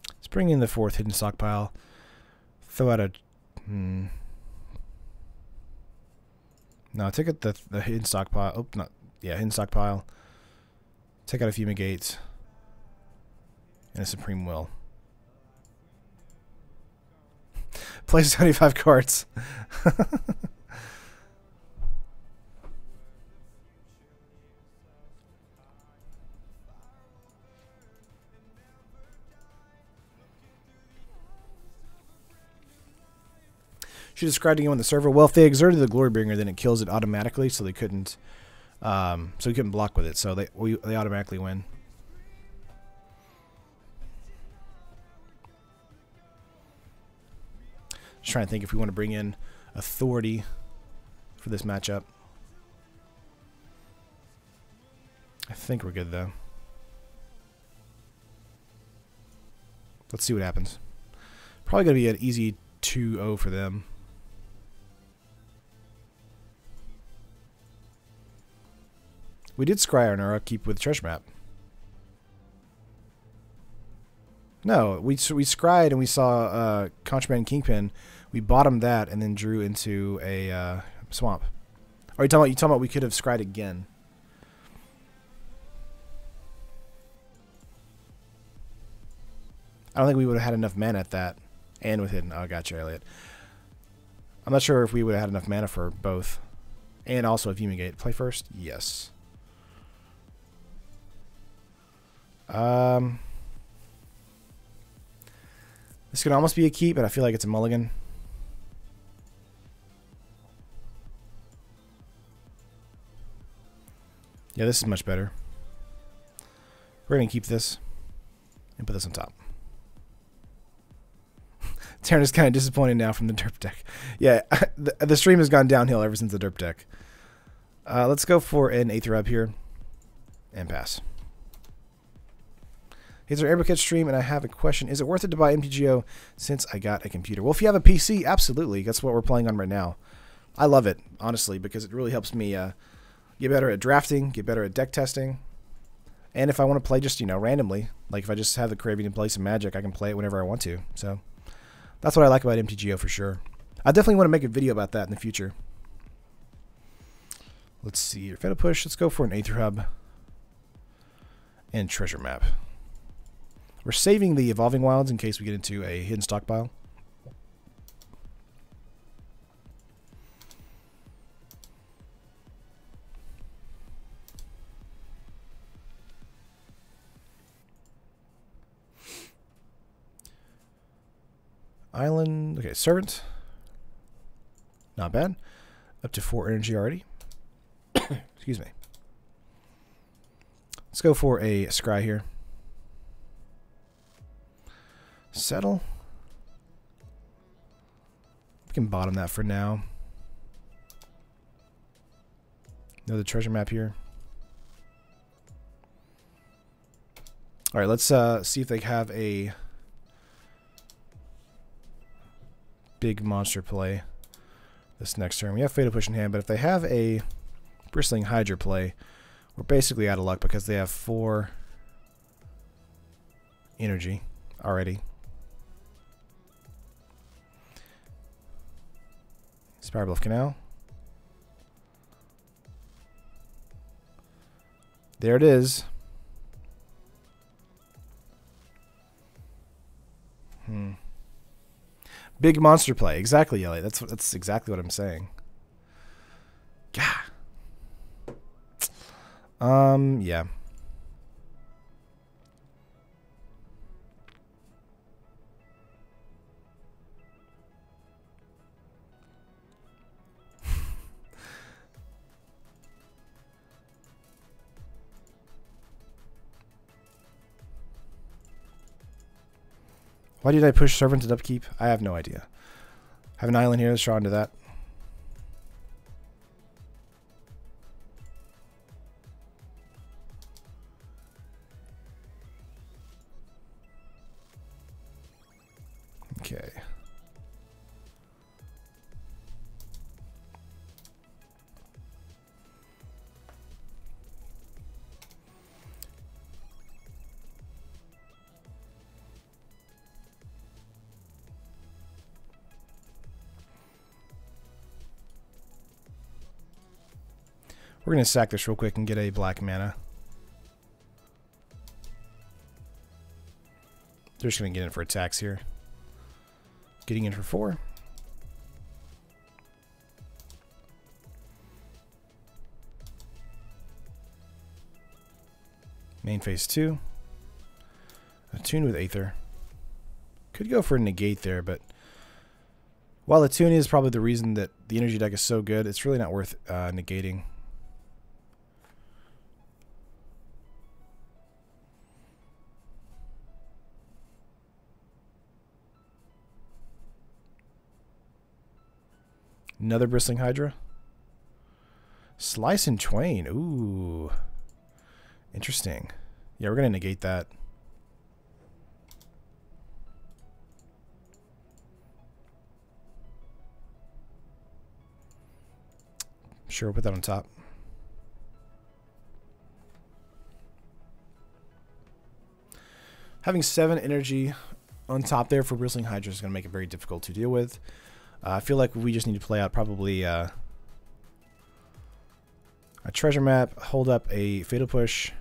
Let's bring in the 4th hidden stockpile. Throw out a... No, take out the hidden stockpile. Oh, not... Yeah, hidden stockpile. Take out a Fumigate. And a Supreme Will. Play 75 cards. She described again on the server. Well, if they exerted the Glorybringer, then it kills it automatically, so they couldn't. So we couldn't block with it. So they automatically win. Just trying to think if we want to bring in Authority for this matchup. I think we're good though. Let's see what happens. Probably going to be an easy 2-0 for them. We did scry on our upkeep with Treasure Map. No, we scried and we saw Contraband Kingpin. We bottomed that and then drew into a swamp. Are you talking about we could have scried again? I don't think we would have had enough mana at that. And with hidden. Oh, gotcha, Elliot. I'm not sure if we would have had enough mana for both. And also a Fumigate. Play first? Yes. This could almost be a keep, but I feel like it's a mulligan. Yeah, this is much better. We're going to keep this and put this on top. Terran is kind of disappointed now from the derp deck. Yeah, the stream has gone downhill ever since the derp deck. Let's go for an Aether Hub here. And pass. Here's our Airbucket stream, and I have a question. Is it worth it to buy MTGO since I got a computer? Well, if you have a PC, absolutely. That's what we're playing on right now. I love it, honestly, because it really helps me get better at drafting, get better at deck testing. And if I want to play just, randomly, like if I just have the craving to play some Magic, I can play it whenever I want to. So that's what I like about MTGO for sure. I definitely want to make a video about that in the future. Let's see. Fatal Push. Let's go for an Aether Hub. And Treasure Map. We're saving the Evolving Wilds in case we get into a hidden stockpile. Island. Okay, Servant. Not bad. Up to 4 energy already. Excuse me. Let's go for a Scry here. Settle. We can bottom that for now. Another treasure map here. Alright, let's see if they have a big monster play this next turn. We have Fatal Push in hand, but if they have a Bristling Hydra play, we're basically out of luck because they have 4 energy already. Spire Bluff Canal. There it is. Big monster play. Exactly, Elliot. That's exactly what I'm saying. Yeah. Yeah. Why did I push Servant at upkeep? I have no idea. Have an island here. Let's draw into that. Okay. We're going to sack this real quick and get a black mana. They're just going to get in for attacks here. Getting in for 4. Main phase 2. Attune with Aether. Could go for a negate there, but while Attune is probably the reason that the energy deck is so good, it's really not worth negating. Another Bristling Hydra. Slice in Twain. Ooh. Interesting. Yeah, we're going to negate that. Sure, we'll put that on top. Having 7 energy on top there for Bristling Hydra is going to make it very difficult to deal with. I feel like we just need to play out probably a treasure map, hold up a Fatal Push.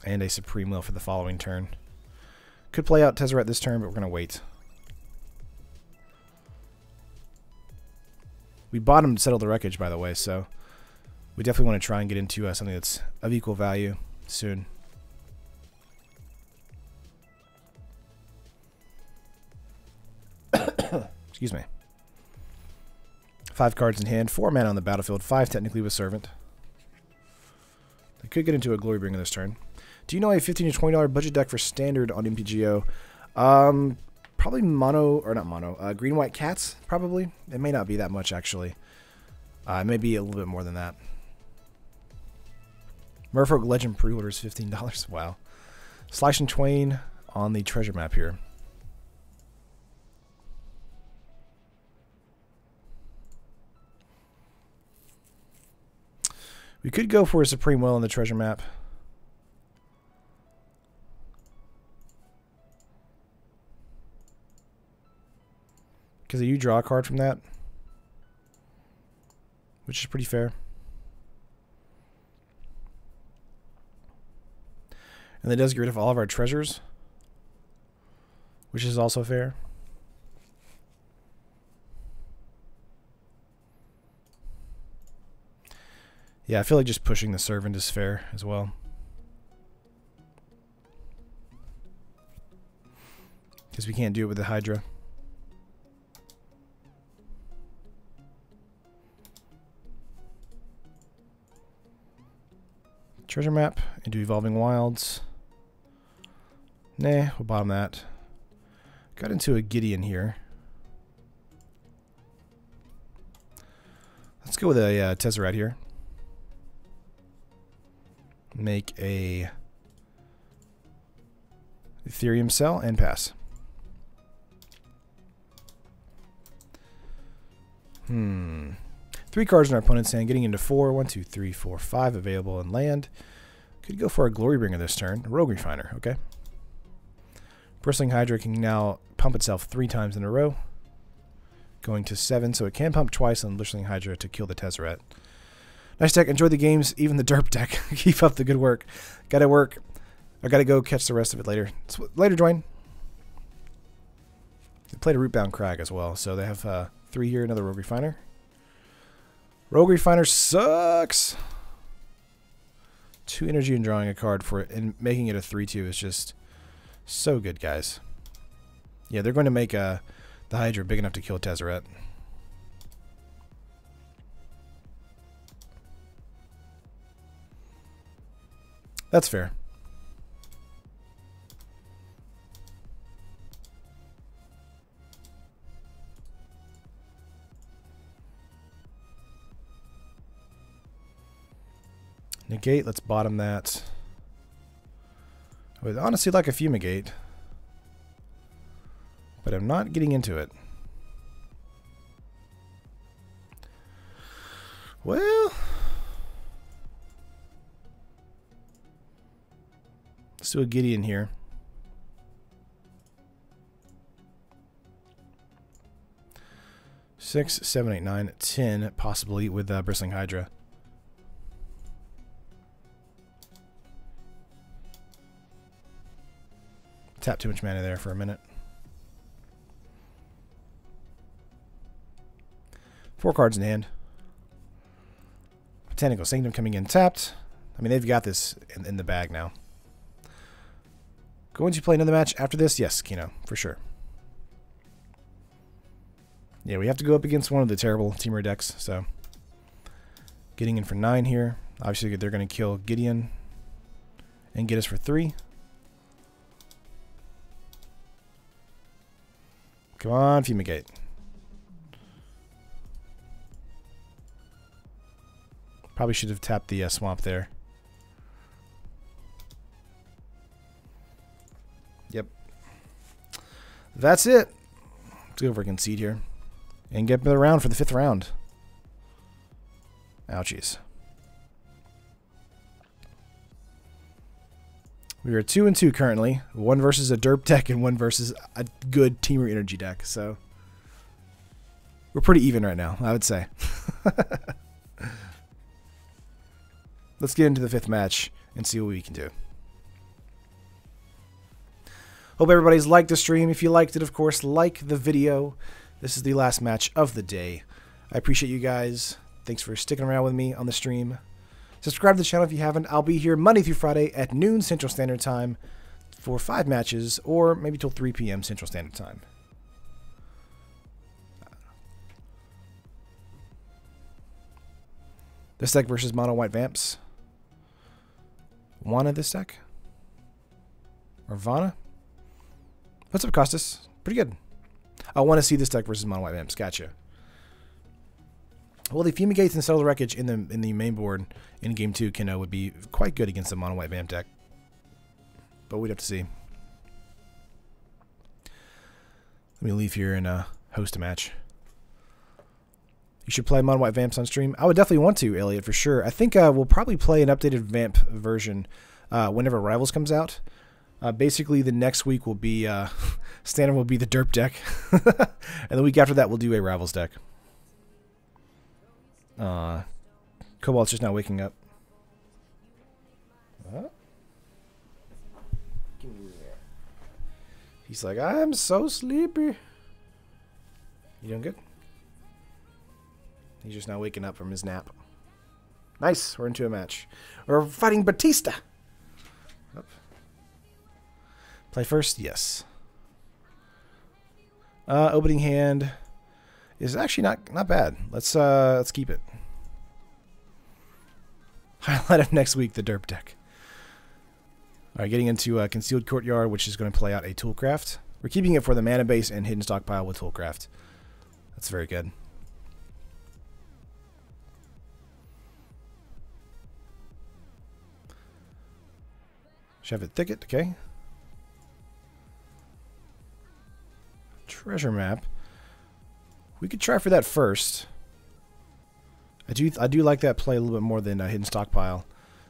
And a Supreme Will for the following turn. Could play out Tezzeret this turn, but we're going to wait. We bottomed Settle the Wreckage, by the way, so we definitely want to try and get into something that's of equal value soon. Excuse me. 5 cards in hand, 4 mana on the battlefield, 5 technically with Servant. could get into a Glorybringer this turn. Do you know a $15 to $20 budget deck for Standard on MTGO? Probably mono, or not mono, green-white cats, probably. It may not be that much, actually. It may be a little bit more than that. Merfolk Legend pre-orders $15. Wow. Slash and Twain on the treasure map here. We could go for a Supreme Will on the treasure map. Because you draw a card from that, which is pretty fair. And that does get rid of all of our treasures, which is also fair. Yeah, I feel like just pushing the Servant is fair as well. Because we can't do it with the Hydra. Treasure map into Evolving Wilds. Nah, we'll bottom that. Got into a Gideon here. Let's go with a Tezzeret here. Make a Ethereum cell and pass. 3 cards in our opponent's hand, getting into 4. 1, 2, 3, 4, 5 available in land. Could go for a Glorybringer this turn. A Rogue Refiner, okay. Bristling Hydra can now pump itself 3 times in a row. Going to 7, so it can pump twice on Bristling Hydra to kill the Tezzeret. Nice deck. Enjoy the games, even the derp deck. Keep up the good work. Gotta work. I gotta go catch the rest of it later. Later, Dwayne. They played a Rootbound Crag as well, so they have 3 here, another Rogue Refiner. Rogue Refiner sucks. 2 energy and drawing a card for it, and making it a 3/2 is just so good, guys. Yeah, they're going to make the Hydra big enough to kill Tezzeret. That's fair. Negate, let's bottom that. I would honestly like a Fumigate, but I'm not getting into it. Well, let's do a Gideon here. Six, 7, 8, 9, 10, possibly with Bristling Hydra. Tap too much mana there for a minute. 4 cards in hand. Botanical Sanctum coming in tapped. I mean, they've got this in the bag now. Going to play another match after this? Yes, Kino, for sure. Yeah, we have to go up against one of the terrible Teamer decks, so. Getting in for 9 here. Obviously, they're going to kill Gideon and get us for 3. Come on, Fumigate. Probably should have tapped the swamp there. Yep. That's it. Let's go for a Concede here. And get the round for the 5th round. Ouchies. We are 2-2 currently. 1 versus a derp deck and 1 versus a good Teamer Energy deck. So we're pretty even right now, I would say. Let's get into the 5th match and see what we can do. Hope everybody's liked the stream. If you liked it, of course, like the video. This is the last match of the day. I appreciate you guys. Thanks for sticking around with me on the stream. Subscribe to the channel if you haven't. I'll be here Monday through Friday at noon Central Standard Time for 5 matches, or maybe till 3 p.m. Central Standard Time. This deck versus Mono White Vamps. Wana this deck? Or Vana? What's up, Costas? Pretty good. I want to see this deck versus mono white vamps. Gotcha. Well, the Fumigates and Settle the Wreckage in the main board in game 2 Kino would be quite good against the mono white vamp deck. But we'd have to see. Let me leave here and host a match. You should play mono white vamps on stream. I would definitely want to, Elliot, for sure. I think we'll probably play an updated vamp version whenever Rivals comes out. Basically, the next week will be standard will be the derp deck, and the week after that we'll do a Rivals deck. Cobalt's just now waking up. He's like, I'm so sleepy. You doing good? He's just now waking up from his nap. Nice, we're into a match. We're fighting Batista. Up. Play first, yes. Opening hand is actually not bad. Let's keep it. Highlight of next week, the derp deck. All right, getting into Concealed Courtyard, which is going to play out a Toolcraft. We're keeping it for the mana base and Hidden Stockpile with Toolcraft. That's very good. Shevet Thicket, okay. Treasure map. We could try for that first. I do like that play a little bit more than Hidden Stockpile,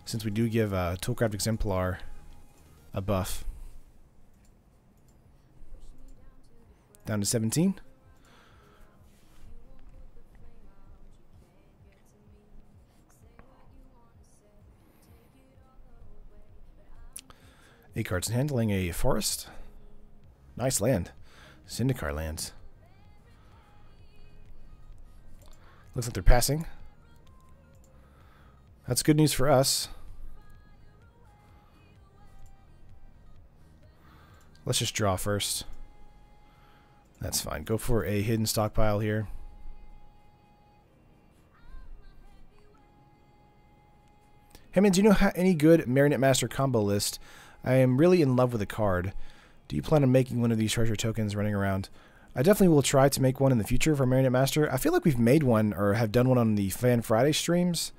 since we do give Toolcraft Exemplar a buff. Down to 17. Eight cards handling a forest. Nice land. Zendikar lands. Looks like they're passing. That's good news for us. Let's just draw first. That's fine. Go for a Hidden Stockpile here. Hey man, do you know any good Marionette Master combo list? I am really in love with the card. Do you plan on making one of these treasure tokens running around? I definitely will try to make one in the future for Marionette Master. I feel like we've made one or have done one on the Fan Friday streams,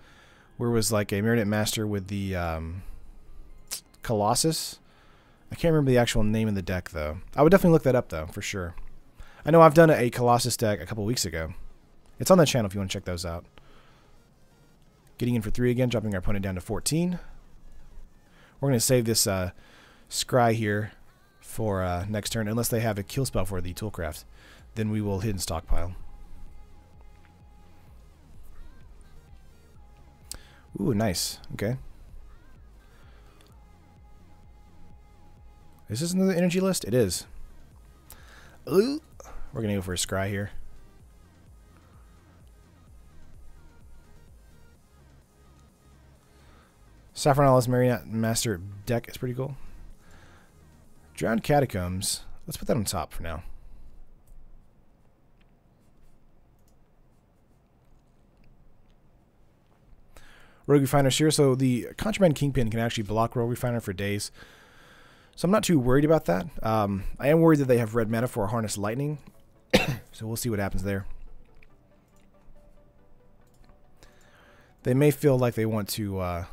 where it was like a Marionette Master with the Colossus. I can't remember the actual name of the deck, though. I would definitely look that up, though, for sure. I know I've done a Colossus deck a couple weeks ago. It's on the channel if you want to check those out. Getting in for 3 again, dropping our opponent down to 14. We're going to save this Scry here for next turn, unless they have a kill spell for the Toolcraft. Then we will Hidden Stockpile. Ooh, nice. Okay. Is this another energy list? It is. Ooh. We're going to go for a Scry here. Saffronala's Marionette Master deck is pretty cool. Drowned Catacombs. Let's put that on top for now. Rogue Refiner here. So the Contraband Kingpin can actually block Rogue Refiner for days. So I'm not too worried about that. I am worried that they have red mana for Harness Lightning. So we'll see what happens there. They may feel like they want to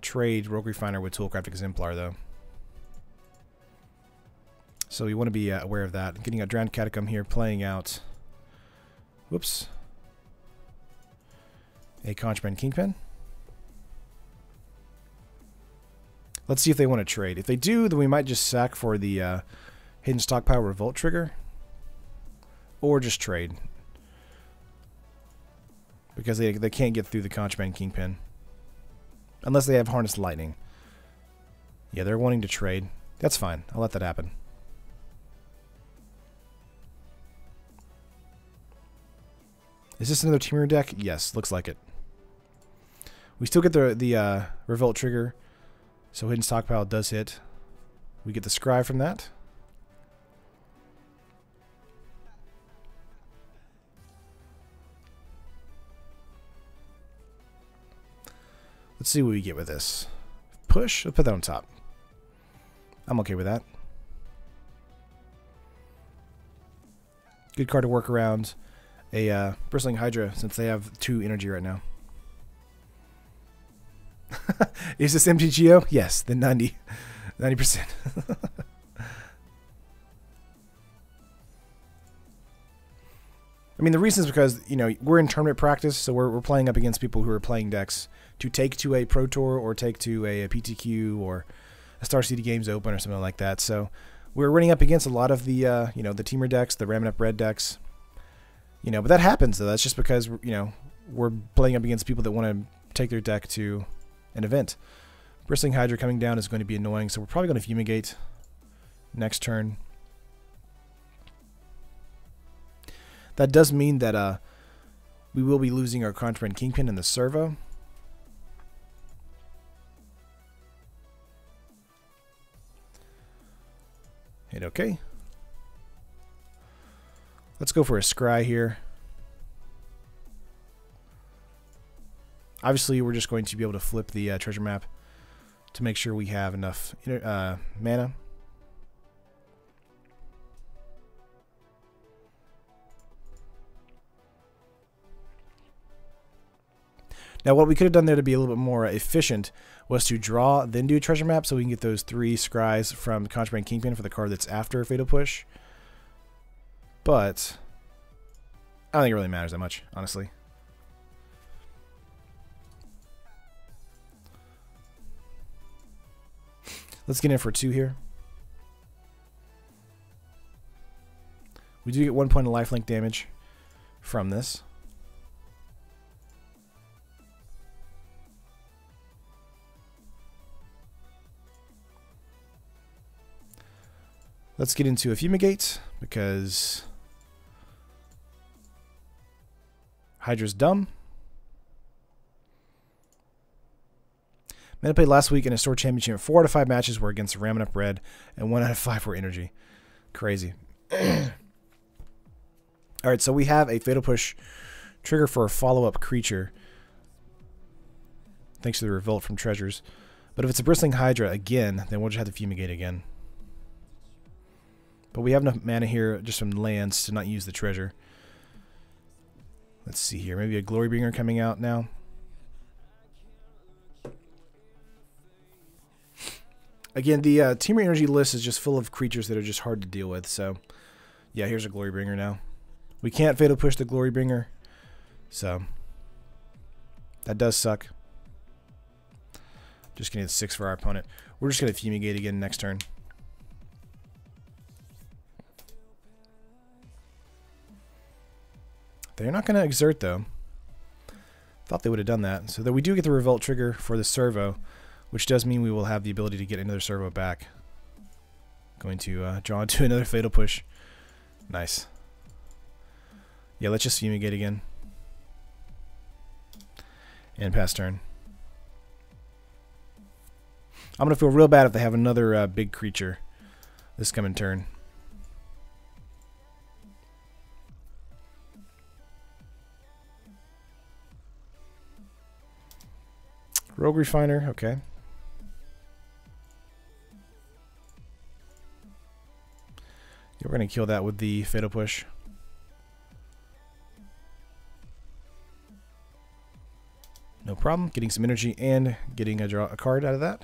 trade Rogue Refiner with Toolcraft Exemplar, though. So you want to be aware of that. Getting a Drowned Catacomb here, playing out... Whoops. A Contraband Kingpin. Let's see if they want to trade. If they do, then we might just sack for the Hidden Stockpile Revolt trigger. Or just trade. Because they can't get through the Contraband Kingpin. Unless they have Harness Lightning. Yeah, they're wanting to trade. That's fine. I'll let that happen. Is this another Temur deck? Yes, looks like it. We still get the Revolt trigger. So Hidden Stockpile does hit. We get the Scry from that. Let's see what we get with this. Push. Let's put that on top. I'm okay with that. Good card to work around a Bristling Hydra since they have 2 energy right now. Is this MTGO? Yes, then 90%. I mean, the reason is because, you know, we're in tournament practice, so we're playing up against people who are playing decks to take to a Pro Tour or take to a PTQ or a Star City Games Open or something like that. So we're running up against a lot of the, you know, the Teamer decks, the Ramming Up Red decks. You know, but that happens, though. That's just because, you know, we're playing up against people that want to take their deck to an event. Bristling Hydra coming down is going to be annoying, so we're probably going to Fumigate next turn. That does mean that we will be losing our Contraband Kingpin in the servo. Hit OK. Let's go for a scry here. Obviously, we're just going to be able to flip the treasure map to make sure we have enough mana. Now, what we could have done there to be a little bit more efficient was to draw, then do a treasure map, so we can get those 3 scries from Contraband Kingpin for the card that's after Fatal Push. But I don't think it really matters that much, honestly. Let's get in for 2 here. We do get 1 point of lifelink damage from this. Let's get into a Fumigate because Hydra's dumb. Men played last week in a store championship. 4 out of 5 matches were against Ramming Up Red, and 1 out of 5 were energy. Crazy. Alright, so we have a Fatal Push trigger for a follow-up creature. Thanks to the Revolt from Treasures. But if it's a Bristling Hydra again, then we'll just have to Fumigate again. But we have enough mana here just from lands to not use the treasure. Let's see here. Maybe a Glorybringer coming out now. Again, the Teamer Energy list is just full of creatures that are just hard to deal with. So, yeah, here's a Glorybringer now. We can't Fatal Push the Glorybringer. So, that does suck. Just going to get 6 for our opponent. We're just going to Fumigate again next turn. They're not going to exert, though. Thought they would have done that. So that we do get the Revolt trigger for the servo, which does mean we will have the ability to get another servo back. Going to draw into another Fatal Push. Nice. Yeah, let's just Fumigate again. And pass turn. I'm going to feel real bad if they have another big creature this coming turn. Rogue Refiner, okay. Yeah, we're going to kill that with the Fatal Push. No problem. Getting some energy and getting a card out of that.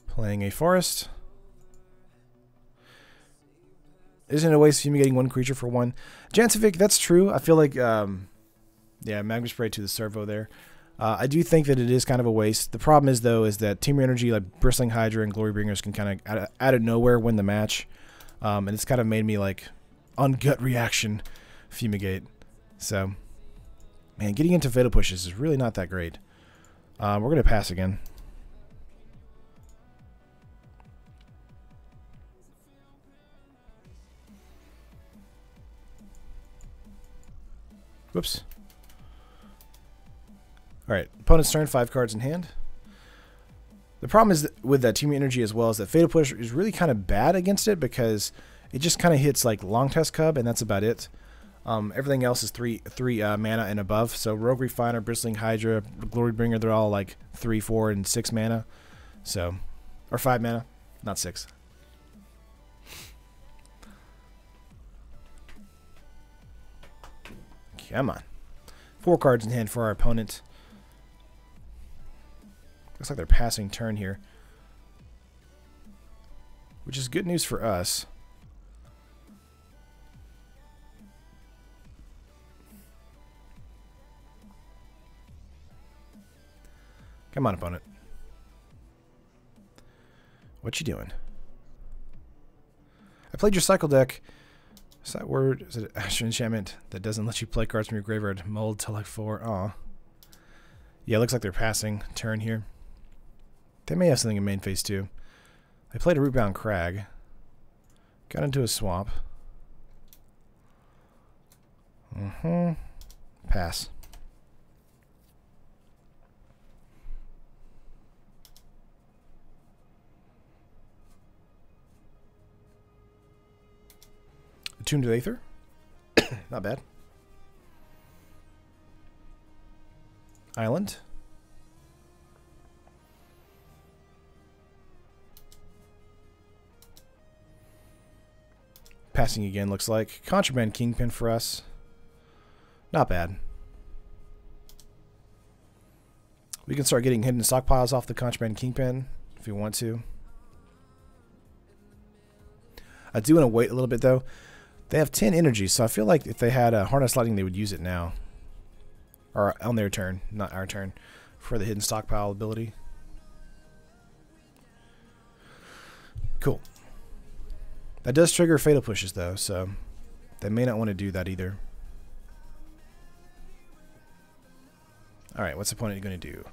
Playing a Forest. Isn't it a waste fumigating 1 creature for 1? Jancific, that's true. I feel like, yeah, Magma Spray to the servo there. I do think that it is kind of a waste. The problem is, though, is that Teamer Energy, like Bristling Hydra and Glorybringers, can kind of out of nowhere win the match. And it's kind of made me, like, on gut reaction, Fumigate. So, man, getting into Fatal Pushes is really not that great. We're going to pass again. Whoops. Alright, opponent's turn, 5 cards in hand. The problem is that with that Team Energy as well is that Fatal Push is really kind of bad against it because it just kind of hits like Long Test Cub and that's about it. Everything else is three mana and above. So Rogue Refiner, Bristling Hydra, Glorybringer, they're all like 3, 4, and 6 mana. So, or 5 mana, not 6. Come on. 4 cards in hand for our opponent. Looks like they're passing turn here, which is good news for us. Come on, opponent. What you doing? I played your cycle deck. Is that word? Is it Astral Enchantment that doesn't let you play cards from your graveyard? Mold to like 4. Aw. Yeah, it looks like they're passing turn here. They may have something in main phase too. I played a Rootbound Crag. Got into a swamp. Pass. Attuned to Aether. Not bad. Island. Passing again, looks like. Contraband Kingpin for us. Not bad. We can start getting hidden stockpiles off the Contraband Kingpin if we want to. I do want to wait a little bit though. They have 10 energy, so I feel like if they had a Harness Lightning, they would use it now. Or on their turn, not our turn, for the hidden stockpile ability. Cool. That does trigger Fatal Pushes, though, so they may not want to do that either. Alright, what's the opponent going to do?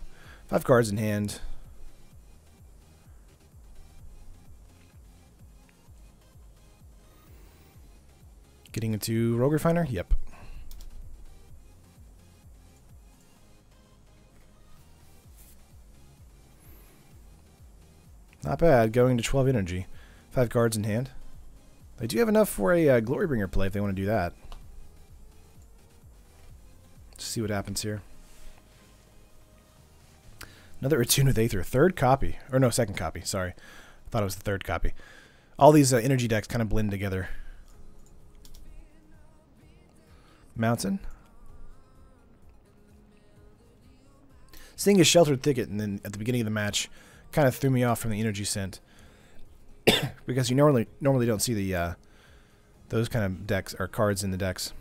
5 cards in hand. Getting into Rogue Refiner? Yep. Not bad, going to 12 energy. 5 cards in hand. They do have enough for a Glorybringer play if they want to do that. Let's see what happens here. Another Attune with Aether. 3rd copy. Or no, 2nd copy. Sorry. I thought it was the 3rd copy. All these energy decks kind of blend together. Mountain. Seeing a Sheltered Thicket and then at the beginning of the match kind of threw me off from the energy scent. Because you normally don't see the those kind of decks or cards in the decks.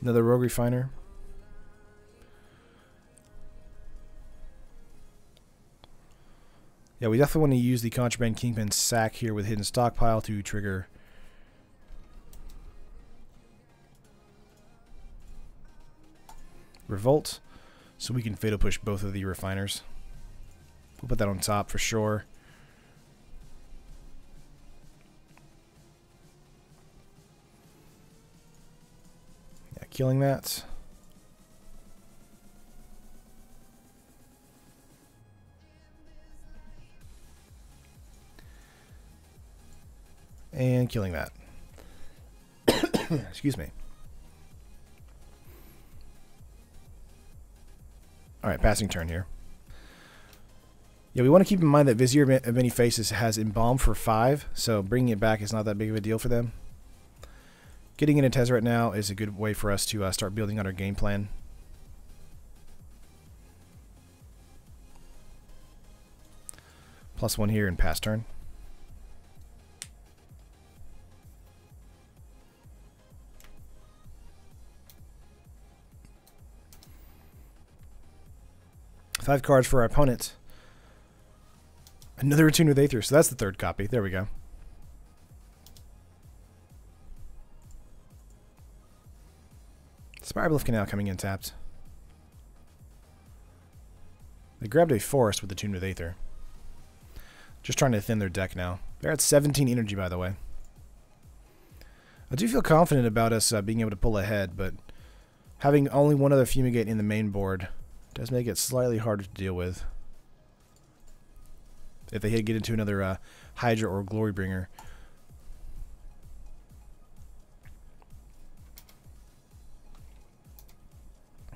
Another Rogue Refiner. Yeah, we definitely want to use the Contraband Kingpin sack here with Hidden Stockpile to trigger Revolt, so we can Fatal Push both of the Refiners. We'll put that on top for sure. Yeah, killing that. And killing that. Excuse me. Alright, passing turn here. Yeah, we want to keep in mind that Vizier of Many Faces has Embalm for 5, so bringing it back is not that big of a deal for them. Getting into Tezzeret now is a good way for us to start building on our game plan. +1 here and pass turn. Five cards for our opponent. Another Attune with Aether, so that's the 3rd copy. There we go. Spiroglyph Canal coming in tapped. They grabbed a Forest with Attune with Aether. Just trying to thin their deck now. They're at 17 energy, by the way. I do feel confident about us being able to pull ahead, but having only one other Fumigate in the main board does make it slightly harder to deal with. if they get into another Hydra or Glorybringer.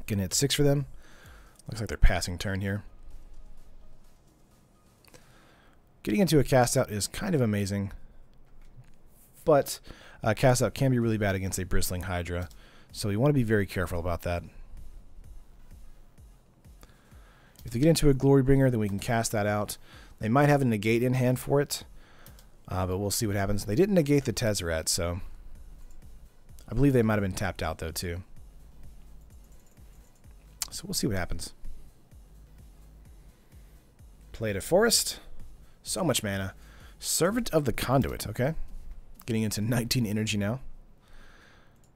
Gonna hit 6 for them. Looks like they're passing turn here. Getting into a cast out is kind of amazing, but cast out can be really bad against a bristling Hydra, so we want to be very careful about that. If they get into a Glorybringer, then we can cast that out. They might have a negate in hand for it, but we'll see what happens. They didn't negate the Tezzeret, so I believe they might have been tapped out though too. So we'll see what happens. Played a Forest. So much mana. Servant of the Conduit, okay. Getting into 19 energy now.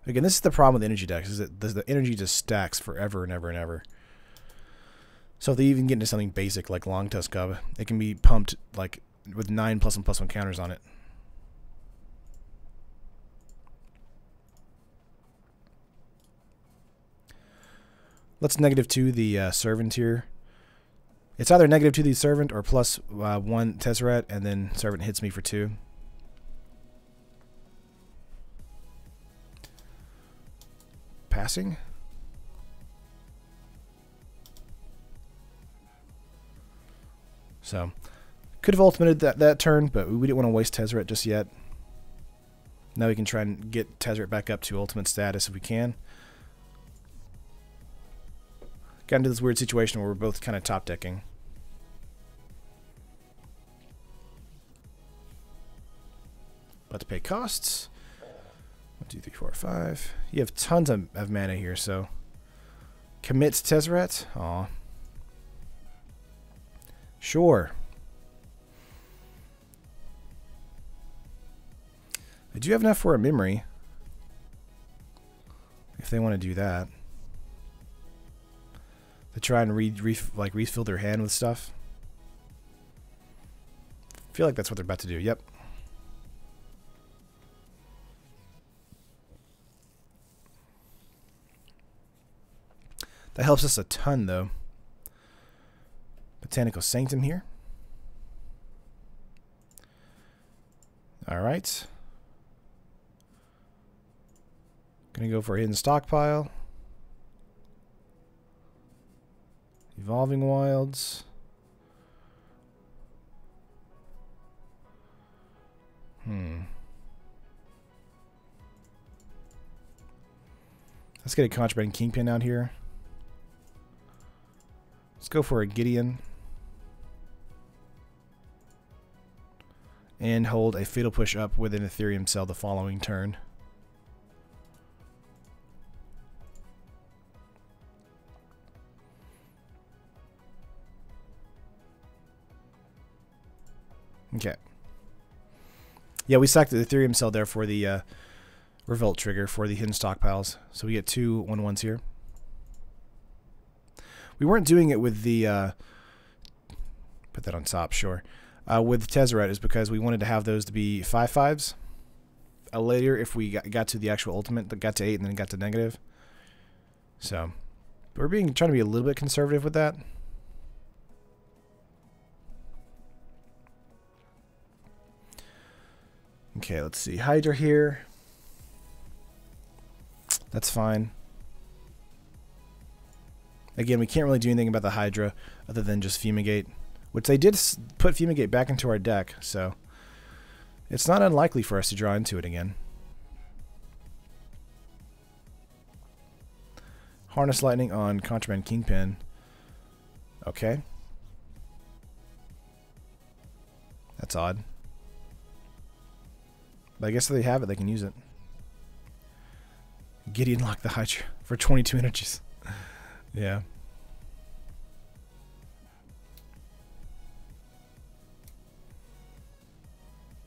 Again, this is the problem with energy decks, is that the energy just stacks forever and ever and ever. So if they even get into something basic like Long Tusk Cub, it can be pumped like with 9 +1/+1 counters on it. Let's -2 the Servant here. It's either -2 the Servant or +1 Tezzeret, and then Servant hits me for 2. Passing. So, could have ultimated that turn, but we didn't want to waste Tezzeret just yet. Now we can try and get Tezzeret back up to ultimate status if we can. Got into this weird situation where we're both kind of top decking. About to pay costs. 1, 2, 3, 4, 5. You have tons of mana here, so commit Tezzeret. Aw. Sure. They do have enough for a memory, if they want to do that. To try and refill their hand with stuff. I feel like that's what they're about to do. Yep. That helps us a ton, though. Botanical Sanctum here. Alright. Gonna go for a hidden stockpile. Evolving Wilds. Let's get a Contraband Kingpin out here. Let's go for a Gideon. And hold a Fatal Push up with an Ethereum Cell the following turn. Okay. Yeah, we sacked the Ethereum Cell there for the Revolt trigger for the hidden stockpiles. So we get 2 1/1s here. We weren't doing it with the... put that on top, sure. With Tezzeret is because we wanted to have those to be 5/5s. Later, if we got to the actual ultimate, that got to 8 and then got to negative. So, we're trying to be a little bit conservative with that. Okay, let's see. Hydra here. That's fine. Again, we can't really do anything about the Hydra other than just Fumigate, which they did put Fumigate back into our deck, so it's not unlikely for us to draw into it again. Harness Lightning on Contraband Kingpin. Okay. That's odd. But I guess if they have it, they can use it. Gideon lock the Hydra for 22 energies. Yeah.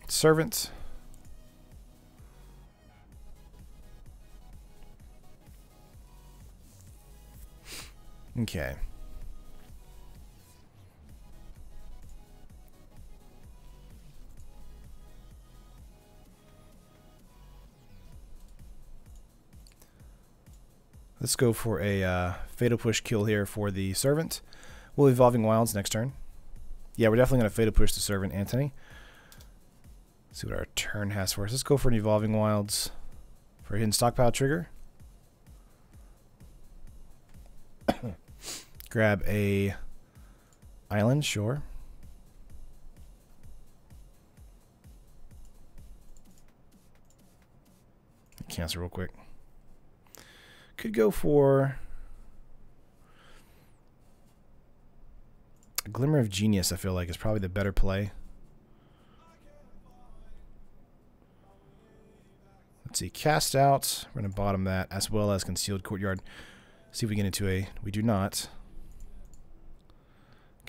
Servant. Okay. Let's go for a Fatal Push kill here for the Servant. We'll Evolving Wilds next turn. Yeah, we're definitely going to Fatal Push the Servant, Anthony. Let's see what our turn has for us. Let's go for an Evolving Wilds for a hidden stockpile trigger. Grab a island, sure. Cancel real quick. Could go for a Glimmer of Genius, I feel like, is probably the better play. Let's see, cast out. We're going to bottom that, as well as Concealed Courtyard. See if we get into a... We do not.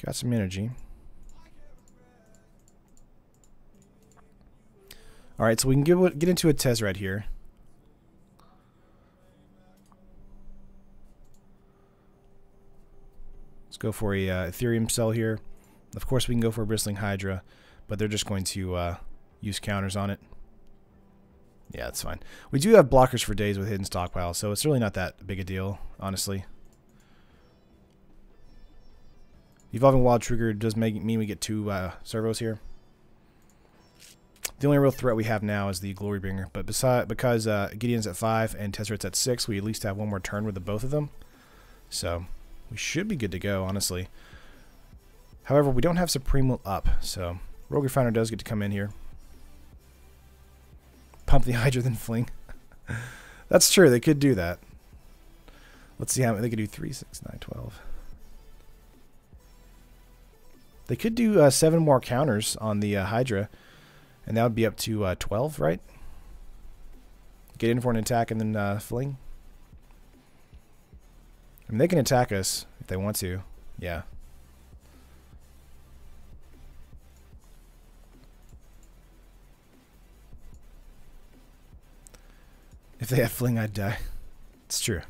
Got some energy. Alright, so we can get into a Tezzeret here. Let's go for a Ethereum Cell here. Of course, we can go for a Bristling Hydra, but they're just going to use counters on it. Yeah, that's fine. We do have blockers for days with Hidden Stockpile, so it's really not that big a deal, honestly. Evolving Wild Trigger does mean we get 2 servos here. The only real threat we have now is the Glorybringer, but because Gideon's at 5 and Tezzeret's at 6, we at least have one more turn with the both of them. So we should be good to go, honestly. However, we don't have Supreme Will up, so Rogue Refiner does get to come in here. Pump the Hydra, then fling. That's true, they could do that. Let's see how they could do 3, 6, 9, 12. They could do 7 more counters on the Hydra, and that would be up to 12, right? Get in for an attack and then fling. I mean, they can attack us if they want to. Yeah. If they have fling, I'd die. It's true.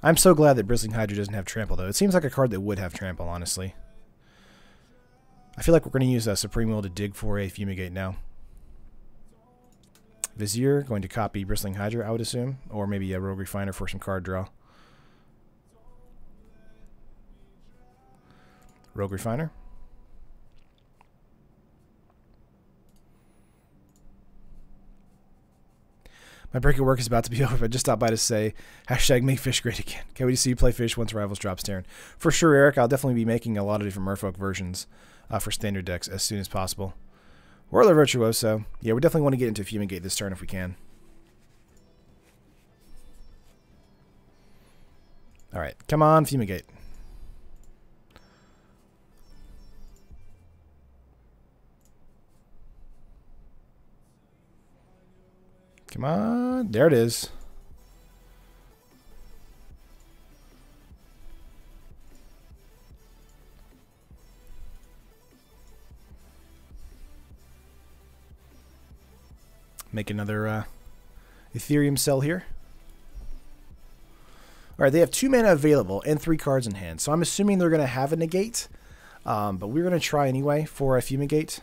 I'm so glad that Bristling Hydra doesn't have trample, though. It seems like a card that would have trample, honestly. I feel like we're going to use Supreme Will to dig for a Fumigate now. Vizier, going to copy Bristling Hydra, I would assume. Or maybe a Rogue Refiner for some card draw. Rogue Refiner. My break at work is about to be over, but just stopped by to say, hashtag make fish great again. Can't wait to see you play fish once Rivals drops Terran. For sure, Eric, I'll definitely be making a lot of different Merfolk versions for standard decks as soon as possible. Whirler Virtuoso. Yeah, we definitely want to get into Fumigate this turn if we can. Alright, come on, Fumigate. Come on. There it is. Make another Ethereum Cell here. Alright, they have 2 mana available and 3 cards in hand. So I'm assuming they're going to have a negate. But we're going to try anyway for a Fumigate.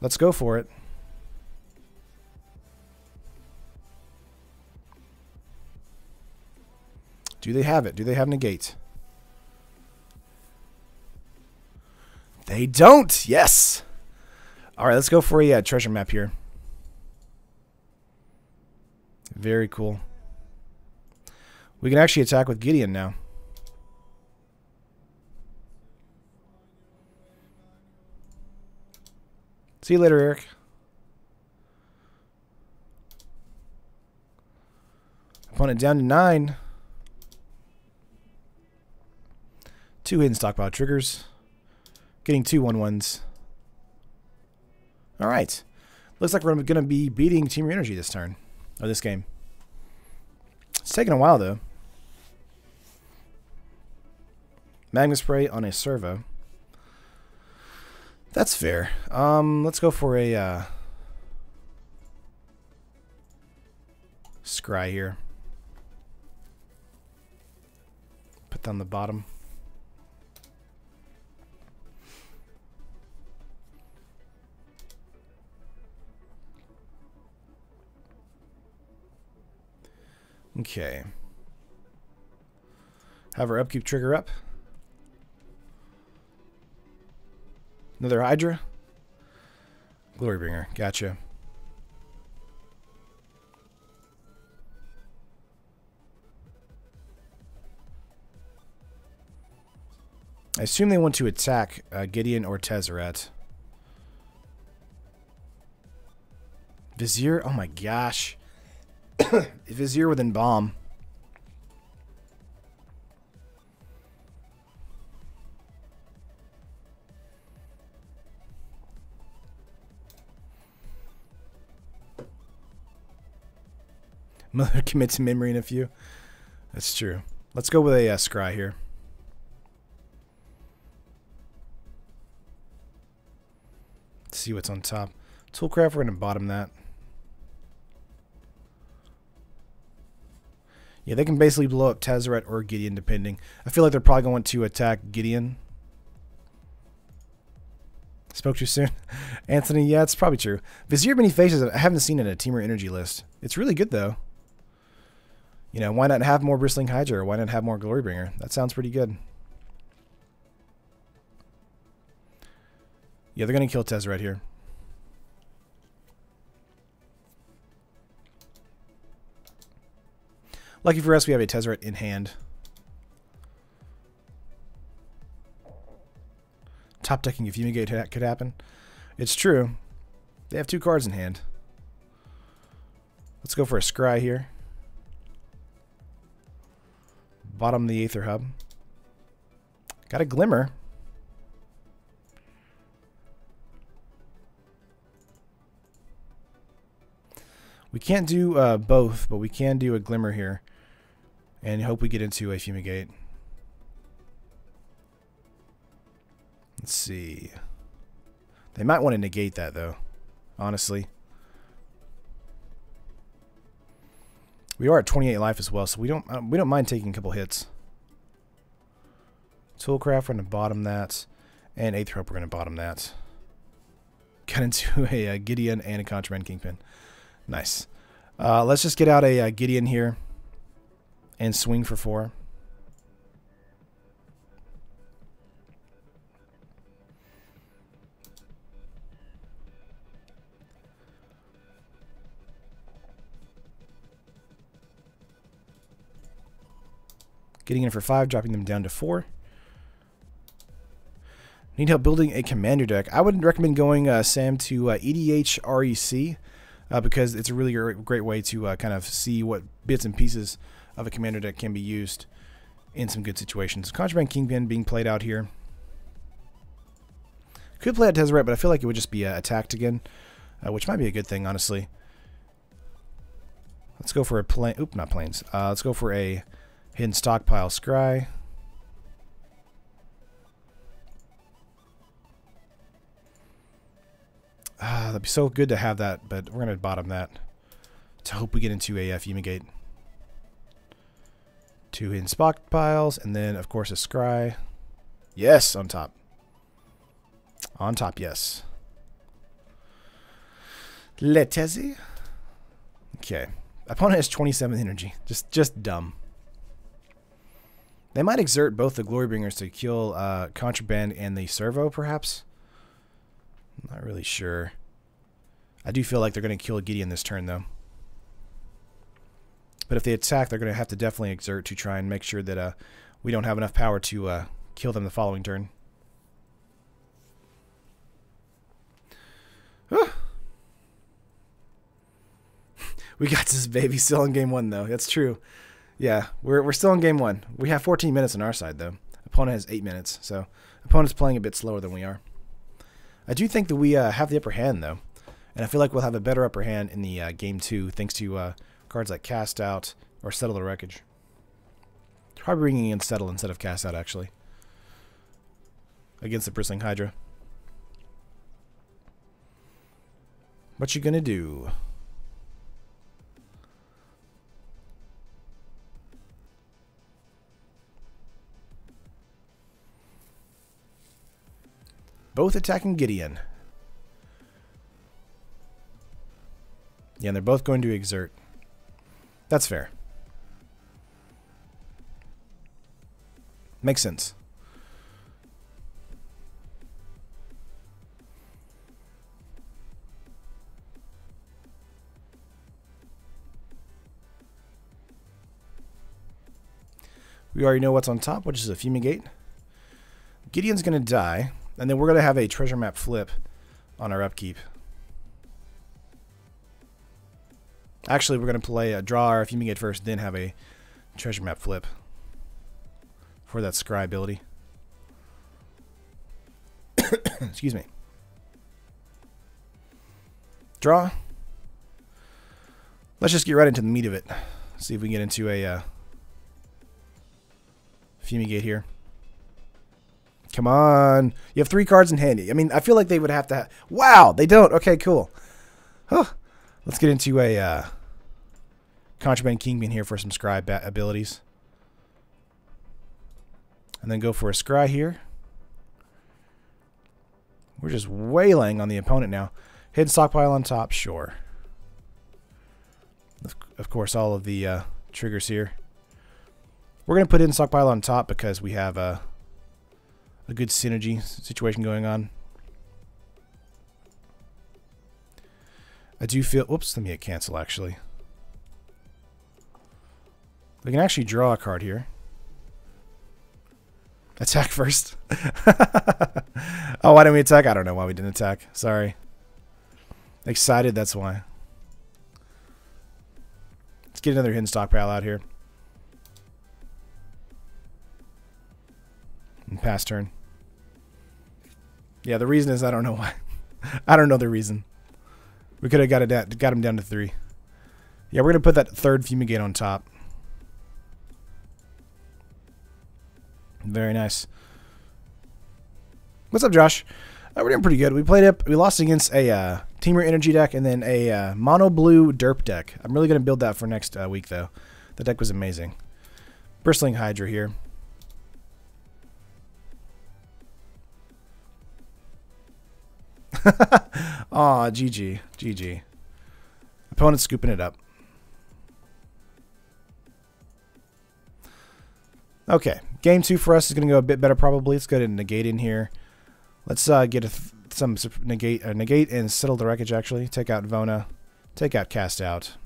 Let's go for it. Do they have it? Do they have negate? They don't! Yes! Alright, let's go for a treasure map here. Very cool. We can actually attack with Gideon now. See you later, Eric. Opponent down to 9. 2 hidden stockpile triggers. Getting 2 1/1s. Alright. Looks like we're going to be beating Team Energy this turn. Or this game. It's taking a while, though. Magma Spray on a servo. That's fair. Let's go for a Scry here. Put down the bottom. Okay. Have our upkeep trigger up. Another Hydra. Glorybringer. Gotcha. I assume they want to attack Gideon or Tezzeret. Vizier? Oh my gosh. Vizier with Embalm. Mother commits memory in a few. That's true. Let's go with a scry here. Let's see what's on top. Toolcraft, we're going to bottom that. Yeah, they can basically blow up Tezzeret or Gideon, depending. I feel like they're probably going to attack Gideon. Spoke too soon. Anthony, yeah, it's probably true. Vizier Many Faces, I haven't seen it in a Team or Energy list. It's really good, though. You know, why not have more Bristling Hydra, or why not have more Glorybringer? That sounds pretty good. Yeah, they're going to kill Tezzeret here. Lucky for us, we have a Tezzeret in hand. Top decking if Fumigate could happen. It's true. They have 2 cards in hand. Let's go for a Scry here. Bottom the Aether Hub. Got a Glimmer. We can't do both, but we can do a Glimmer here. And hope we get into a Fumigate. Let's see. They might want to negate that, though. Honestly. We are at 28 life as well, so we don't mind taking a couple hits. Toolcraft, we're going to bottom that. And Aether Hope, we're going to bottom that. Got into a Gideon and a Contraband Kingpin. Nice. Let's just get out a Gideon here. And swing for 4. Getting in for 5, dropping them down to 4. Need help building a commander deck. I would recommend going, Sam, to EDH REC because it's a really great way to kind of see what bits and pieces of a commander deck can be used in some good situations. Contraband Kingpin being played out here. Could play out Tezzeret, but I feel like it would just be attacked again, which might be a good thing, honestly. Let's go for a plane. Oop, not planes. Let's go for a Hidden Stockpile Scry. That'd be so good to have that, but we're going to bottom that to hope we get into a Fumigate. 2 Hidden Stockpiles, and then, of course, a Scry. Yes, on top. On top, yes. Letezi. Okay. Opponent has 27 energy. Just dumb. They might exert both the Glorybringers to kill Contraband and the Servo, perhaps. I'm not really sure. I do feel like they're going to kill Gideon this turn, though. But if they attack, they're going to have to definitely exert to try and make sure that we don't have enough power to kill them the following turn. We got this baby still in game 1, though. That's true. Yeah, we're still in game 1. We have 14 minutes on our side, though. Opponent has 8 minutes, so opponent's playing a bit slower than we are. I do think that we have the upper hand, though. And I feel like we'll have a better upper hand in the game 2, thanks to cards like Cast Out or Settle the Wreckage. Probably bringing in Settle instead of Cast Out, actually. Against the Bristling Hydra. What you gonna do? Both attacking Gideon. Yeah, and they're both going to exert. That's fair. Makes sense. We already know what's on top, which is a Fumigate. Gideon's going to die, and then we're going to have a treasure map flip on our upkeep. Actually, we're going to play draw our Fumigate first, then have a treasure map flip for that scry ability. Excuse me. Draw. Let's just get right into the meat of it. See if we can get into a Fumigate here. Come on. You have 3 cards in hand. I mean, I feel like they would have to have... Wow, they don't. Okay, cool. Huh. Let's get into a Contraband Kingpin here for some scry abilities. And then go for a scry here. We're just waylaying on the opponent now. Hidden stockpile on top, sure. Of course, all of the triggers here. We're going to put hidden stockpile on top because we have a good synergy situation going on. I do feel... Oops, let me hit cancel, actually. We can actually draw a card here. Attack first. Oh, why didn't we attack? I don't know why we didn't attack. Sorry. Excited, that's why. Let's get another hidden stockpile out here. And pass turn. Yeah, the reason is I don't know why. I don't know the reason. We could have got him down to 3. Yeah, we're going to put that 3rd Fumigate on top. Very nice. What's up, Josh? We're doing pretty good. We lost against a Teamer Energy deck and then a Mono Blue Derp deck. I'm really going to build that for next week, though. The deck was amazing. Bristling Hydra here. Aw, GG. GG. Opponent's scooping it up. Okay. Game 2 for us is going to go a bit better, probably. Let's go ahead and negate in here. Let's get some negate and settle the wreckage, actually. Take out Vona. Take out Cast Out.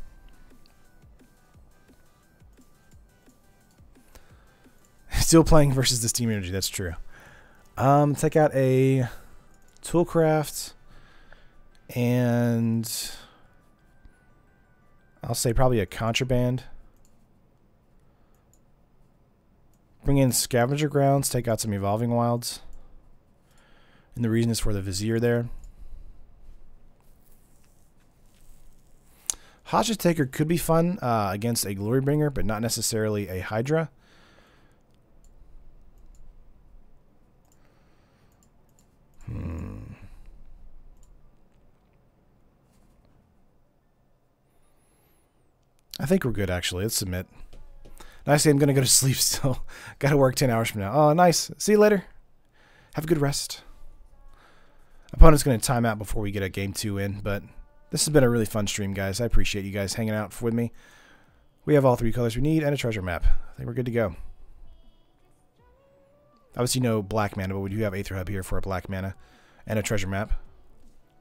Still playing versus this Team Energy, that's true. Take out a Toolcraft, and I'll say probably a Contraband. Bring in Scavenger Grounds, take out some Evolving Wilds. And the reason is for the Vizier there. Hostage Taker could be fun against a Glorybringer, but not necessarily a Hydra. I think we're good, actually. Let's submit. Nicely, I'm going to go to sleep still. Got to work 10 hours from now. Oh, nice. See you later. Have a good rest. Opponent's going to time out before we get a game 2 in, but this has been a really fun stream, guys. I appreciate you guys hanging out with me. We have all 3 colors we need and a treasure map. I think we're good to go. Obviously, no black mana, but we do have Aether Hub here for a black mana and a treasure map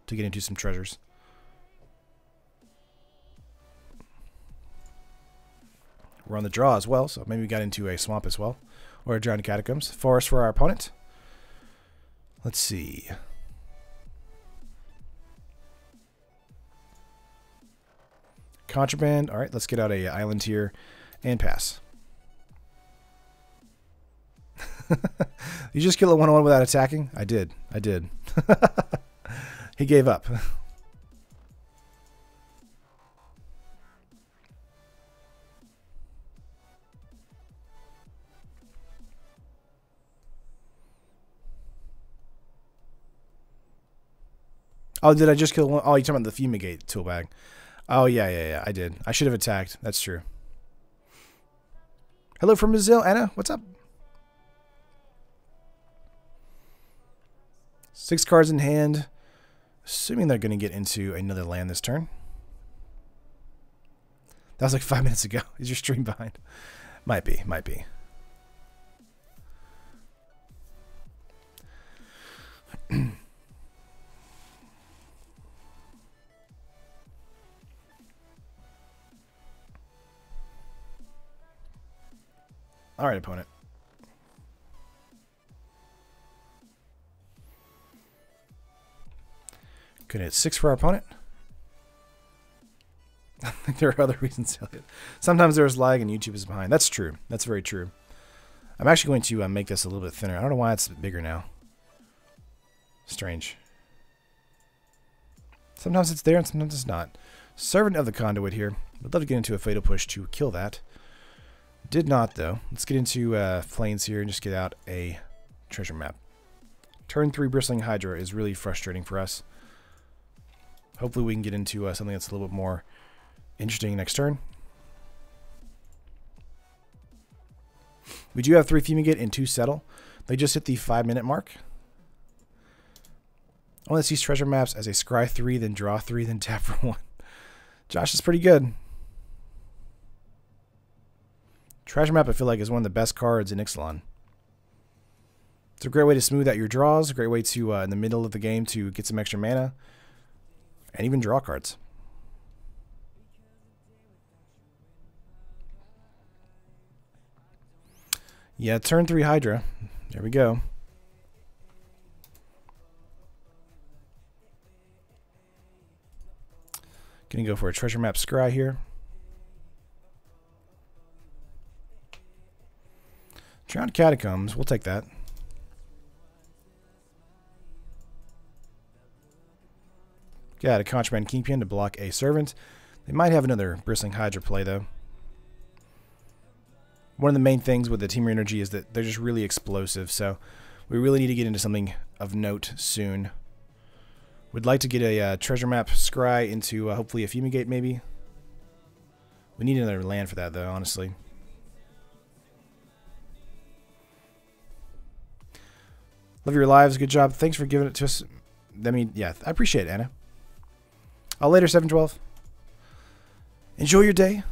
to get into some treasures. We're on the draw as well, so maybe we got into a swamp as well. Or a Drowned Catacombs. Forest for our opponent. Let's see. Contraband. Alright, let's get out a island here and pass. You just kill a 1-1 without attacking? I did. I did. He gave up. Oh, did I just kill one? Oh, you're talking about the Fumigate tool bag. Oh, yeah, I did. I should have attacked. That's true. Hello from Brazil, Anna. What's up? 6 cards in hand. Assuming they're going to get into another land this turn. That was like 5 minutes ago. Is your stream behind? Might be, might be. All right, opponent. Could hit 6 for our opponent. I think there are other reasons. Sometimes there's lag and YouTube is behind. That's true. That's very true. I'm actually going to make this a little bit thinner. I don't know why it's bigger now. Strange. Sometimes it's there and sometimes it's not. Servant of the Conduit here. Would love to get into a Fatal Push to kill that. Did not, though. Let's get into Plains here and just get out a treasure map. Turn 3 Bristling Hydra is really frustrating for us. Hopefully we can get into something that's a little bit more interesting next turn. We do have 3 Fumigate and 2 Settle. They just hit the 5-minute mark. I want to see treasure maps as a scry 3, then draw 3, then tap for 1. Josh is pretty good. Treasure map, I feel like, is one of the best cards in Ixalan. It's a great way to smooth out your draws, a great way to, in the middle of the game, to get some extra mana, and even draw cards. Yeah, turn 3 Hydra. There we go. Gonna go for a treasure map scry here. Drowned Catacombs, we'll take that. Got a Contraband Kingpin to block a Servant. They might have another Bristling Hydra play, though. One of the main things with the Team Energy is that they're just really explosive, so we really need to get into something of note soon. We'd like to get a treasure map scry into hopefully a Fumigate, maybe. We need another land for that, though, honestly. Love your lives. Good job. Thanks for giving it to us. I mean, yeah, I appreciate it, Anna. I'll later, 712. Enjoy your day.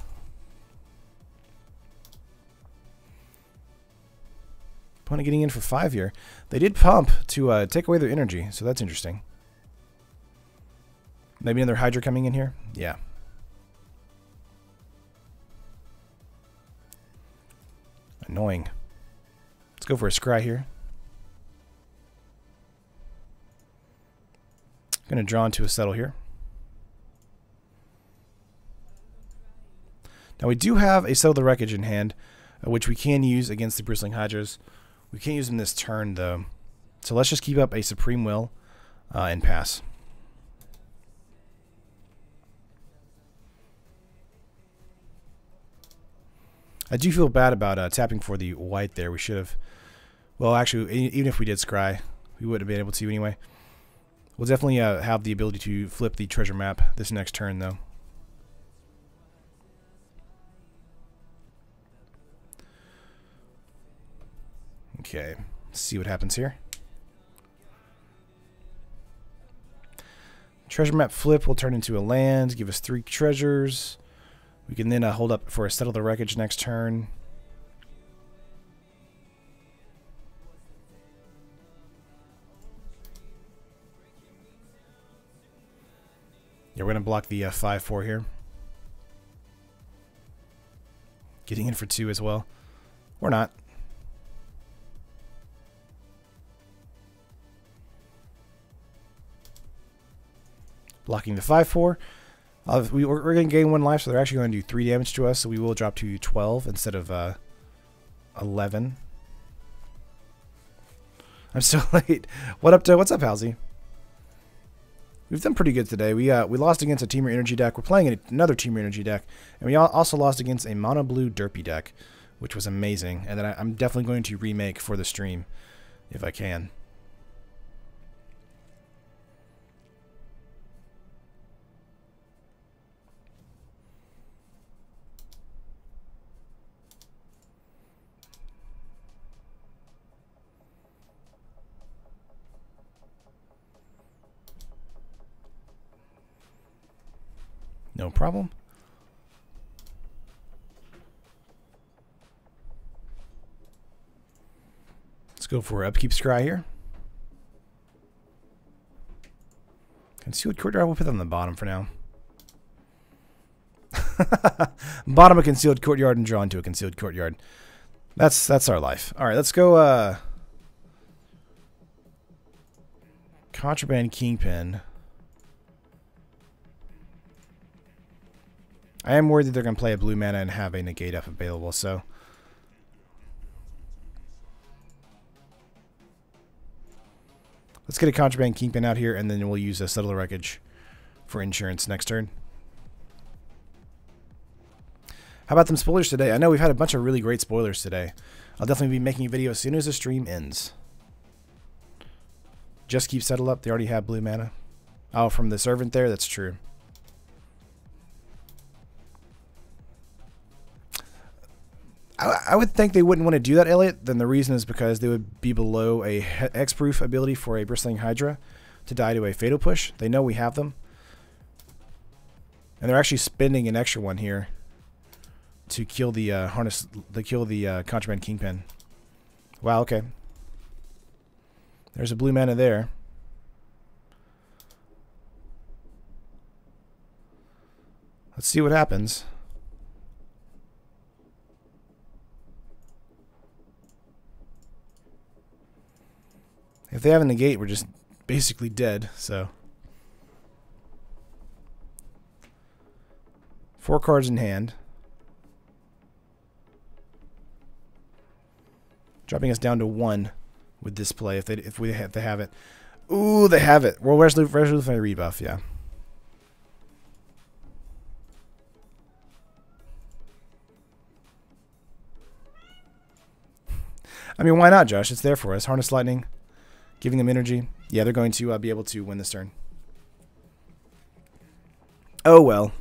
Opponent getting in for 5 here. They did pump to take away their energy, so that's interesting. Maybe another Hydra coming in here? Yeah. Annoying. Let's go for a scry here. Going to draw into a Settle here. Now we do have a Settle the Wreckage in hand, which we can use against the Bristling Hydras. We can't use them this turn, though. So let's just keep up a Supreme Will and pass. I do feel bad about tapping for the white there. We should have... Well, actually, even if we did scry, we wouldn't have been able to anyway. We'll definitely have the ability to flip the treasure map this next turn, though. Okay, let's see what happens here. Treasure map flip will turn into a land, give us 3 treasures. We can then hold up for a Settle the Wreckage next turn. Yeah, we're going to block the 5-4 here. Getting in for 2 as well. Or not. Blocking the 5-4. We're going to gain 1 life, so they're actually going to do 3 damage to us, so we will drop to 12 instead of 11. I'm so late. What's up, Halsey? We've done pretty good today. We lost against a Teamer Energy deck. We're playing another Teamer Energy deck, and we also lost against a Mono Blue Derpy deck, which was amazing, and that I'm definitely going to remake for the stream if I can. No problem. Let's go for Upkeep Scry here. Concealed courtyard, we'll put that on the bottom for now. Bottom of concealed courtyard and draw into a concealed courtyard. That's our life. All right, let's go Contraband Kingpin. I am worried that they're going to play a blue mana and have a negate up available, so let's get a Contraband Kingpin out here, and then we'll use a Settler Wreckage for insurance next turn. How about them spoilers today? I know we've had a bunch of really great spoilers today. I'll definitely be making a video as soon as the stream ends. Just keep settled up. They already have blue mana. Oh, from the servant there? That's true. I would think they wouldn't want to do that, Elliot. Then the reason is because they would be below a Hexproof ability for a Bristling Hydra to die to a Fatal Push. They know we have them. And they're actually spending an extra one here to kill the Contraband Kingpin. Wow, okay. There's a blue mana there. Let's see what happens. If they have a negate, we're just basically dead, so. 4 cards in hand. Dropping us down to 1 with this play if they have it. Ooh, they have it. Well, where's the rebuff? Yeah. I mean, why not, Josh? It's there for us. Harness Lightning, giving them energy. Yeah, they're going to be able to win this turn. Oh, well.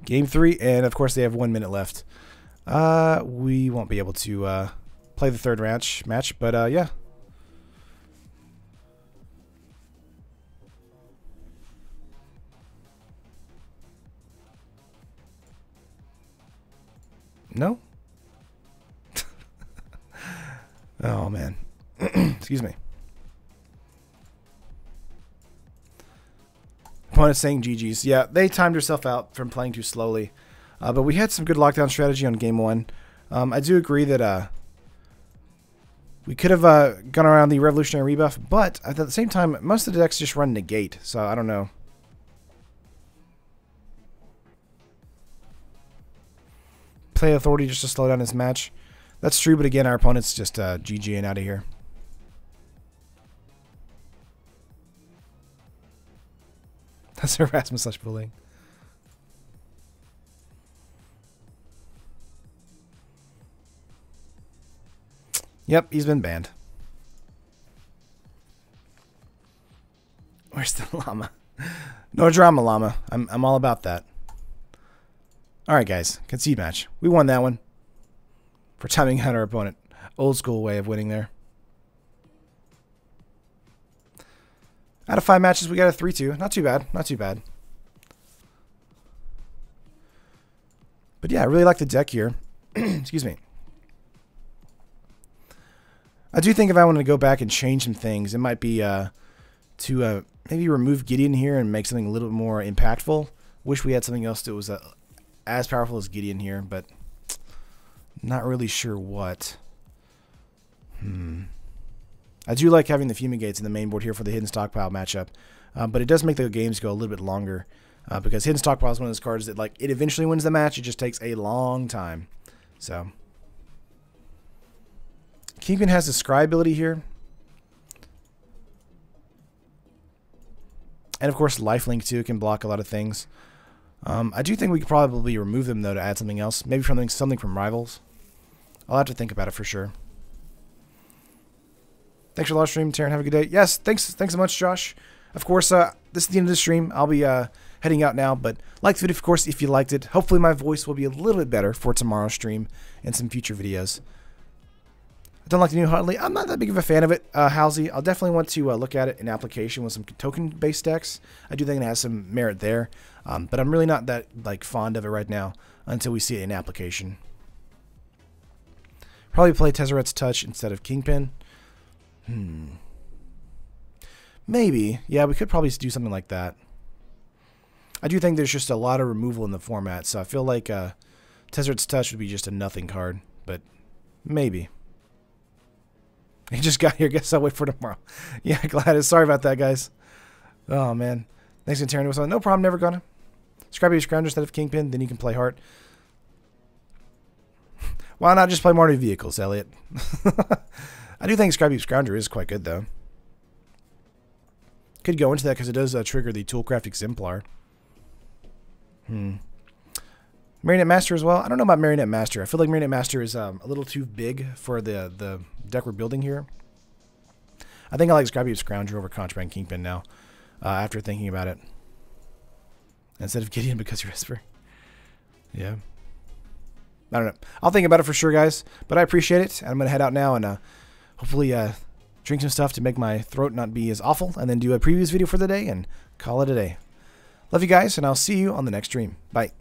Game 3, and of course they have 1 minute left. We won't be able to play the third match, but yeah. No? Oh, man. Excuse me. Opponent saying GG's. Yeah, they timed herself out from playing too slowly. But we had some good lockdown strategy on game 1. I do agree that we could have gone around the Revolutionary Rebuff, but at the same time, most of the decks just run Negate, so I don't know. Play Authority just to slow down his match. That's true, but again, our opponent's just GGing out of here. That's harassment / bullying. Yep, he's been banned. Where's the llama? No drama, llama. I'm all about that. All right, guys. Concede match. We won that one. For timing out our opponent. Old school way of winning there. Out of 5 matches, we got a 3-2. Not too bad. Not too bad. But yeah, I really like the deck here. Excuse me. I do think if I wanted to go back and change some things, it might be to maybe remove Gideon here and make something a little bit more impactful. Wish we had something else that was as powerful as Gideon here, but not really sure what. I do like having the Fumigates in the main board here for the Hidden Stockpile matchup, but it does make the games go a little bit longer because Hidden Stockpile is one of those cards that, like, it eventually wins the match. It just takes a long time. So Kingpin has the Scry ability here, and of course Lifelink too can block a lot of things. I do think we could probably remove them though to add something else, maybe something from Rivals. I'll have to think about it for sure. Thanks for the live stream, Taryn. Have a good day. Yes, thanks so much, Josh. Of course, this is the end of the stream. I'll be heading out now, but like the video, of course, if you liked it. Hopefully my voice will be a little bit better for tomorrow's stream and some future videos. Don't like the new Huntley. I'm not that big of a fan of it, Halsey. I'll definitely want to look at it in application with some token-based decks. I do think it has some merit there, but I'm really not that like fond of it right now until we see it in application. Probably play Tezzeret's Touch instead of Kingpin. Maybe. Yeah, we could probably do something like that. I do think there's just a lot of removal in the format, so I feel like Tezzeret's Touch would be just a nothing card, but maybe. He just got here. Guess I'll wait for tomorrow. Yeah, Gladys. Sorry about that, guys. Oh, man. Thanks for tearing with something. No problem. Never gonna. Scrappy Scrounger instead of Kingpin. Then you can play Heart. Why not just play more new vehicles, Elliot? I do think Scrappy Scrounger is quite good, though. Could go into that because it does trigger the Toolcraft Exemplar. Marionette Master as well. I don't know about Marionette Master. I feel like Marionette Master is a little too big for the deck we're building here. I think I like Scrappy Scrounger over Contraband Kingpin now, after thinking about it. Instead of Gideon because you're Esper. Yeah. I don't know. I'll think about it for sure, guys. But I appreciate it. I'm going to head out now and hopefully drink some stuff to make my throat not be as awful. And then do a previews video for the day and call it a day. Love you guys, and I'll see you on the next stream. Bye.